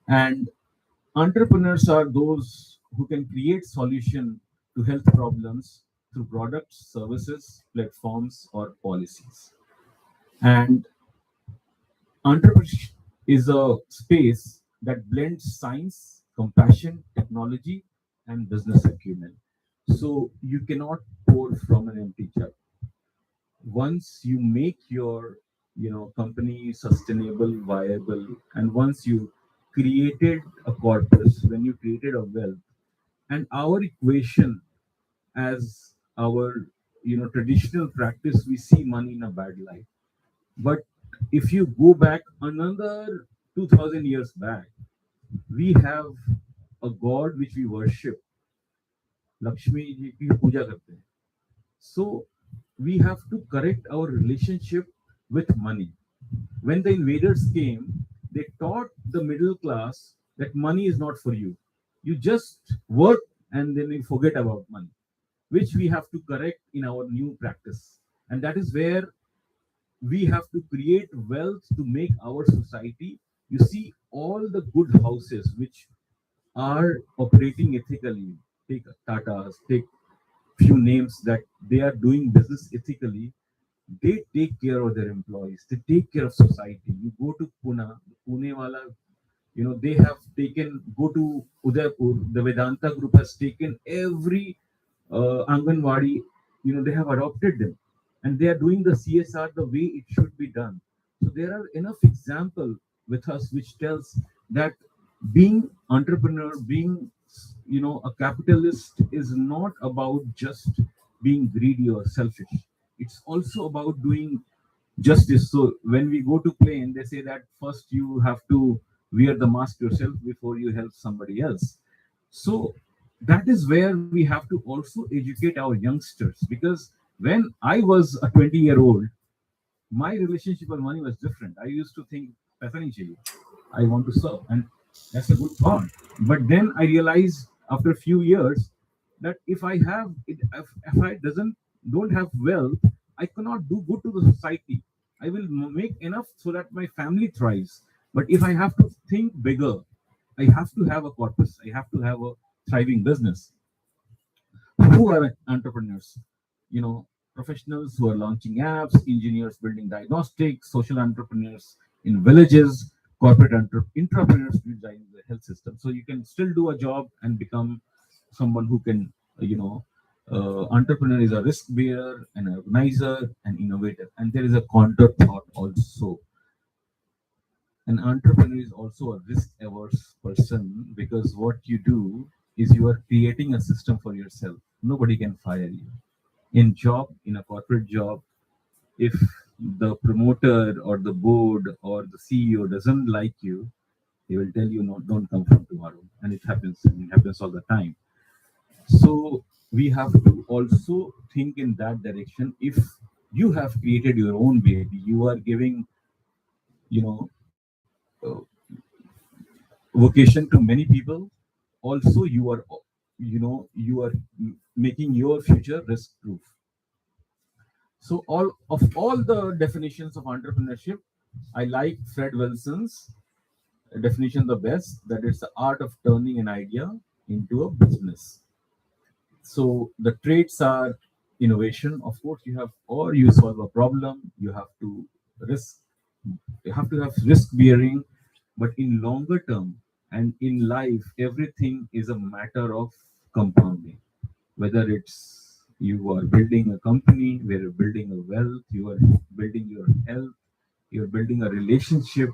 And entrepreneurs are those who can create solution to health problems through products, services, platforms, or policies. And entrepreneurship is a space that blends science, compassion, technology, and business acumen. So you cannot pour from an empty jug. Once you make your company sustainable, viable, and once you created a corpus, when you created a wealth, and our equation as our traditional practice, we see money in a bad light. But if you go back another 2000 years back, we have a god which we worship, Lakshmi ji ki puja karte hain. So we have to correct our relationship with money. When the invaders came, they taught the middle class that money is not for you. You just work and then you forget about money, which we have to correct in our new practice. And that is where we have to create wealth to make our society. You see, all the good houses which are operating ethically, take Tata's, take few names that they are doing business ethically. They take care of their employees. They take care of society. You go to Pune wala, they have taken, go to Udaipur, the Vedanta group has taken every Anganwadi, they have adopted them and they are doing the CSR the way it should be done. So there are enough example with us which tells that being entrepreneur, being, a capitalist is not about just being greedy or selfish. It's also about doing justice. So when we go to plane, they say that first you have to wear the mask yourself before you help somebody else. So that is where we have to also educate our youngsters, because when I was a 20-year-old, my relationship with money was different. I used to think, "Paisa nahi chahiye. I want to serve," and that's a good thought. But then I realized after a few years that if I have it, if I don't have wealth, I cannot do good to the society. I will make enough so that my family thrives. But if I have to think bigger, I have to have a corpus. I have to have a thriving business. Who are entrepreneurs? Professionals who are launching apps, engineers building diagnostics, social entrepreneurs in villages, corporate entrepreneurs to design the health system. So you can still do a job and become someone who can, entrepreneur is a risk bearer, an organizer, an innovator. And there is a counter thought also. An entrepreneur is also a risk averse person, because what you do is you are creating a system for yourself. Nobody can fire you. In a corporate job, if the promoter or the board or the CEO doesn't like you, he will tell you, no, don't come from tomorrow. And it happens all the time. So we have to also think in that direction. If you have created your own baby, you are giving, you know, vocation to many people. Also, you are making your future risk proof. So all the definitions of entrepreneurship, I like Fred Wilson's definition the best, that it's the art of turning an idea into a business. So the traits are innovation, of course, you solve a problem, risk you have to have risk bearing, but in longer term and in life, everything is a matter of compounding. Whether it's you are building a company, where you're building a wealth, you are building your health, you're building a relationship,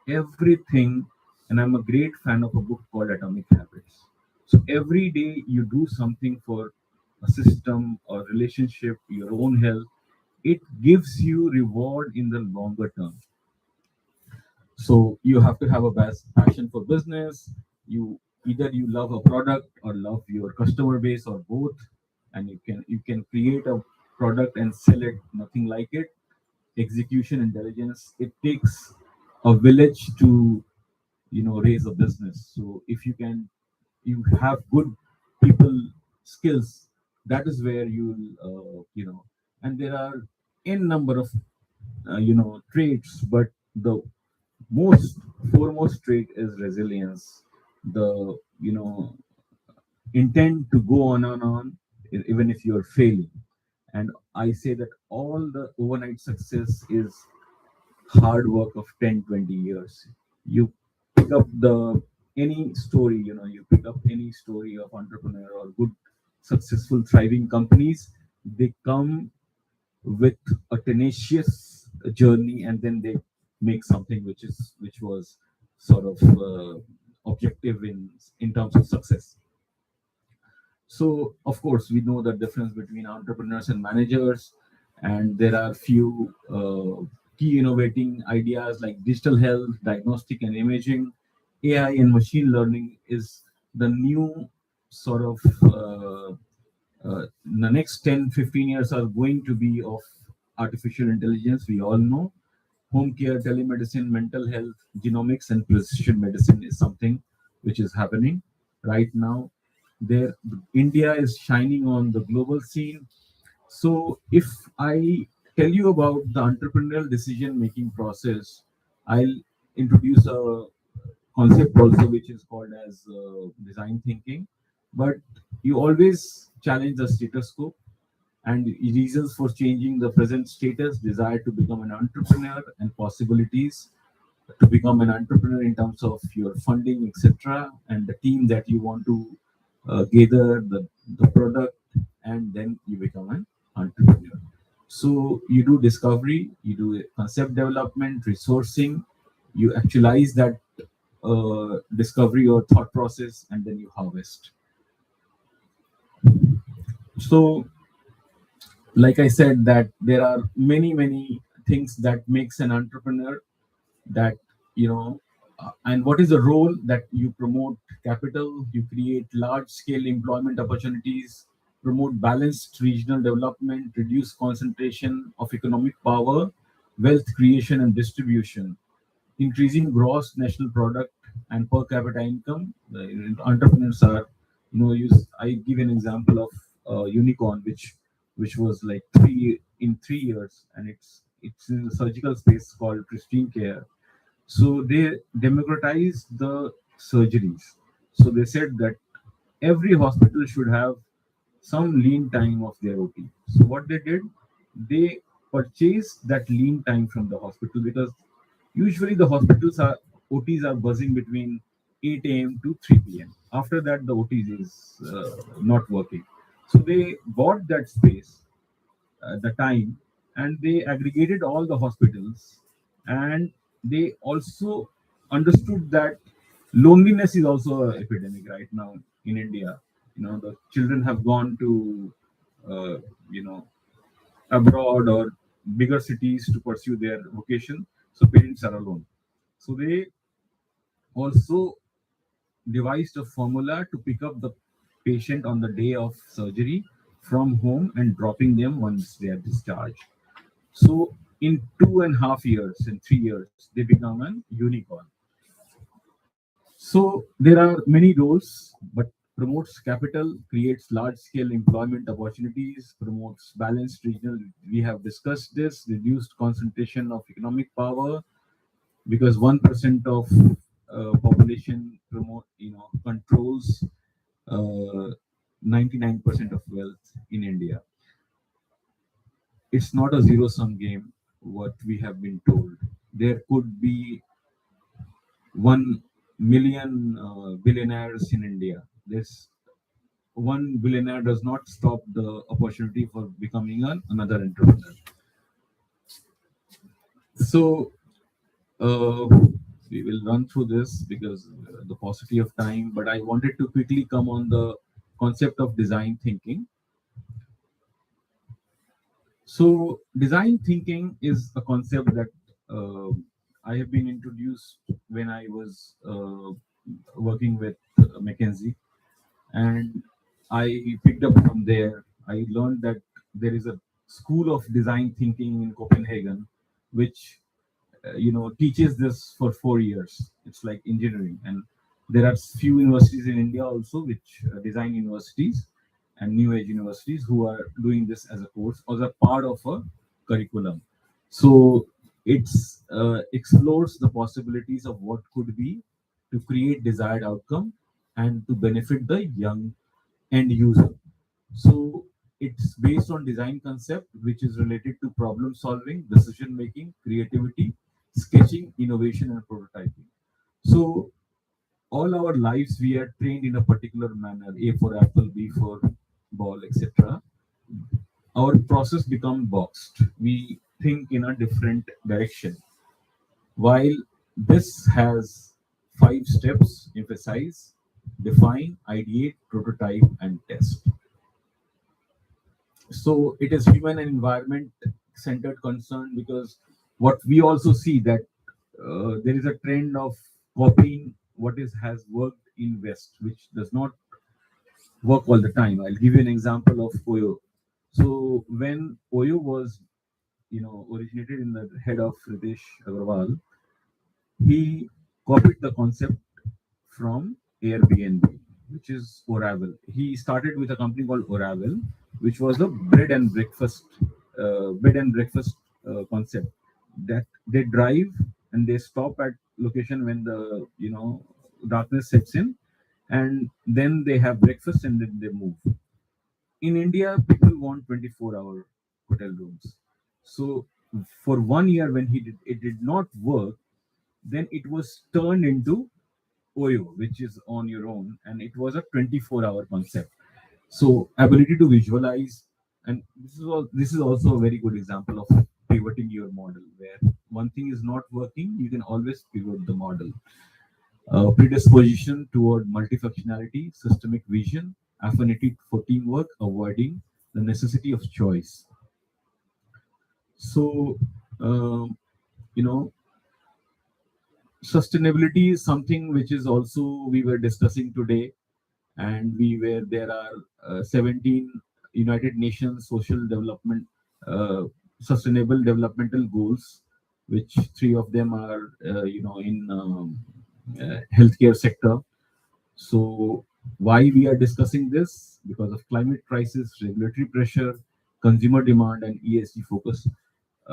everything. And I'm a great fan of a book called Atomic Habits. So every day you do something for a system or relationship, your own health, it gives you reward in the longer term. So you have to have a passion for business. You love a product or love your customer base or both, and you can create a product and sell it. Nothing like it. Execution intelligence. It takes a village to raise a business. So if you have good people skills, that is where and there are n number of traits, but the most foremost trait is resilience. The intent to go on and on, even if you're failing. And I say that all the overnight success is hard work of 10-20 years. You pick up any story, you pick up any story of entrepreneur or good successful thriving companies, they come with a tenacious journey, and then they make something which was sort of objective in terms of success. So of course we know the difference between entrepreneurs and managers, and there are few key innovating ideas like digital health, diagnostic and imaging, AI and machine learning is the new sort of the next 10-15 years are going to be of artificial intelligence. We all know home care, telemedicine, mental health, genomics, and precision medicine is something which is happening right now. There, India is shining on the global scene. So, if I tell you about the entrepreneurial decision making process, I'll introduce a concept also which is called as design thinking. but you always challenge the status quo and reasons for changing the present status, desire to become an entrepreneur, and possibilities to become an entrepreneur in terms of your funding, etc., and the team that you want to gather, the product, and then you become an entrepreneur. So you do discovery, you do concept development, resourcing, you actualize that discovery or thought process, and then you harvest. So, like I said, that there are many things that makes an entrepreneur, that you know and what is the role that you promote capital, you create large scale employment opportunities, promote balanced regional development, reduce concentration of economic power, wealth creation and distribution, increasing gross national product and per capita income. The entrepreneurs are, use. I give an example of unicorn, which was like 3 years, and it's in the surgical space called Christine Care. So they democratized the surgeries. So they said that every hospital should have some lean time of their OT. So what they did, they purchased that lean time from the hospital, because usually the hospitals are OTs are buzzing between 8 a.m. to 3 p.m. After that, the OTs is not working. So they bought that space, the time, and they aggregated all the hospitals, and they also understood that loneliness is also an epidemic right now in India. The children have gone to uh, you know abroad or bigger cities to pursue their vocation, so parents are alone. So they also devised a formula to pick up the patient on the day of surgery from home and dropping them once they are discharged. So in 2.5 years, in 3 years, they become an unicorn. So there are many roles, but promotes capital, creates large-scale employment opportunities, promotes balanced regional. We have discussed this, reduced concentration of economic power, because 1% of population controls 99% of wealth in India. It's not a zero-sum game. What we have been told, there could be 1 million billionaires in India. This one billionaire does not stop the opportunity for becoming another entrepreneur. So uh, we will run through this because the paucity of time, but I wanted to quickly come on the concept of design thinking. So design thinking is a concept that I have been introduced when I was working with McKinsey, and I picked up from there. I learned that there is a school of design thinking in Copenhagen, which teaches this for 4 years. It's like engineering, and there are few universities in India also, which design universities and new age universities, who are doing this as a course or as a part of a curriculum. So it's explores the possibilities of what could be to create desired outcome and to benefit the young end user. So it's based on design concept, which is related to problem solving, decision making, creativity, sketching, innovation, and prototyping. So all our lives we are trained in a particular manner: A for apple, B for ball, etc. Our process become boxed. We think in a different direction. While this has 5 steps: emphasize, define, ideate, prototype, and test. So it is human and environment centered concern, because what we also see that there is a trend of copying what is has worked in West, which does not work all the time. I'll give you an example of Oyo. So when Oyo was originated in the head of Ritesh Agarwal, he copied the concept from Airbnb, which is Oravel. He started with a company called Oravel, which was a bread and breakfast concept, that they drive and they stop at location when the darkness sets in, and then they have breakfast and then they move. In India, people want 24-hour hotel rooms. So for 1 year, when it did not work, then it was turned into OYO, which is on your own, and it was a 24-hour concept. So ability to visualize, and this is also a very good example of pivoting your model, where one thing is not working, you can always pivot the model. Predisposition toward multifunctionality, systemic vision, affinity for teamwork, avoiding the necessity of choice. So, you know, sustainability is something which is also we were discussing today, and there are 17 United Nations Social Development Sustainable Developmental Goals, which three of them are in healthcare sector. So why we are discussing this? Because of climate crisis, regulatory pressure, consumer demand, and ESG focus.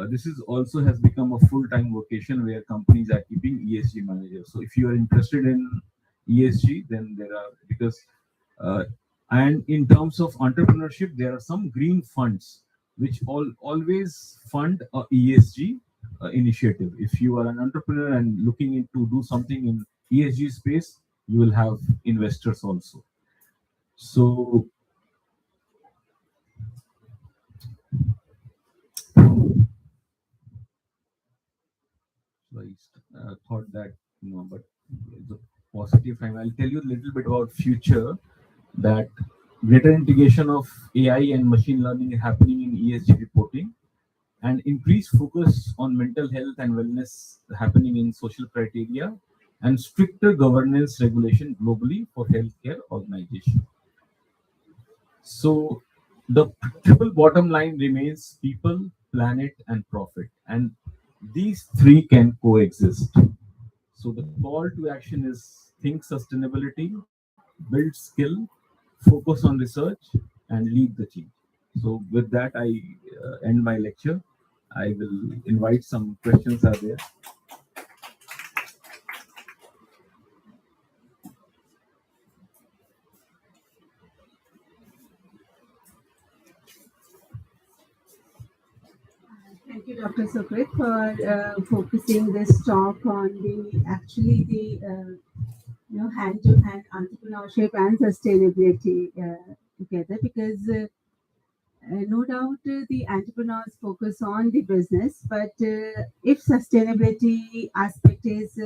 This is also has become a full-time vocation where companies are keeping ESG managers. So if you are interested in ESG, then there are, because and in terms of entrepreneurship, there are some green funds which always fund a ESG initiative. If you are an entrepreneur and looking into do something in ESG space, you will have investors also. So I thought that, but it's a positive time. I'll tell you a little bit about future, that greater integration of AI and machine learning is happening in ESG reporting, and increased focus on mental health and wellness happening in social criteria, and stricter governance regulation globally for healthcare organization. So the triple bottom line remains people, planet, and profit, and these three can coexist. So the call to action is think sustainability, build skill, focus on research, and lead the change. So with that, I end my lecture. I will invite some questions are there. Thank you, Dr. Sukrit, for focusing this talk on the hand-to-hand entrepreneurship and sustainability together, because no doubt the entrepreneurs focus on the business, but if sustainability aspect is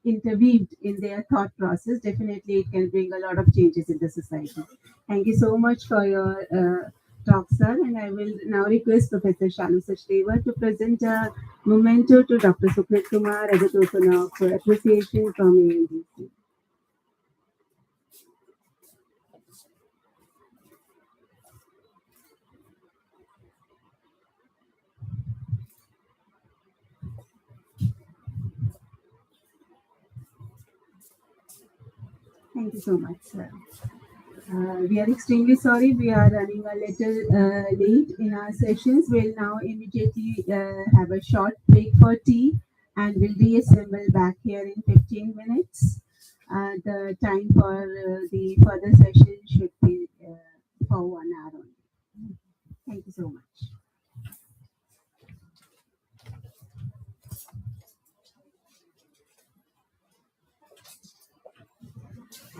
interweaved in their thought process, definitely it can bring a lot of changes in the society. Thank you so much for your talk, sir, and I will now request Professor Shanu Sachdeva to present a memento to Dr. Sukrit Kumar as a token of appreciation from ANDC. Thank you so much, sir. We are extremely sorry. We are running a little late in our sessions. We'll now immediately have a short break for tea, and we'll reassemble back here in 15 minutes. The time for the further session should be for 1 hour only. Thank you so much.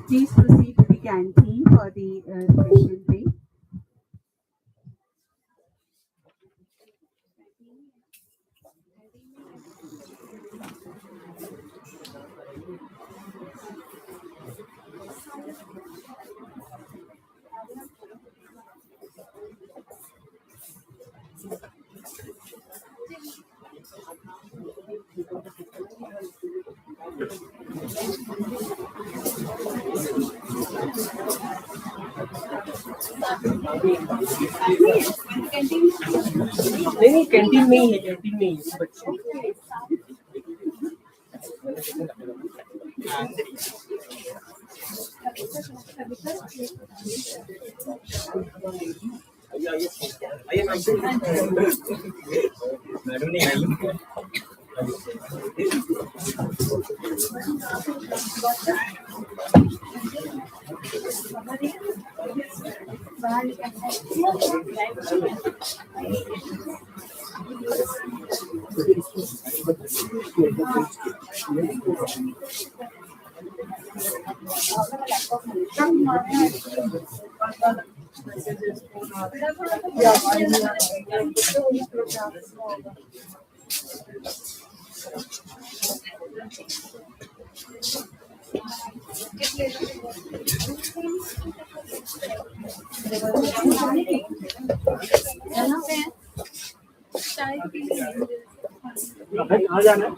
Please proceed to the canteen for the session break. नहीं canteen में ही है, canteen में ही है बच्चे। आइए madam नहीं आई। कहाँ जाना है?